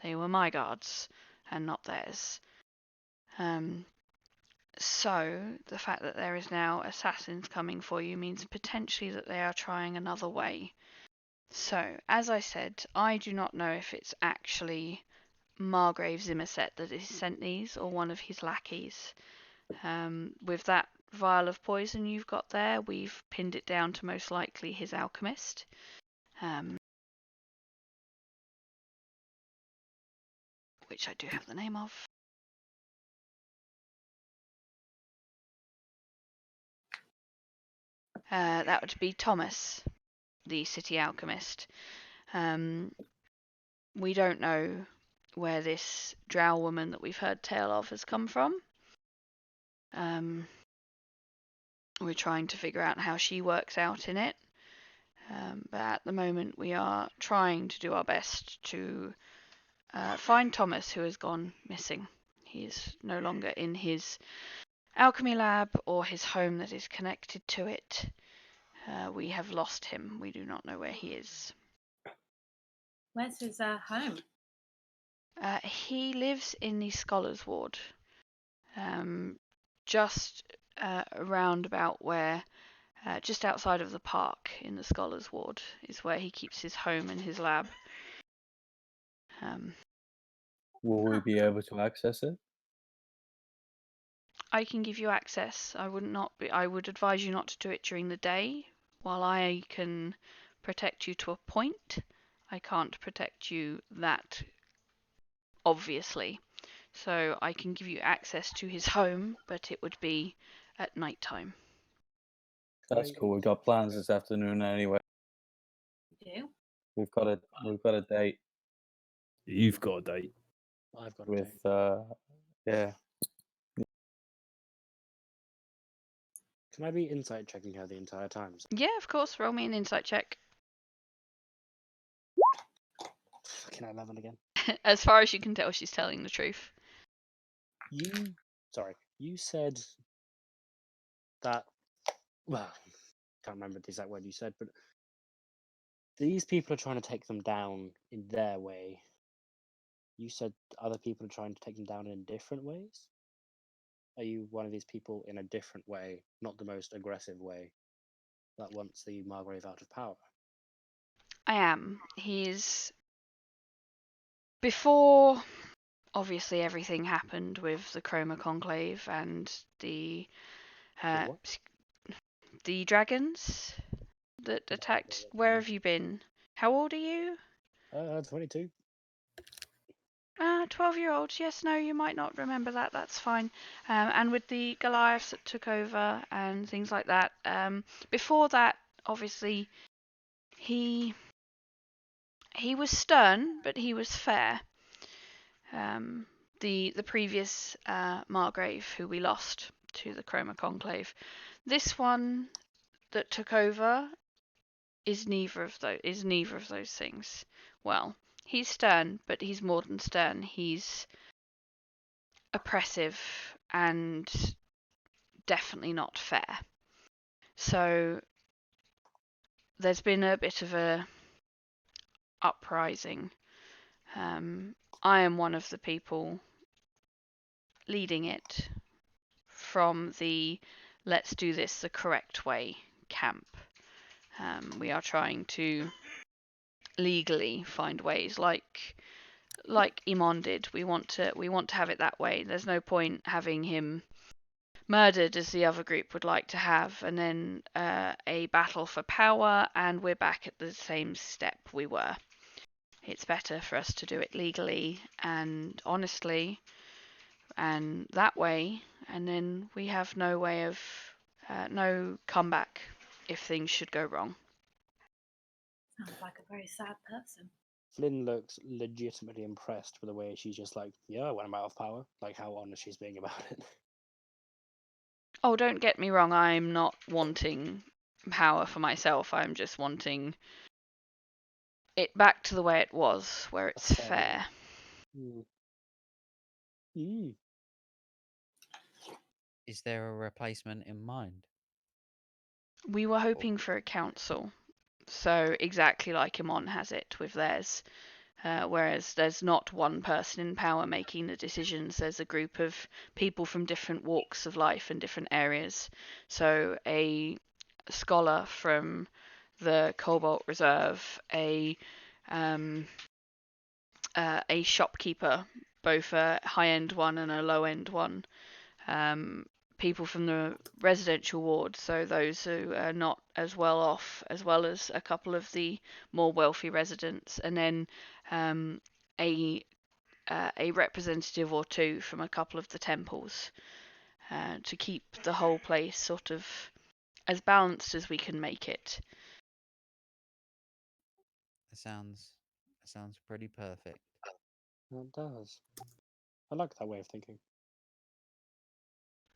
They were my guards and not theirs. So the fact that there is now assassins coming for you means potentially that they are trying another way. So, as I said, I do not know if it's actually Margrave Zimmerset that has sent these or one of his lackeys. With that vial of poison you've got there, we've pinned it down to most likely his alchemist. Which I do have the name of. That would be Thomas, the city alchemist. We don't know where this drow woman that we've heard tale of has come from. We're trying to figure out how she works out in it. But at the moment we are trying to do our best to find Thomas, who has gone missing. He is no longer in his alchemy lab or his home that is connected to it. We have lost him. We do not know where he is.
Where's his home?
He lives in the Scholars Ward, just around about where, just outside of the park in the Scholars Ward is where he keeps his home and his lab.
Will we be able to access it?
I can give you access. I would advise you not to do it during the day while I can protect you to a point, I can't protect you that obviously. So I can give you access to his home, but it would be at night time.
That's cool. We've got plans this afternoon anyway.
Do?
We've got a date
You've got a date.
I've got a
with
date.
yeah.
Can I be insight checking her the entire time?
Yeah, of course. Roll me an insight check.
Fucking 11 again.
As far as you can tell, she's telling the truth.
You said that, well, can't remember the exact word you said, but these people are trying to take them down in their way. You said other people are trying to take them down in different ways? Are you one of these people in a different way, not the most aggressive way, that wants the Margrave out of power?
I am. He's. Before, obviously, everything happened with the Chroma Conclave and the
What?
the dragons that attacked. Where have you been? How old are you?
22.
12-year-olds. Yes, no, you might not remember that. That's fine. And with the Goliaths that took over and things like that. Before that, obviously, he was stern, but he was fair. The previous Margrave, who we lost to the Chroma Conclave. This one that took over is neither of those things. Well, he's stern, but he's more than stern. He's oppressive and definitely not fair. So there's been a bit of a uprising. I am one of the people leading it from the let's do this the correct way camp. We are trying to legally find ways like Imon did. We want to have it that way. There's no point having him murdered as the other group would like to have, and then a battle for power, and we're back at the same step we were. It's better for us to do it legally and honestly, and that way, and then we have no way of no comeback if things should go wrong.
Sounds like a very sad person.
Flynn looks legitimately impressed with the way she's just like, yeah, when I'm out of power. Like how honest she's being about it.
Oh, don't get me wrong, I'm not wanting power for myself. I'm just wanting it back to the way it was, where it's fair.
Is there a replacement in mind?
We were hoping for a council, so exactly like Imon has it with theirs. Whereas there's not one person in power making the decisions, there's a group of people from different walks of life and different areas. So a scholar from the Cobalt Reserve, a shopkeeper, both a high-end one and a low-end one, people from the residential ward, so those who are not as well off, as well as a couple of the more wealthy residents, and then a representative or two from a couple of the temples to keep the whole place sort of as balanced as we can make it.
That sounds pretty perfect.
It does. I like that way of thinking.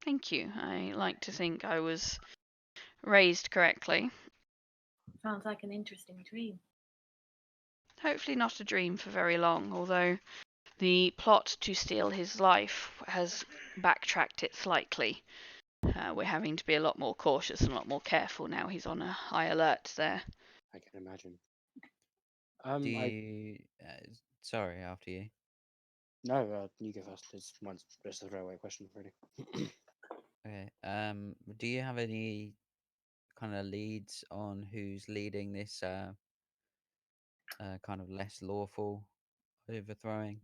Thank you. I like to think I was raised correctly.
Sounds like an interesting dream.
Hopefully not a dream for very long, although the plot to steal his life has backtracked it slightly. We're having to be a lot more cautious and a lot more careful now. He's on a high alert there.
I can imagine.
Do you? Sorry, after you.
No, you go first. It's mine's just a throwaway question, really.
Okay. Do you have any kind of leads on who's leading this kind of less lawful overthrowing?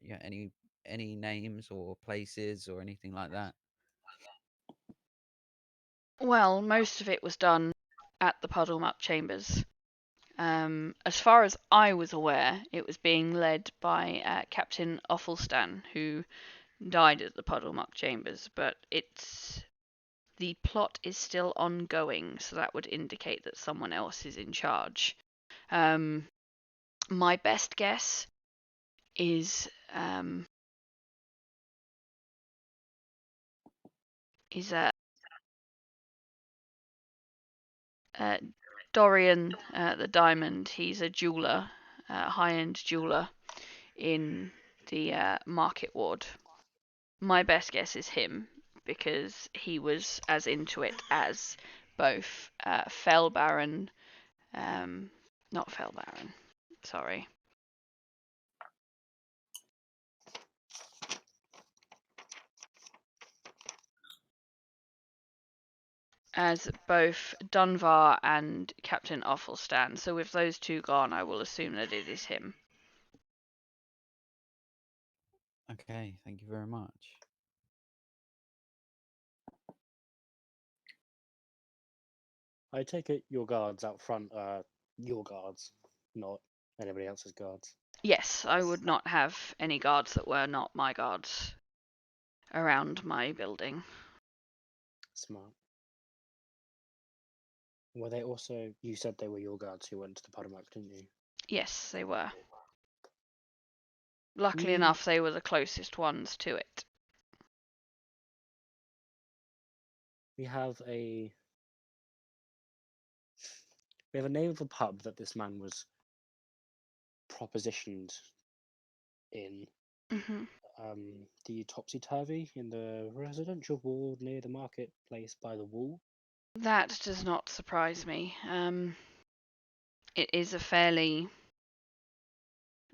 Yeah, any names or places or anything like that?
Well, most of it was done at the Puddlemuck Chambers. As far as I was aware, it was being led by Captain Offelstan, who died at the Puddlemuck Chambers, but the plot is still ongoing, so that would indicate that someone else is in charge. My best guess is Dorian the Diamond. He's a jeweler, high-end jeweler in the market ward. My best guess is him because he was as into it as both Fell Baron, not Fell Baron, sorry. As both Dunvar and Captain Offelstan. So with those two gone, I will assume that it is him.
Okay, thank you very much.
I take it your guards out front are your guards, not anybody else's guards.
Yes, I would not have any guards that were not my guards around my building.
Smart. Were they also? You said they were your guards who went to the Potomac, didn't you?
Yes, they were. Luckily enough, they were the closest ones to it.
We have a name of a pub that this man was propositioned in.
Mm-hmm.
The Topsy Turvy in the residential ward near the marketplace by the wall.
That does not surprise me. It is a fairly...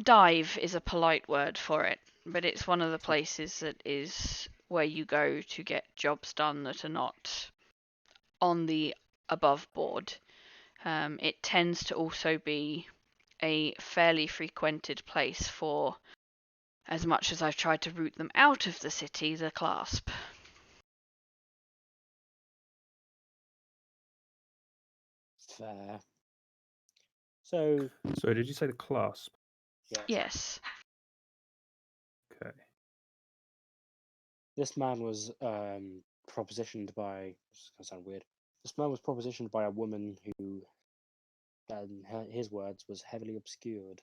Dive is a polite word for it, but it's one of the places that is where you go to get jobs done that are not on the above board. It tends to also be a fairly frequented place for, as much as I've tried to root them out of the city, the clasp.
Fair. So
did you say the clasp?
yeah.
Yes.
Okay.
This man was propositioned by. This is gonna sound weird. This man was propositioned by a woman who, in his words, was heavily obscured.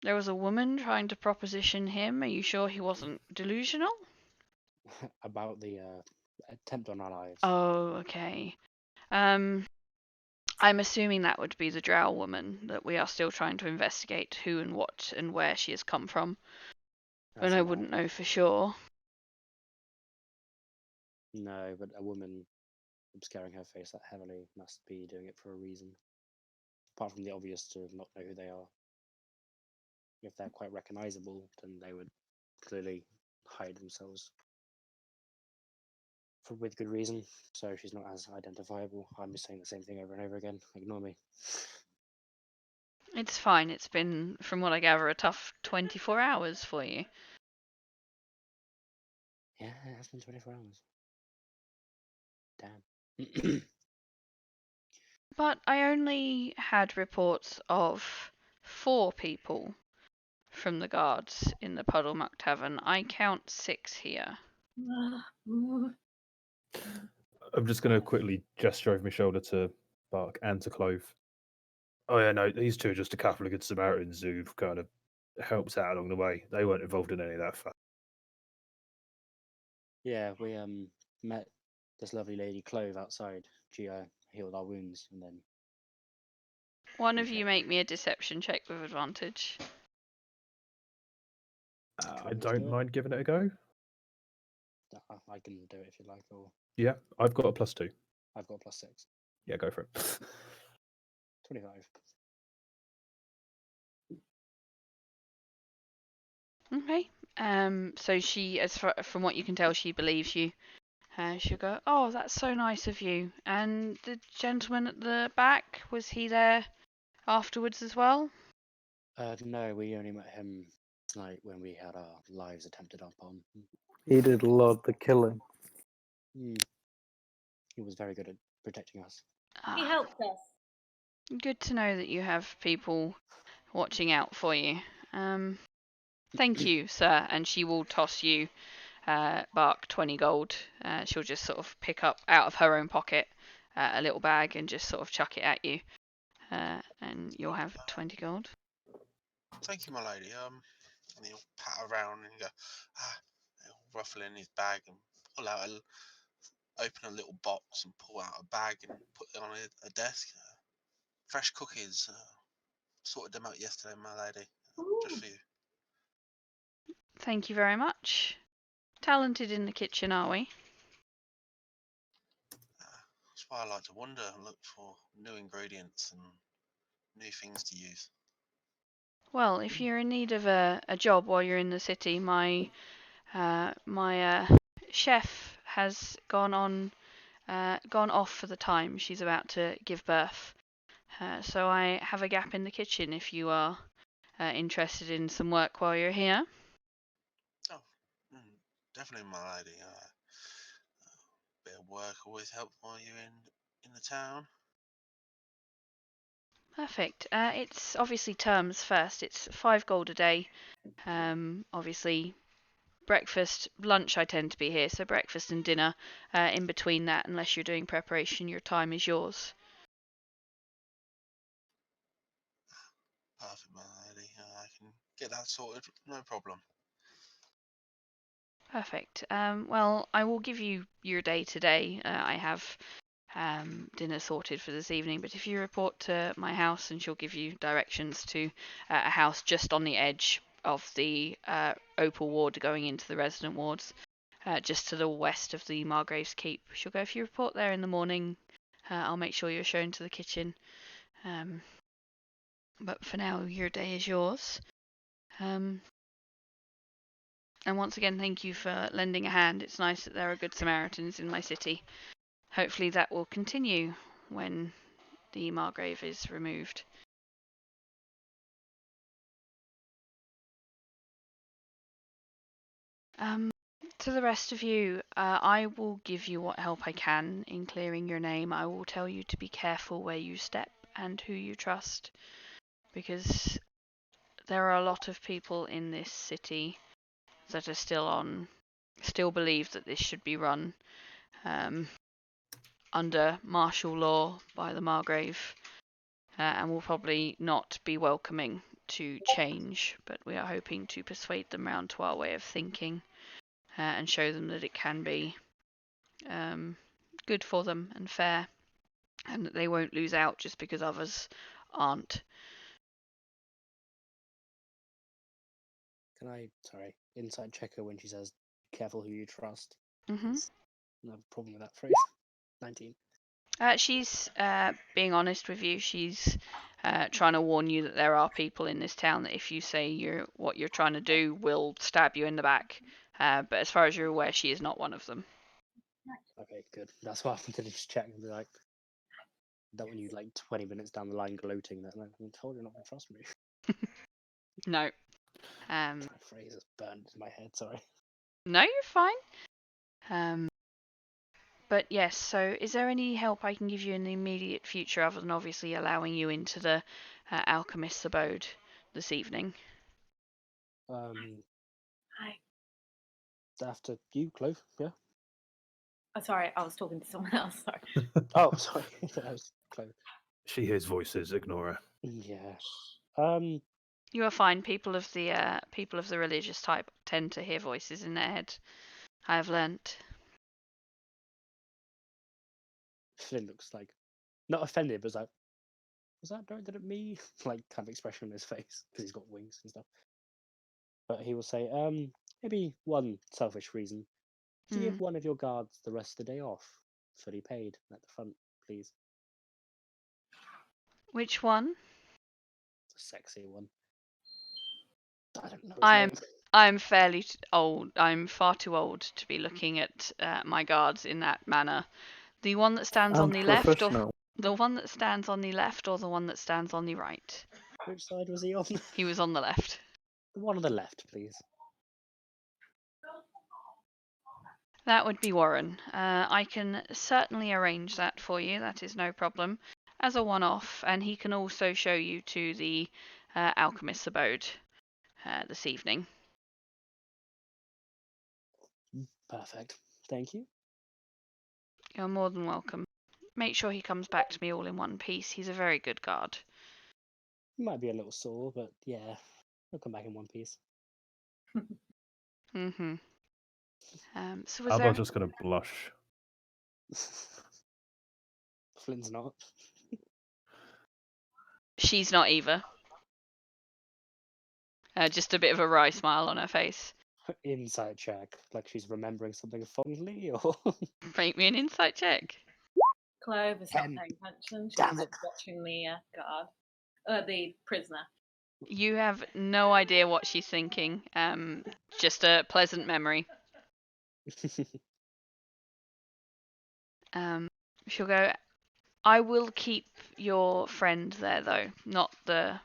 There was a woman trying to proposition him. Are you sure he wasn't delusional?
About the attempt on our lives.
Oh, okay. I'm assuming that would be the drow woman that we are still trying to investigate who and what and where she has come from. But I wouldn't know for sure.
No, but a woman obscuring her face that heavily must be doing it for a reason. Apart from the obvious to not know who they are. If they're quite recognizable, then they would clearly hide themselves with good reason. So she's not as identifiable. I'm just saying the same thing over and over again. Ignore me.
It's fine. It's been, from what I gather, a tough 24 hours for you.
Yeah, it has been 24 hours. Damn.
But I only had reports of 4 people from the guards in the Puddlemuck Tavern. I count 6 here.
I'm just going to quickly gesture over my shoulder to Bark and to Clove. Oh yeah, no, these two are just a couple of good Samaritans who've kind of helped out along the way. They weren't involved in any of that fuck.
Yeah, we met this lovely lady Clove outside. She healed our wounds, and then
One of you make me a deception check with advantage.
I don't mind giving it a go.
I can do it if you like. Or
Yeah, I've got a +2.
I've got a +6.
Yeah, go for it.
25.
Okay. So she, from what you can tell, she believes you. She'll go, "Oh, that's so nice of you." And the gentleman at the back, was he there afterwards as well?
No, we only met him tonight when we had our lives attempted upon.
He did a lot of the killing.
He was very good at protecting us.
He
Ah,
helped us.
good to know that you have people watching out for you. Thank you, sir. And she will toss you, Bark, 20 gold. She'll just sort of pick up out of her own pocket a little bag and just sort of chuck it at you. And you'll have 20 gold.
Thank you, my lady. And he'll pat around and go, he'll ruffle in his bag and pull out open a little box and pull out a bag and put it on a desk. Fresh cookies. Sorted them out yesterday, my lady. Just for you.
Thank you very much. Talented in the kitchen, are we?
That's why I like to wander and look for new ingredients and new things to use.
Well, if you're in need of a job while you're in the city, my chef has gone off for the time. She's about to give birth. So I have a gap in the kitchen if you are interested in some work while you're here.
Oh, definitely, my lady. Bit of work always helps while you're in the town.
Perfect. It's obviously terms first. It's 5 gold a day. Obviously, breakfast, lunch I tend to be here, so breakfast and dinner. In between that, unless you're doing preparation, your time is yours.
Perfect, my lady. I can get that sorted, no problem.
Perfect. Well, I will give you your day today. I have dinner sorted for this evening, but if you report to my house, and she'll give you directions to a house just on the edge of the Opal ward going into the resident wards, just to the west of the Margrave's Keep. She'll go, if you report there in the morning, I'll make sure you're shown to the kitchen. But for now, your day is yours. And once again, thank you for lending a hand. It's nice that there are good Samaritans in my city. Hopefully that will continue when the Margrave is removed. To the rest of you, I will give you what help I can in clearing your name. I will tell you to be careful where you step and who you trust, because there are a lot of people in this city that are still believe that this should be run under martial law by the Margrave, and will probably not be welcoming to change, but we are hoping to persuade them round to our way of thinking and show them that it can be good for them and fair, and that they won't lose out just because others aren't.
Can I, insight check her when she says, careful who you trust?
Mm-hmm.
I have a problem with that phrase. 19.
She's being honest with you. She's trying to warn you that there are people in this town that if you say what you're trying to do will stab you in the back. But as far as you're aware, she is not one of them.
Okay, good. That's why I wanted to just check and be like, don't want you 20 minutes down the line gloating that I told you not to trust me.
No.
My phrase is burned in my head, sorry.
No, you're fine. But yes, so is there any help I can give you in the immediate future other than obviously allowing you into the alchemist's abode this evening?
Hi.
After you, Clove, yeah?
Oh, sorry, I was talking to someone else. Sorry.
Oh, sorry. That was Clove.
She hears voices. Ignore her.
Yeah.
You are fine. People of the religious type tend to hear voices in their head. I have learnt.
Flynn looks not offended, but was that directed at me? Kind of expression on his face because he's got wings and stuff. But he will say, maybe one selfish reason. To give one of your guards the rest of the day off, fully paid at the front, please.
Which one?
The sexy one. I don't know his name.
I'm fairly old. I'm far too old to be looking at my guards in that manner. The one that stands on the left, or the one that stands on the left, or the one that stands on the right?
Which side was he on?
He was on the left.
The one on the left, please.
That would be Warren. I can certainly arrange that for you. That is no problem. As a one-off, and he can also show you to the alchemist's abode this evening.
Perfect. Thank you.
You're more than welcome. Make sure he comes back to me all in one piece. He's a very good guard.
Might be a little sore, but yeah, he'll come back in one piece.
Mm-hmm. So was
Alba's
there...
just going to blush.
Flynn's not.
She's not either. Just a bit of a wry smile on her face.
Insight check, like she's remembering something fondly, or
Make me an insight check.
Clove is not
10.
paying attention. She's
Damn it.
watching the the prisoner.
You have no idea what she's thinking. Just a pleasant memory. She'll go, I will keep your friend there though, not the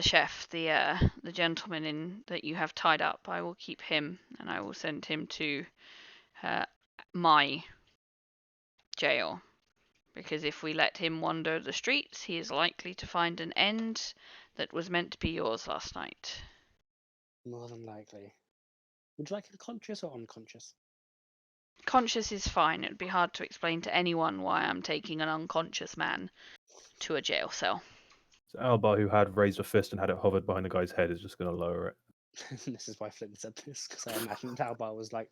chef, the gentleman that you have tied up. I will keep him, and I will send him to my jail. Because if we let him wander the streets, he is likely to find an end that was meant to be yours last night.
More than likely. Would you like him conscious or unconscious?
Conscious is fine. It would be hard to explain to anyone why I'm taking an unconscious man to a jail cell.
So Alba, who had raised a fist and had it hovered behind the guy's head, is just going to lower it.
This is why Flynn said this, because I imagined Albar was like,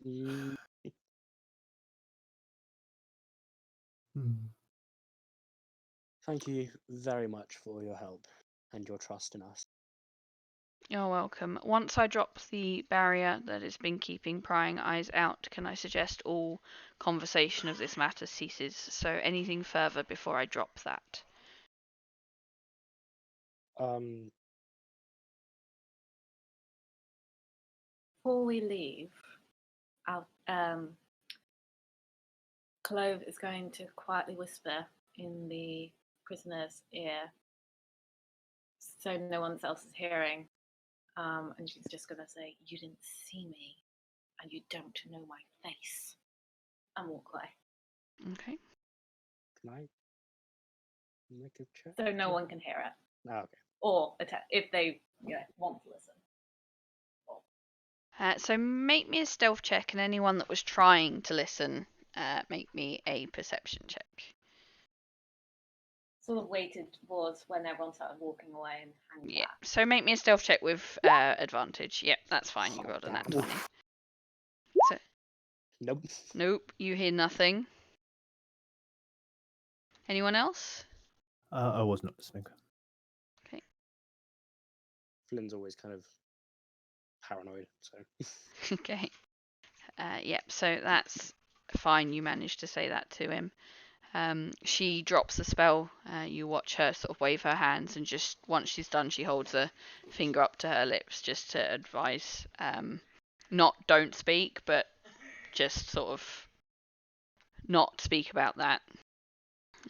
Thank you very much for your help and your trust in us.
You're welcome. Once I drop the barrier that has been keeping prying eyes out, can I suggest all conversation of this matter ceases? So anything further before I drop that?
Before we leave, Clove is going to quietly whisper in the prisoner's ear, so no one else is hearing. And she's just going to say, "You didn't see me, and you don't know my face," and walk away.
Okay.
Can I make a check?
So no one can hear it.
Oh, okay.
Or if they want to listen.
So make me a stealth check, and anyone that was trying to listen, make me a perception check.
Sort of waited towards when everyone started walking away and hanging back.
So make me a stealth check with advantage. Yep, that's fine. You rolled a nat 20. So, nope, you hear nothing. Anyone else?
I was not listening.
Okay.
Flynn's always kind of paranoid, so.
Okay. Yep, so that's fine. You managed to say that to him. She drops the spell. You watch her sort of wave her hands, and just once she's done, she holds a finger up to her lips just to advise, not don't speak, but just sort of not speak about that.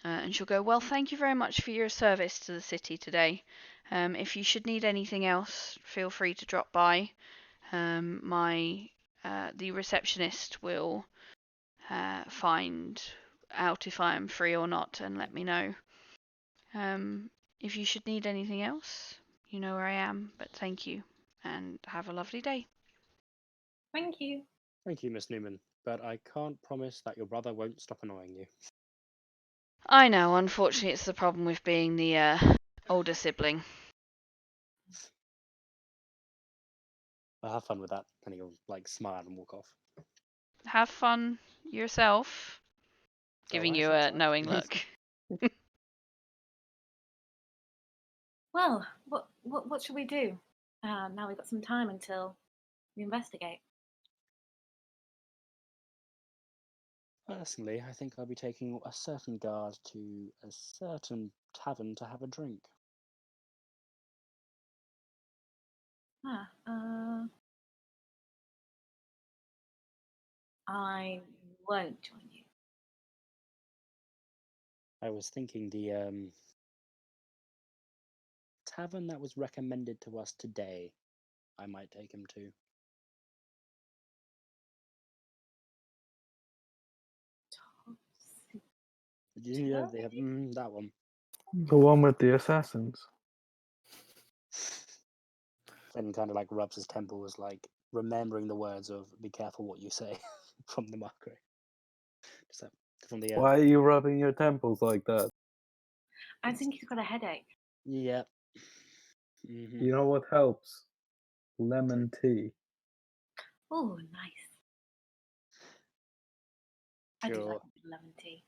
And she'll go, well, thank you very much for your service to the city today. If you should need anything else, feel free to drop by. The receptionist will find out if I am free or not and let me know. If you should need anything else, you know where I am, but thank you and have a lovely day.
Thank you.
Thank you, Miss Newman, but I can't promise that your brother won't stop annoying you.
I know, unfortunately it's the problem with being the older sibling.
Well, have fun with that, and he'll smile and walk off.
Have fun yourself. Giving you a knowing look.
Well, what should we do? Now we've got some time until we investigate.
Personally, I think I'll be taking a certain guard to a certain tavern to have a drink.
I won't join you.
I was thinking the tavern that was recommended to us today, I might take him to. Yeah, they have that one.
The one with the assassins.
Finn kind of like rubs his temples, like remembering the words of "Be careful what you say" from the mockery. Just from the
Why are you rubbing your temples like that?
I think he's got a headache.
yeah. Mm-hmm.
You know what helps? Lemon tea.
Oh, nice. I do like
Sure.
a bit of lemon tea.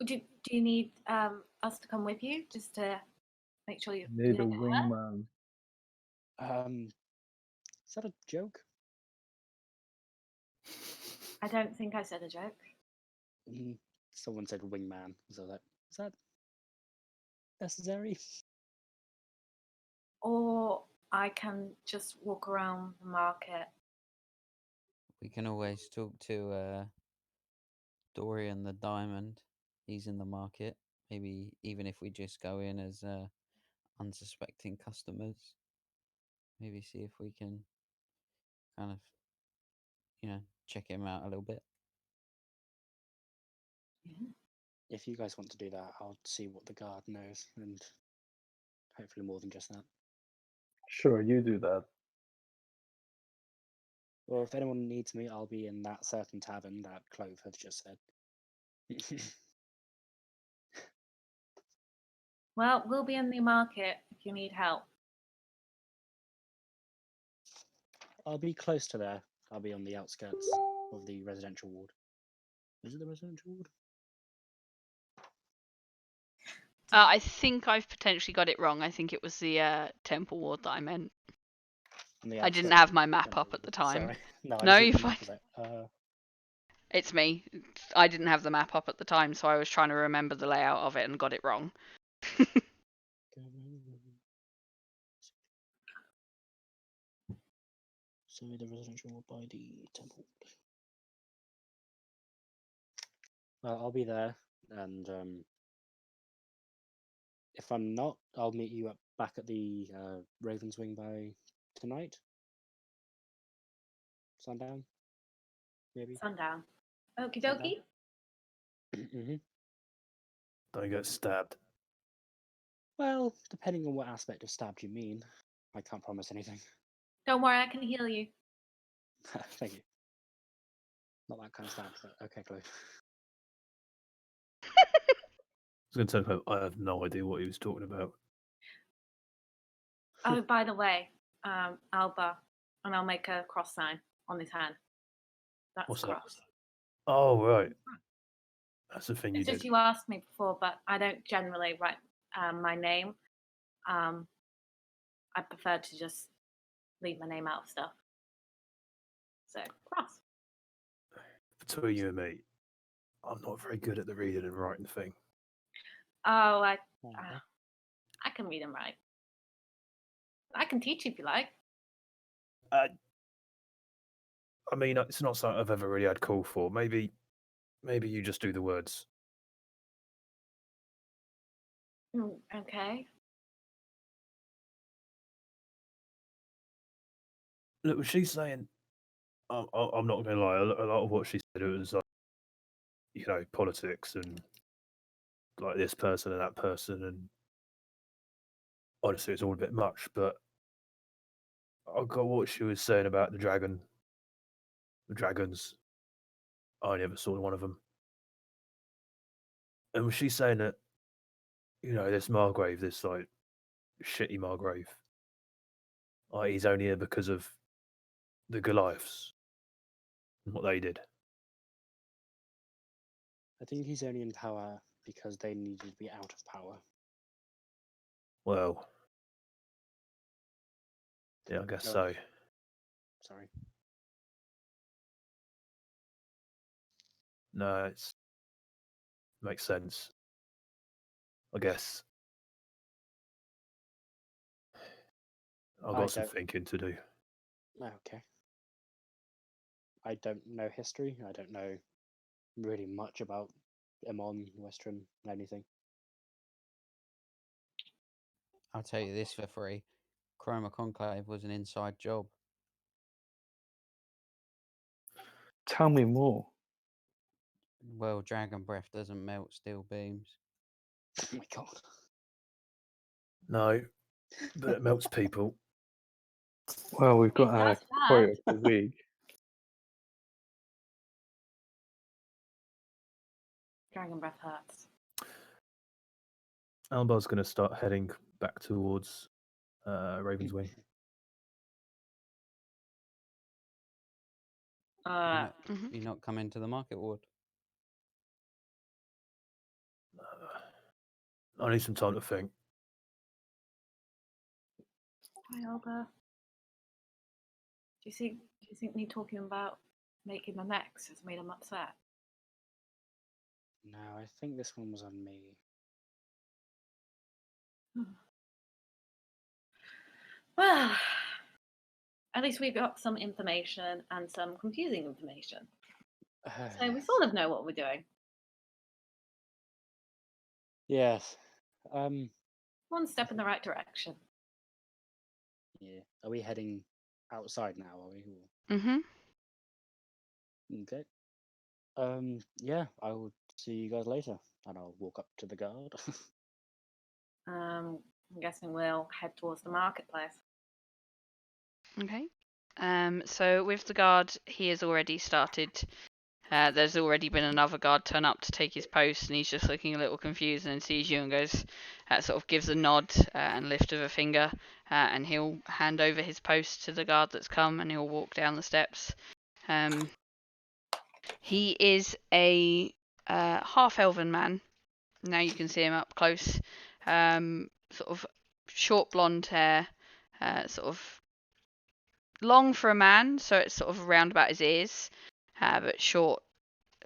Do you need us to come with you just to make sure you
Need a
don't get hurt?
wingman.
Is that a joke?
I don't think I said a joke.
Someone said wingman, so is that necessary?
Or I can just walk around the market.
We can always talk to Dorian the Diamond. He's in the market. Maybe even if we just go in as unsuspecting customers, maybe see if we can kind of, check him out a little bit.
Yeah.
If you guys want to do that, I'll see what the guard knows, and hopefully more than just that.
Sure, you do that.
Or if anyone needs me, I'll be in that certain tavern that Clove has just said.
Well, we'll be in the market if you need help.
I'll be close to there. I'll be on the outskirts of the residential ward. Is it the residential ward?
I think I've potentially got it wrong. I think it was the Temple Ward that I meant. I didn't have my map up at the time.
Sorry. No, I
No,
just
you're
looked at the
fine.
map, I was like,
It's me. I didn't have the map up at the time, so I was trying to remember the layout of it and got it wrong.
So the residential ward by the temple. Well, I'll be there, and if I'm not, I'll meet you back at the Raven's Wing by tonight. Sundown, maybe.
Sundown. Okie
Sundown.
dokie.
Don't get stabbed.
Well, depending on what aspect of stabbed you mean, I can't promise anything.
Don't worry, I can heal you.
Thank you. Not that kind of stab, but okay, Chloe.
I was going to say, I have no idea what he was talking about.
Oh, by the way, Alba, and I'll make a cross sign on his hand. That's
What's that?
cross.
Oh, right. That's the thing you
It's just
did.
you asked me before, but I don't generally write my name. I prefer to just leave my name out of stuff. So, cross.
Between you and me, I'm not very good at the reading and writing thing.
Oh, I
Okay.
can read and write. I can teach you if you like.
I mean, it's not something I've ever really had call for. Maybe you just do the words.
Okay.
Look, was she saying? I'm not going to lie. A lot of what she said, it was like, politics and like this person and that person, and honestly, it's all a bit much. But I got what she was saying about the dragon. The dragons. I never saw one of them. And was she saying that, this Margrave, this like shitty Margrave, he's only here because of the Goliaths and what they did?
I think he's only in power because they needed to be out of power.
Well, yeah, I guess
No.
so.
Sorry.
No, it's makes sense. I guess I've
I
got some
don't-
thinking to do.
Okay. I don't know history. I don't know really much about Emon, Western, anything.
I'll tell you this for free. Chroma Conclave was an inside job.
Tell me more.
Well, dragon breath doesn't melt steel beams.
Oh my god.
No, but it melts people.
Well, we've got
It
a
does
quote
that.
of the week.
Dragon breath hurts.
Albar's going to start heading back towards Ravensway.
You're not coming to the market ward.
I need some time to think.
Hi, Alba. Do you think me talking about making my mechs has made him upset?
No, I think this one was on me.
Well, at least we've got some information and some confusing information. So we sort of know what we're doing.
Yes.
One step in the right direction.
Yeah. Are we heading outside now? Are we?
Mm-hmm.
Okay. Yeah, I will see you guys later, and I'll walk up to the guard.
I'm guessing we'll head towards the marketplace.
Okay. So with the guard, he has already started. There's already been another guard turn up to take his post, and he's just looking a little confused and sees you and goes, sort of gives a nod and lift of a finger, and he'll hand over his post to the guard that's come, and he'll walk down the steps. He is a half-elven man. Now you can see him up close. Sort of short blonde hair, sort of long for a man, so it's sort of around about his ears, but short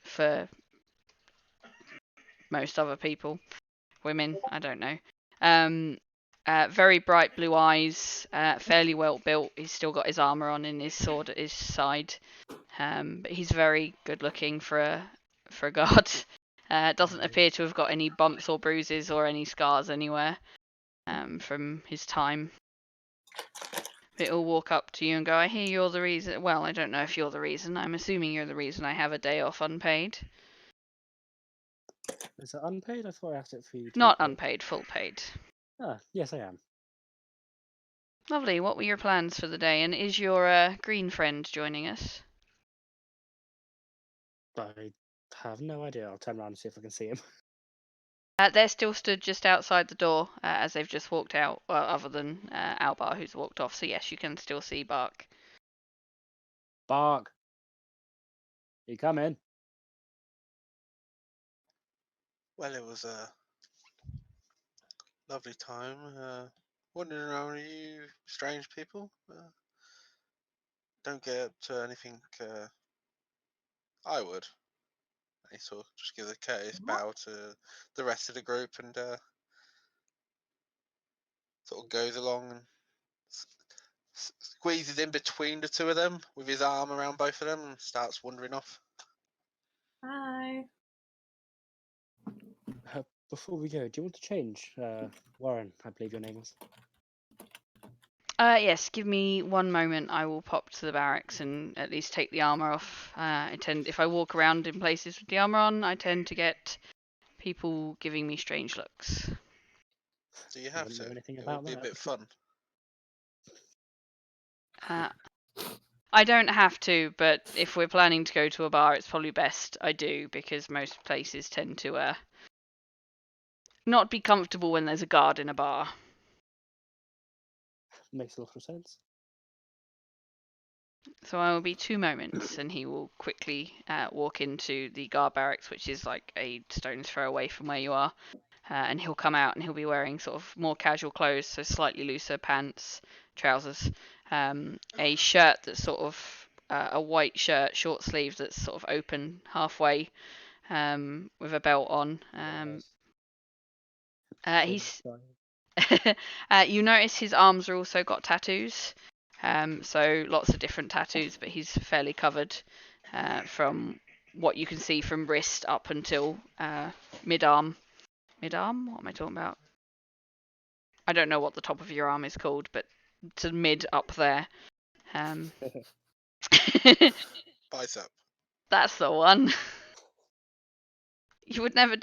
for most other people. Women, I don't know. Very bright blue eyes, fairly well built. He's still got his armor on and his sword at his side. But he's very good looking for a guard. Doesn't appear to have got any bumps or bruises or any scars anywhere from his time. It'll walk up to you and go, I hear you're the reason. Well, I don't know if you're the reason. I'm assuming you're the reason I have a day off unpaid.
Is it unpaid? I thought I asked it for you to
Not
be paid.
unpaid, full paid.
Ah, yes, I am.
Lovely. What were your plans for the day? And is your green friend joining us?
I have no idea. I'll turn around and see if I can see him.
They're still stood just outside the door as they've just walked out, well, other than Albar, who's walked off. So yes, you can still see Bark.
Bark! You come in.
Well, it was a lovely time wandering around with you strange people. Don't get up to anything I would. He sort of just gives a courteous bow to the rest of the group and sort of goes along and squeezes in between the two of them with his arm around both of them and starts wandering off.
Hi.
Before we go, do you want to change? Warren, I believe your name is.
Yes, give me one moment. I will pop to the barracks and at least take the armor off. If I walk around in places with the armor on, I tend to get people giving me strange looks.
Do you have
Wouldn't
to?
know anything
It
about
would be a
that.
bit fun.
I don't have to, but if we're planning to go to a bar, it's probably best I do, because most places tend to not be comfortable when there's a guard in a bar.
Makes a lot of sense.
So I will be 2 moments, and he will quickly walk into the guard barracks, which is like a stone's throw away from where you are. And he'll come out and he'll be wearing sort of more casual clothes, so slightly looser pants, trousers, a shirt that's sort of a white shirt, short sleeve that's sort of open halfway, with a belt on. He's you notice his arms are also got tattoos, so lots of different tattoos, but he's fairly covered from what you can see from wrist up until mid-arm. Mid-arm? What am I talking about? I don't know what the top of your arm is called, but to mid up there.
Bicep.
That's the one. You would never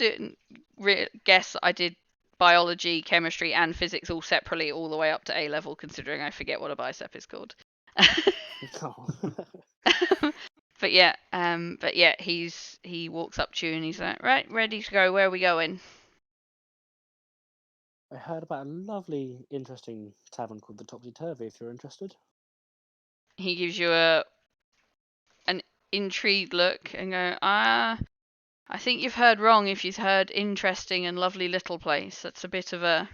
guess I did biology, chemistry, and physics all separately, all the way up to A level. Considering I forget what a bicep is called.
Oh.
But yeah, he walks up to you and he's like, right, ready to go. Where are we going?
I heard about a lovely, interesting tavern called the Topsy Turvy. If you're interested.
He gives you an intrigued look and go, I think you've heard wrong if you've heard interesting and lovely little place. That's a bit of a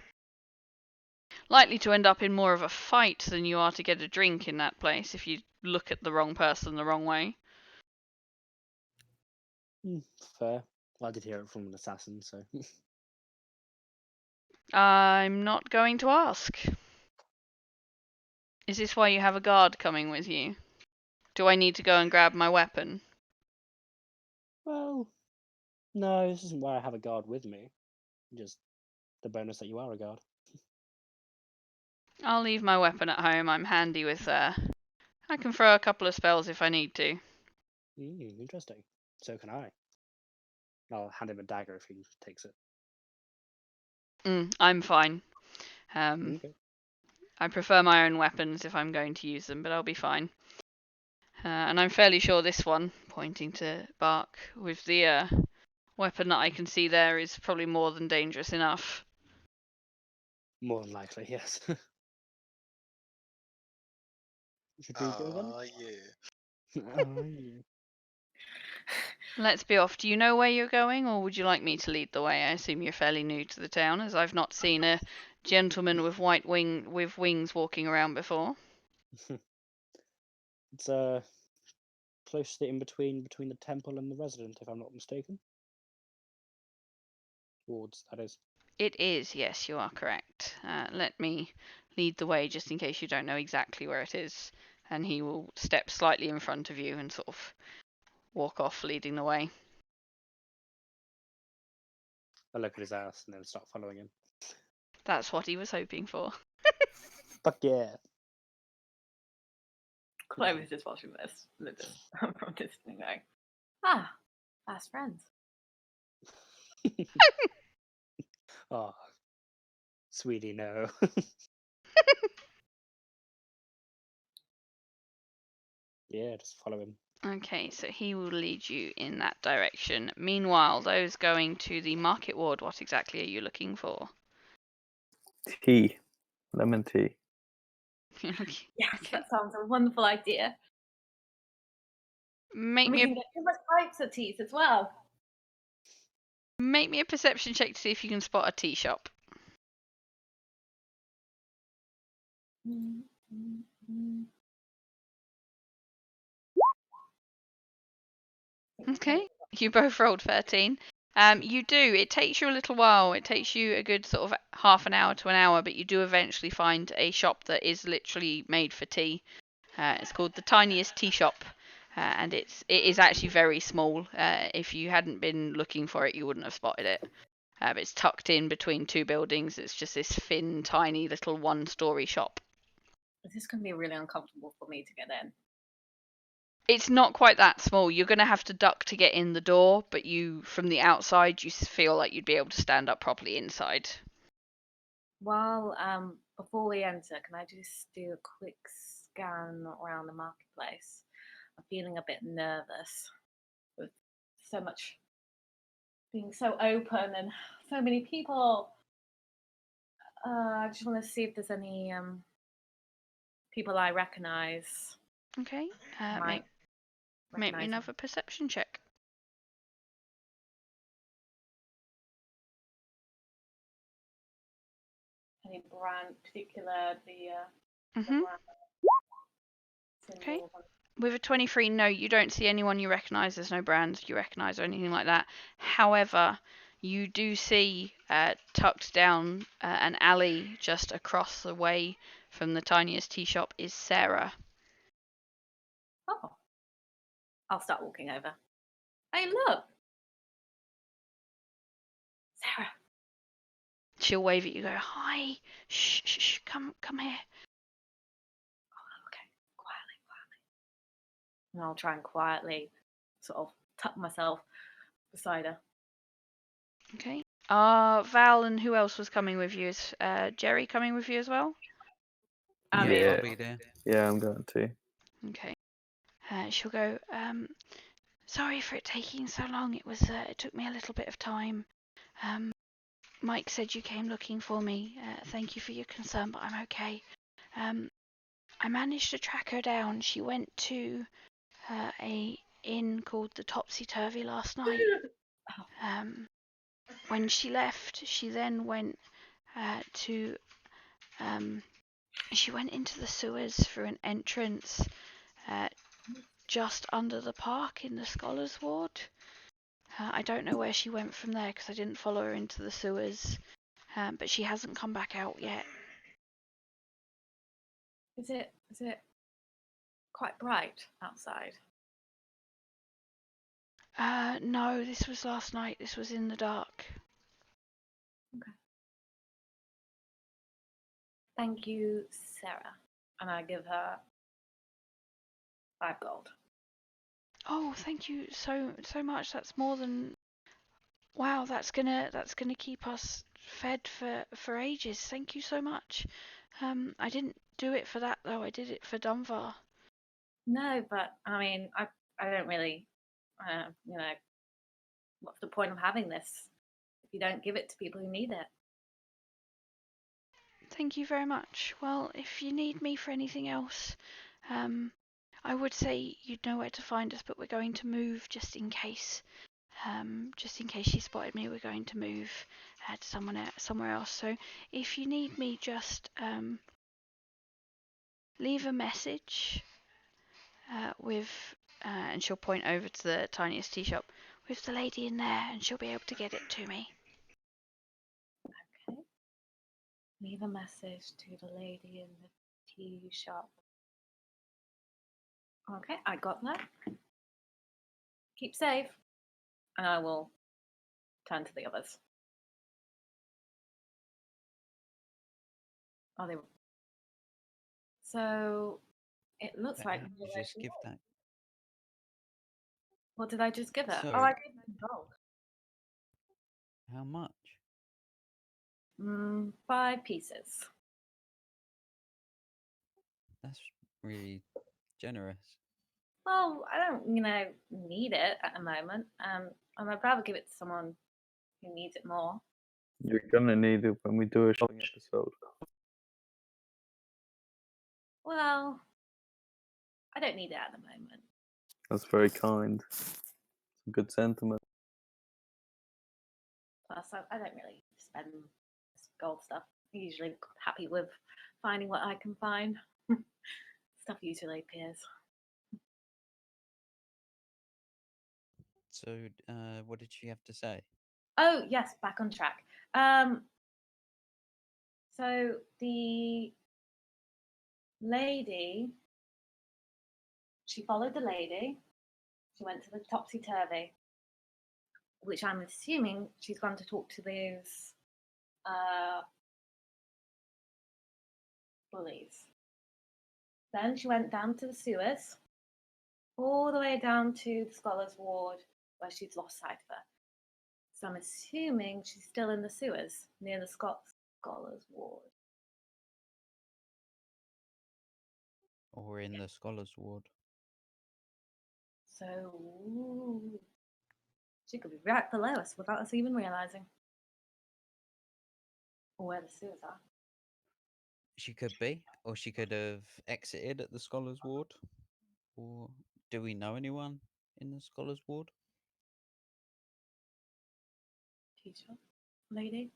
likely to end up in more of a fight than you are to get a drink in that place if you look at the wrong person the wrong way.
Fair. Well, I did hear it from an assassin, so.
I'm not going to ask. Is this why you have a guard coming with you? Do I need to go and grab my weapon?
Well, no, this isn't why I have a guard with me. Just the bonus that you are a guard.
I'll leave my weapon at home. I'm handy with I can throw a couple of spells if I need to.
Interesting. So can I. I'll hand him a dagger if he takes it.
I'm fine.
Okay.
I prefer my own weapons if I'm going to use them, but I'll be fine. And I'm fairly sure this one, pointing to Bark, with the weapon that I can see there is probably more than dangerous enough.
More than likely, yes. Should we go then?
Yeah.
Oh, yeah.
Let's be off. Do you know where you're going, or would you like me to lead the way? I assume you're fairly new to the town, as I've not seen a gentleman with wings walking around before.
It's close to the in between the temple and the resident, if I'm not mistaken. Wards, that is.
It is, yes, you are correct. Let me lead the way just in case you don't know exactly where it is. And he will step slightly in front of you and sort of walk off, leading the way.
I look at his ass and then start following him.
That's what he was hoping for.
Fuck yeah.
Chloe was just watching this from distance going, fast friends.
Oh, sweetie, no. Yeah, just follow him.
Okay, so he will lead you in that direction. Meanwhile, those going to the market ward, what exactly are you looking for?
Tea. Lemon tea.
Yes,
Okay.
that sounds a wonderful idea.
Make
And we
me
can get different types of teas as well.
make me a perception check to see if you can spot a tea shop. Okay, you both rolled 13. You do. It takes you a little while. It takes you a good sort of half an hour to an hour, but you do eventually find a shop that is literally made for tea. It's called the Tiniest Tea Shop, and it is actually very small. If you hadn't been looking for it, you wouldn't have spotted it. But it's tucked in between two buildings. It's just this thin, tiny little one-story shop.
This is going to be really uncomfortable for me to get in.
It's not quite that small. You're going to have to duck to get in the door, but from the outside, you feel like you'd be able to stand up properly inside.
Well, before we enter, can I just do a quick scan around the marketplace? I'm feeling a bit nervous with so much being so open and so many people. I just want to see if there's any people I recognize.
Okay.
Might
Make me
recognize
another perception check.
any brand, particular the
Mhm.
brand.
Okay. With a 23, no, you don't see anyone you recognise. There's no brands you recognise or anything like that. However, you do see tucked down an alley just across the way from the Tiniest Tea Shop is Sarah.
Oh, I'll start walking over. Hey, look, Sarah.
She'll wave at you, go, hi, shh, shh, shh, come here.
Oh, okay, quietly. And I'll try and quietly sort of tuck myself beside her.
Okay. Val and who else was coming with you? Is Jerry coming with you as well?
I'm
Yep,
Yeah.
I'll be there.
Yeah, I'm going to.
Okay. She'll go. Sorry for it taking so long. It took me a little bit of time. Mike said you came looking for me. Thank you for your concern, but I'm okay. I managed to track her down. She went to a inn called the Topsy Turvy last night. When she left, she then went to she went into the sewers through an entrance just under the park in the Scholars Ward. I don't know where she went from there because I didn't follow her into the sewers, but she hasn't come back out yet.
Is it quite bright outside?
No, this was last night. This was in the dark.
Okay. Thank you, Sarah. And I give her 5 gold.
Oh, thank you so much. That's more than wow. That's gonna keep us fed for ages. Thank you so much. I didn't do it for that though. I did it for Dunvar.
No, but I mean, I don't really, you know, what's the point of having this if you don't give it to people who need it?
Thank you very much. Well, if you need me for anything else, I would say you'd know where to find us, but we're going to move just in case. Just in case she spotted me, we're going to move to somewhere else. So if you need me, just leave a message with, and she'll point over to the tiniest tea shop, with the lady in there, and she'll be able to get it to me.
Okay. Leave a message to the lady in the tea shop. Okay, I got that. Keep safe. And I will turn to the others. Oh, they. So it looks like.
You just give that.
What did I just give her?
So,
Oh, I gave her gold.
how much?
5 pieces.
That's really generous.
Well, I don't, need it at the moment. And I'd rather give it to someone who needs it more.
You're gonna need it when we do a shopping episode.
Well, I don't need it at the moment.
That's very kind. It's a good sentiment.
Plus, I don't really spend gold stuff. I'm usually happy with finding what I can find. Stuff usually appears.
So, what did she have to say?
Oh, yes, back on track. So the lady, she followed the lady. She went to the Topsy Turvy, which I'm assuming she's gone to talk to those bullies. Then she went down to the sewers, all the way down to the Scholars Ward, where she's lost sight of her. So I'm assuming she's still in the sewers near the Scholars Ward.
Or in the Scholars Ward?
So she could be right below us without us even realizing. Or where the sewers are.
She could be, or she could have exited at the Scholars Ward. Or do we know anyone in the Scholars Ward?
Tea shop lady.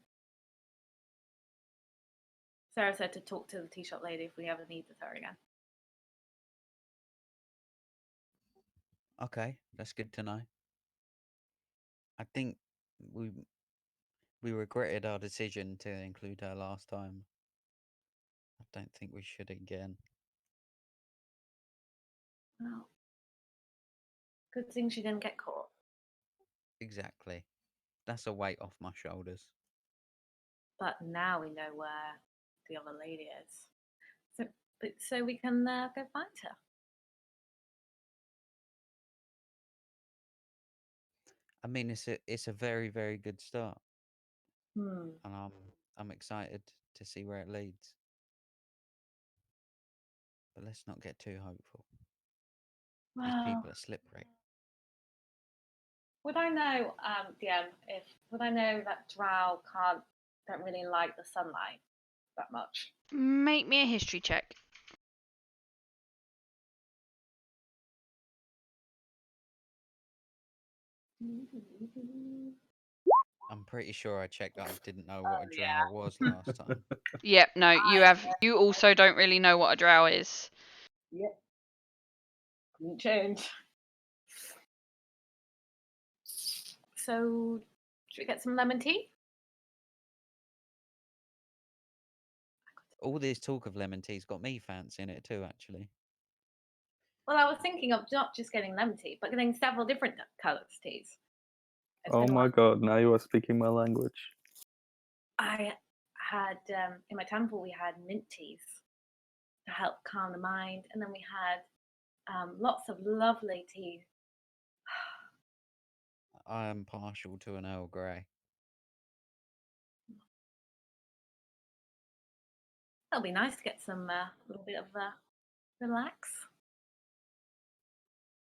Sarah said to talk to the tea shop lady if we ever needed her again.
Okay, that's good to know. I think we regretted our decision to include her last time. I don't think we should again.
Well, good thing she didn't get caught.
Exactly. That's a weight off my shoulders.
But now we know where the other lady is. So we can go find her.
I mean, it's a very, very good start.
Hmm.
and I'm excited to see where it leads. But let's not get too hopeful. These
Well,
people are slippery.
would I know, DM, would I know that drow don't really like the sunlight that much?
Make me a history check.
I'm pretty sure I checked that I didn't know what a drow
yeah.
was last time.
Yep, no, you also don't really know what a drow is.
Yep. Didn't change. So, should we get some lemon tea?
All this talk of lemon tea's got me fancying it too, actually.
Well, I was thinking of not just getting lemon tea, but getting several different colours teas. It's
Oh
been a
my
while.
god! Now you are speaking my language.
I had in my temple we had mint teas to help calm the mind, and then we had lots of lovely tea.
I am partial to an Earl Grey.
It'll be nice to get some little bit of relax.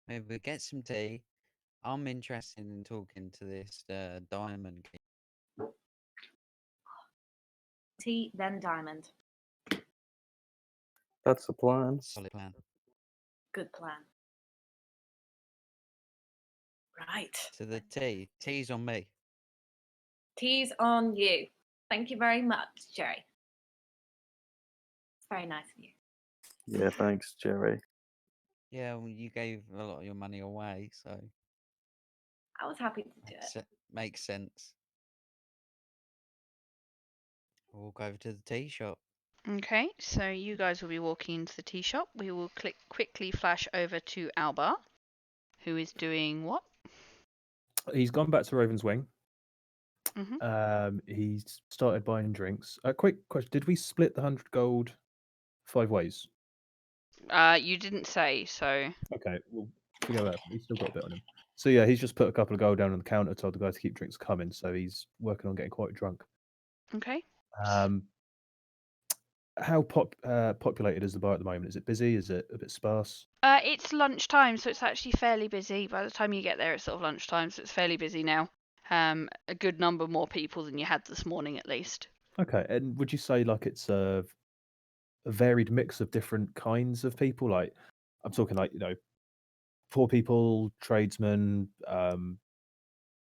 Maybe we get some tea. I'm interested in talking to this diamond king.
Tea, then diamond.
That's the plan.
Solid plan.
Good plan. Right.
To the tea. Tea's on me.
Tea's on you. Thank you very much, Jerry. It's very nice of you.
Yeah, thanks, Jerry.
Yeah, well, you gave a lot of your money away, so
I was happy to do it.
makes sense. We'll go over to the tea shop.
Okay, so you guys will be walking into the tea shop. We will quickly flash over to Alba, who is doing what?
He's gone back to Raven's Wing.
Mhm.
He's started buying drinks. Quick question: did we split the 100 gold 5 ways?
You didn't say, so.
Okay, well, forget about it. He's still got a bit on him. So yeah, he's just put a couple of gold down on the counter, told the guy to keep drinks coming. So he's working on getting quite drunk.
Okay.
How populated is the bar at the moment? Is it busy? Is it a bit sparse?
It's lunchtime, so it's actually fairly busy. By the time you get there, it's sort of lunchtime, so it's fairly busy now. A good number more people than you had this morning, at least.
Okay, and would you say like it's a varied mix of different kinds of people? Like, I'm talking like poor people, tradesmen,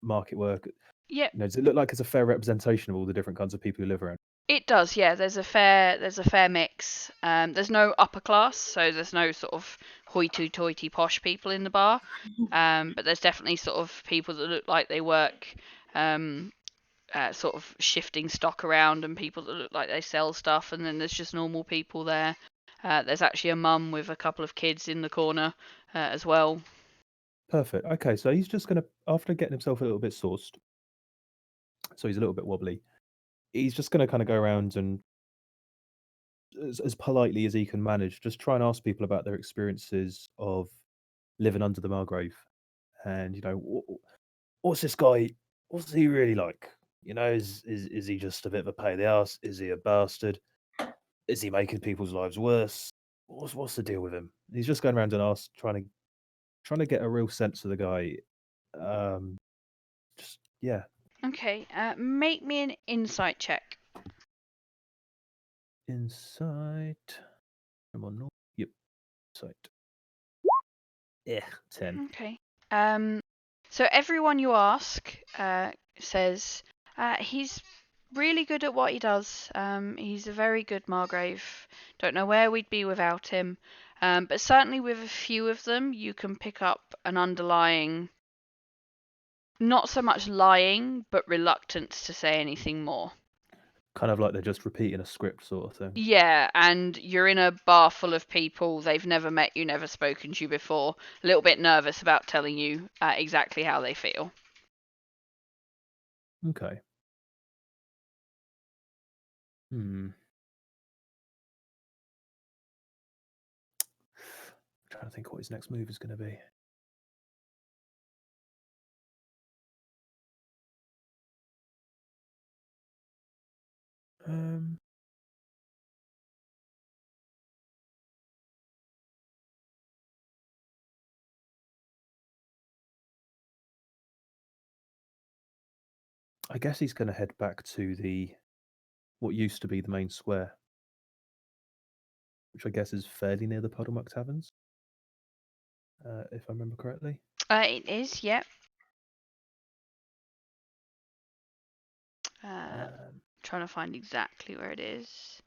market work.
Yep.
Does it look like it's a fair representation of all the different kinds of people who live around?
It does, yeah. There's a fair mix. There's no upper class, so there's no sort of hoity-toity posh people in the bar. But there's definitely sort of people that look like they work, sort of shifting stock around, and people that look like they sell stuff. And then there's just normal people there. There's actually a mum with a couple of kids in the corner as well.
Perfect. Okay, so he's just gonna, after getting himself a little bit sauced, so he's a little bit wobbly. He's just gonna kind of go around and, as politely as he can manage, just try and ask people about their experiences of living under the Margrave, and what's this guy? What's he really like? Is he just a bit of a pain in the ass? Is he a bastard? Is he making people's lives worse? What's the deal with him? He's just going around and trying to get a real sense of the guy. Just yeah.
Okay, make me an insight check.
Insight. Come on, no. Yep. Insight. Yeah, 10.
Okay. So everyone you ask says he's really good at what he does. He's a very good Margrave. Don't know where we'd be without him. But certainly with a few of them, you can pick up an underlying, not so much lying, but reluctance to say anything more.
Kind of like they're just repeating a script sort of thing.
Yeah, and you're in a bar full of people. They've never met you, never spoken to you before. A little bit nervous about telling you exactly how they feel.
Okay. I'm trying to think what his next move is going to be. I guess he's going to head back to what used to be the main square, which I guess is fairly near the Puddlemuck Taverns, if I remember correctly.
It is, yep. Trying to find exactly where it is.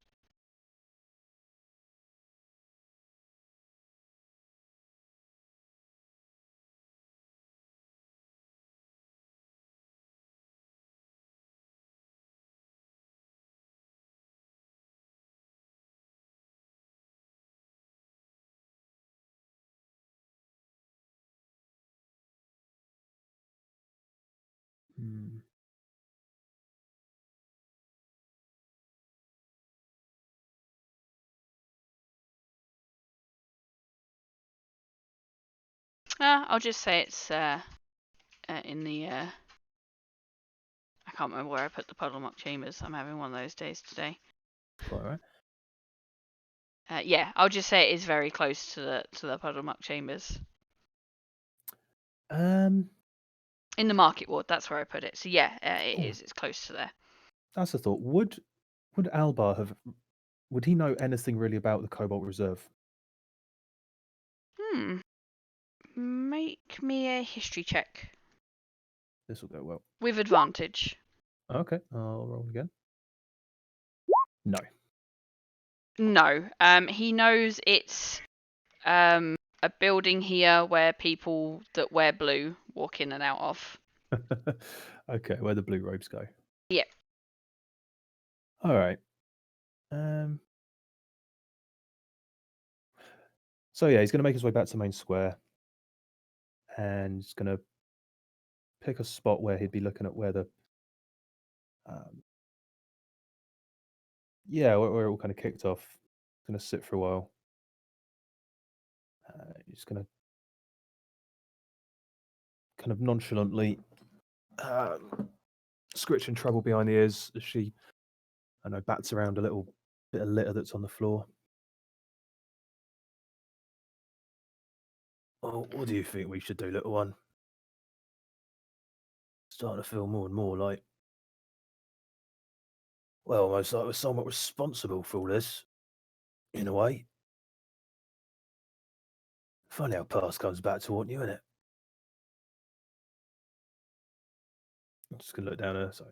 I'll just say it's in the. I can't remember where I put the Puddlemuck Chambers. I'm having one of those days today.
Quite right.
Yeah, I'll just say it is very close to the Puddlemuck Chambers. In the Market Ward, that's where I put it. So yeah, it is. It's close to there.
That's a thought. Would Albar have? Would he know anything really about the Cobalt Reserve?
Make me a history check.
This will go well.
With advantage.
Okay, I'll roll again. No.
No. He knows it's a building here where people that wear blue walk in and out of.
Okay, where the blue robes go.
Yeah.
All right. So yeah, he's going to make his way back to Main Square, and he's going to pick a spot where he'd be looking at where the where it all kind of kicked off. He's going to sit for a while. He's going to kind of nonchalantly scritching trouble behind the ears as she, I know, bats around a little bit of litter that's on the floor. Oh, what do you think we should do, little one? Starting to feel more and more like, well, almost like we're somewhat responsible for all this, in a way. Funny how past comes back to haunt you, isn't it? I'm just going to look down at her. So,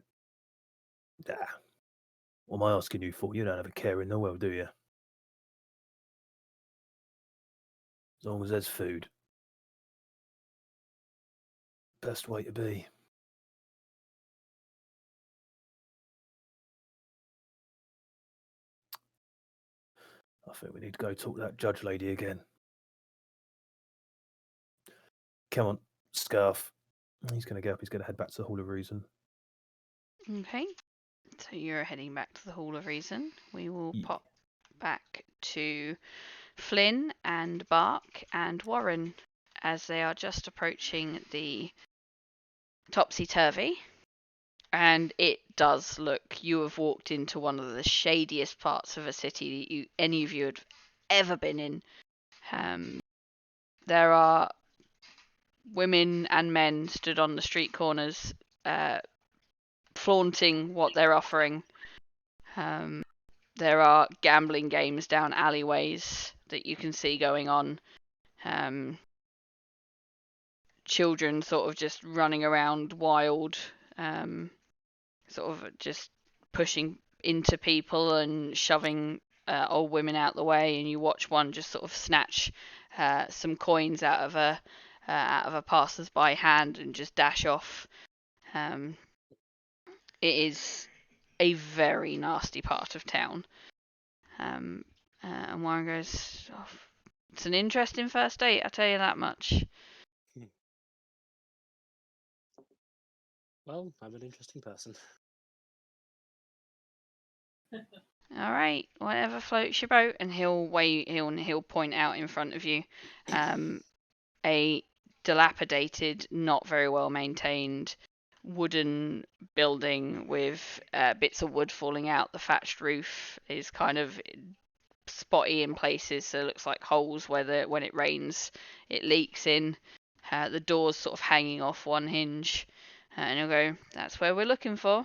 what am I asking you for? You don't have a care in the world, do you? As long as there's food. Best way to be. I think we need to go talk to that judge lady again. Come on, Scarf. He's going to get up. He's going to head back to the Hall of Reason.
Okay. So you're heading back to the Hall of Reason. We will pop back to Flynn and Bark and Warren as they are just approaching the Topsy-Turvy. And it does look, you have walked into one of the shadiest parts of a city that any of you had ever been in. There are women and men stood on the street corners, flaunting what they're offering. There are gambling games down alleyways that you can see going on. Children sort of just running around wild, sort of just pushing into people and shoving old women out the way, and you watch one just sort of snatch some coins out of a passers-by hand and just dash off. It is a very nasty part of town. And Warren goes, oh, it's an interesting first date, I tell you that much.
Well, I'm an interesting person.
All right, whatever floats your boat. And he'll point out in front of you a dilapidated, not very well maintained wooden building with bits of wood falling out. The thatched roof is kind of spotty in places, so it looks like holes where when it rains it leaks in. The door's sort of hanging off one hinge, and you'll go, that's where we're looking for.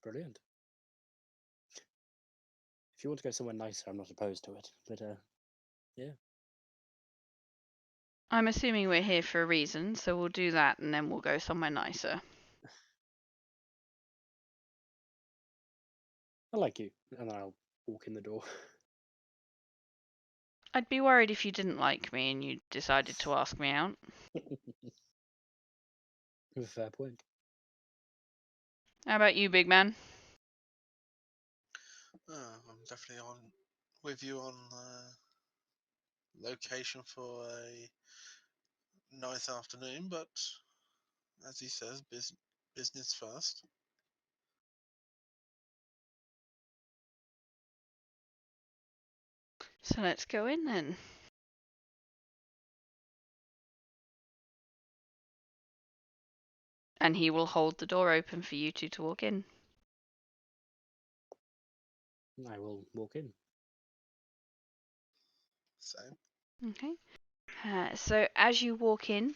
Brilliant. If you want to go somewhere nicer, I'm not opposed to it. But yeah.
I'm assuming we're here for a reason, so we'll do that and then we'll go somewhere nicer.
I like you. And then I'll walk in the door.
I'd be worried if you didn't like me and you decided to ask me out.
Fair point.
How about you, big man?
I'm definitely on with you on location for a nice afternoon, but as he says, business first.
So let's go in then. And he will hold the door open for you two to walk in.
I will walk in.
Same.
Okay. So as you walk in,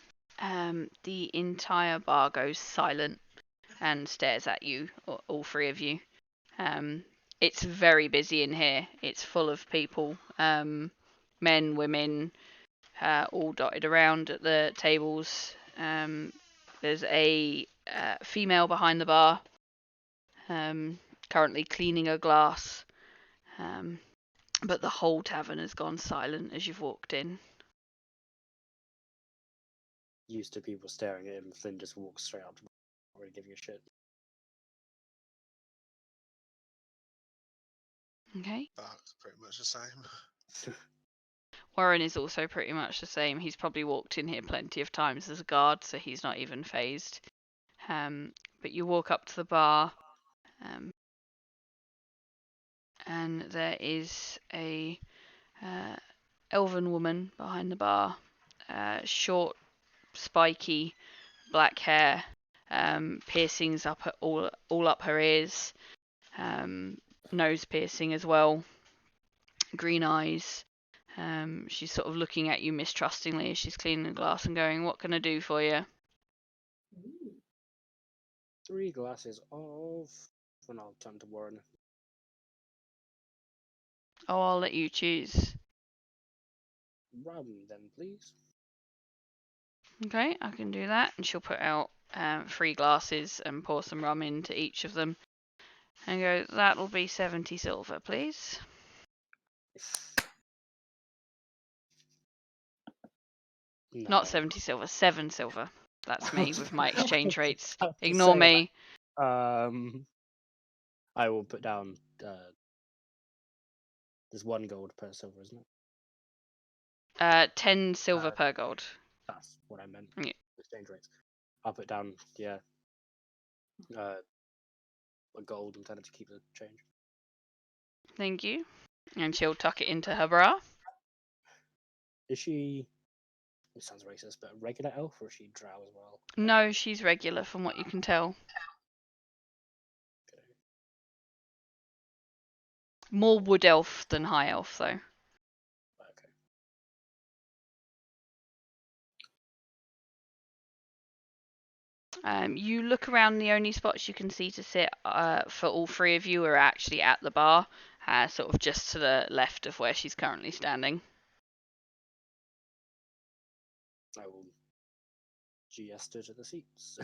the entire bar goes silent and stares at you, all three of you. It's very busy in here. It's full of people, men, women, all dotted around at the tables. There's a female behind the bar, currently cleaning a glass. But the whole tavern has gone silent as you've walked in.
Used to people staring at him, Flynn just walks straight up to me, not really giving a shit.
Okay.
That's pretty much the same.
Warren is also pretty much the same. He's probably walked in here plenty of times as a guard, so he's not even phased. But you walk up to the bar, and there is a elven woman behind the bar. Short, spiky, black hair, piercings up all up her ears, nose piercing as well, green eyes. She's sort of looking at you mistrustingly as she's cleaning the glass and going, "What can I do for you?"
3 glasses of. And I'll turn to Warren.
Oh, I'll let you choose.
Rum, then, please.
Okay, I can do that. And she'll put out 3 glasses and pour some rum into each of them. And go, that'll be 70 silver, please.
No.
Not 70 silver, 7 silver. That's me with my exchange rates.
I was
Ignore
saying,
me.
I will put down. There's 1 gold per silver, isn't it?
10 silver per gold.
That's what I meant.
Yeah.
Exchange rates. I'll put down, yeah, a gold and tell her to keep the change.
Thank you. And she'll tuck it into her bra.
Is she? It sounds racist, but a regular elf or is she drow as well?
No, she's regular from what you can tell.
Okay.
More wood elf than high elf, though. You look around, the only spots you can see to sit for all 3 of you are actually at the bar, sort of just to the left of where she's currently standing.
I will gesture to the seats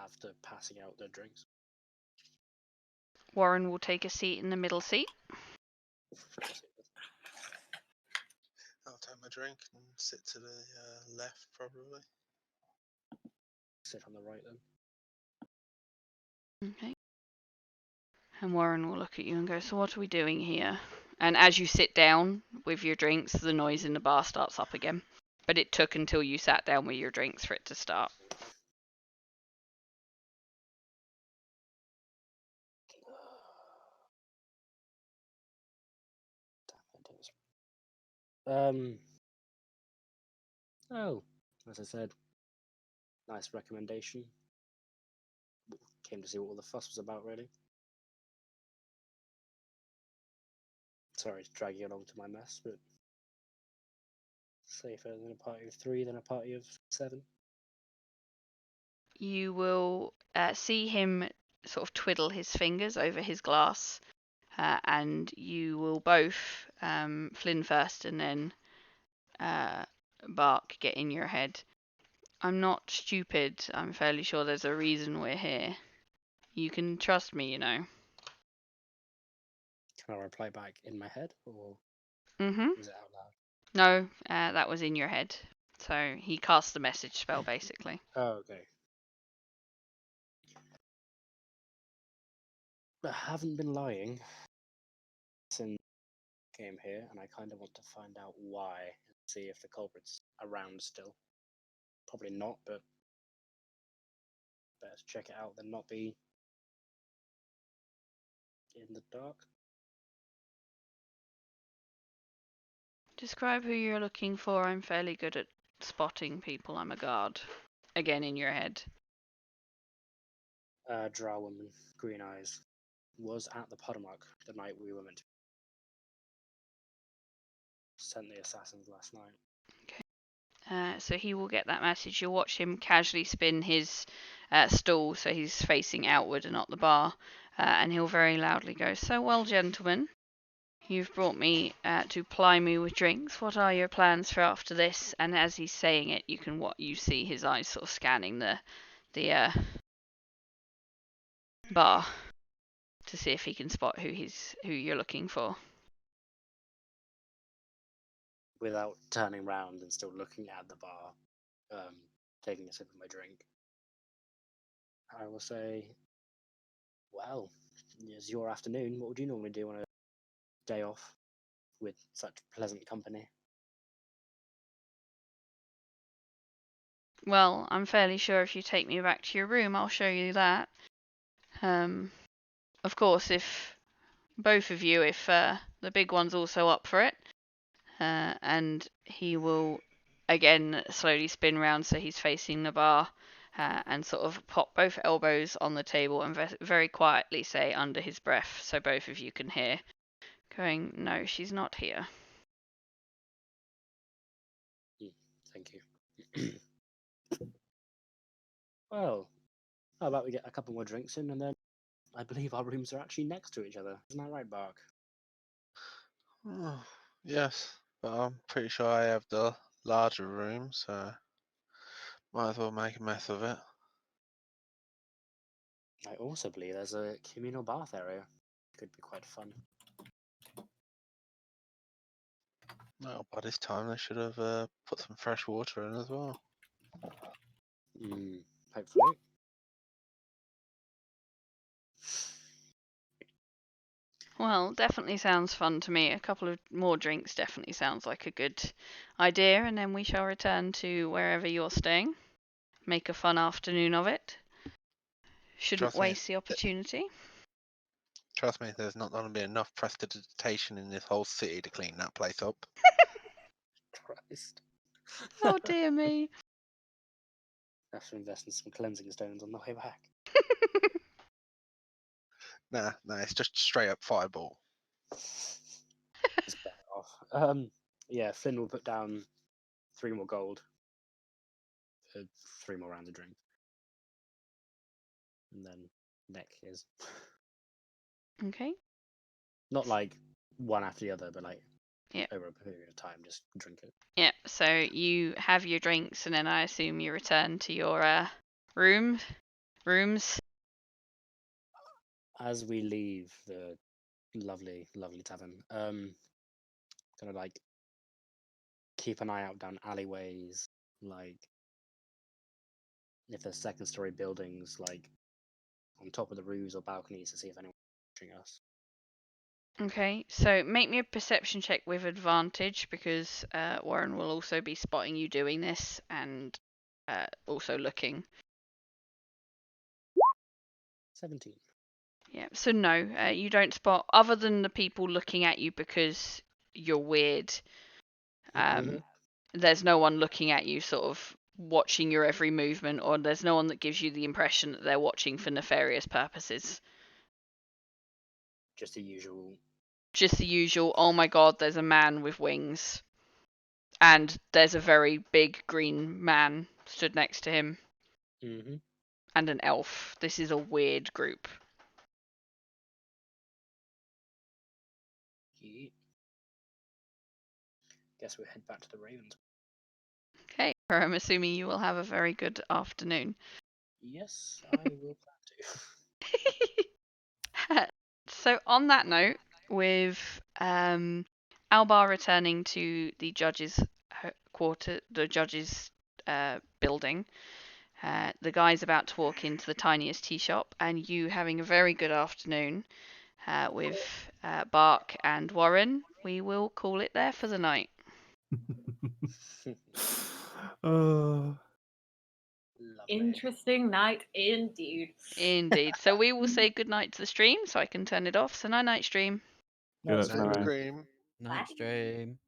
after passing out their drinks.
Warren will take a seat in the middle seat.
I'll take my drink and sit to the left, probably.
Sit on the right then.
Okay. And Warren will look at you and go, "So what are we doing here?" And as you sit down with your drinks, the noise in the bar starts up again. But it took until you sat down with your drinks for it to start.
Oh, as I said, nice recommendation. Came to see what all the fuss was about, really. Sorry to drag you along to my mess, but safer than a party of 3 than a party of 7.
You will see him sort of twiddle his fingers over his glass, and you will both, Flynn first and then Bark, get in your head. I'm not stupid. I'm fairly sure there's a reason we're here. You can trust me, you know.
Can I reply back in my head, or
Mm-hmm.
is it out loud?
No, that was in your head. So he cast the message spell, basically.
Oh, okay. I haven't been lying since I came here, and I kind of want to find out why and see if the culprit's around still. Probably not, but better to check it out than not be in the dark.
Describe who you're looking for. I'm fairly good at spotting people. I'm a guard. Again, in your head.
Drow woman, green eyes, was at the Potomac the night we were meant to. Sent the assassins last night.
So he will get that message. You'll watch him casually spin his stool so he's facing outward and not the bar. And he'll very loudly go, "So well, gentlemen, you've brought me to ply me with drinks. What are your plans for after this?" And as he's saying it, you see his eyes sort of scanning the bar to see if he can spot who you're looking for.
Without turning round and still looking at the bar, taking a sip of my drink, I will say, well, it's your afternoon. What would you normally do on a day off with such pleasant company?
Well, I'm fairly sure if you take me back to your room, I'll show you that. Of course, if both of you, if the big one's also up for it, and he will again slowly spin round so he's facing the bar, and sort of pop both elbows on the table and very quietly say under his breath so both of you can hear, going, "No, she's not here."
Thank you. Well, how about we get a couple more drinks in, and then I believe our rooms are actually next to each other. Isn't that right, Bark?
Oh, yes, but I'm pretty sure I have the larger room, so might as well make a mess of it.
I also believe there's a communal bath area. Could be quite fun.
Well, by this time they should have put some fresh water in as well.
Hopefully.
Well, definitely sounds fun to me. A couple of more drinks definitely sounds like a good idea, and then we shall return to wherever you're staying. Make a fun afternoon of it. Shouldn't
Trust me,
waste the opportunity.
Trust me, there's not going to be enough prestidigitation in this whole city to clean that place up.
Christ.
Oh dear me.
Have to invest in some cleansing stones on the way back.
Nah, it's just straight up fireball.
Just bet it off. Yeah, Flynn will put down 3 more gold for 3 more rounds of drink. And then neck his.
Okay.
Not like one after the other, but like
Yeah.
over a period of time, just drink it.
Yeah, so you have your drinks and then I assume you return to your rooms.
As we leave the lovely, lovely tavern, kind of like keep an eye out down alleyways, like if there's second story buildings, like on top of the roofs or balconies to see if anyone's watching us.
Okay, so make me a perception check with advantage because Warren will also be spotting you doing this and also looking.
17.
Yeah, so no, you don't spot, other than the people looking at you because you're weird.
Mhm.
there's no one looking at you, sort of watching your every movement, or there's no one that gives you the impression that they're watching for nefarious purposes.
Just the usual.
Just the usual, oh my god, there's a man with wings. And there's a very big green man stood next to him.
Mm-hmm.
And an elf. This is a weird group.
Yeah. Guess we'll head back to the Ravens.
Okay, I'm assuming you will have a very good afternoon.
Yes, I will plan to.
So on that note, with Albar returning to the judge's quarter, the judge's building, the guy's about to walk into the tiniest tea shop, and you having a very good afternoon with Bark and Warren, we will call it there for the night.
Lovely.
Interesting night indeed.
Indeed. So we will say goodnight to the stream, so I can turn it off. So night, stream.
Good
Nice
night.
Dream.
Night stream.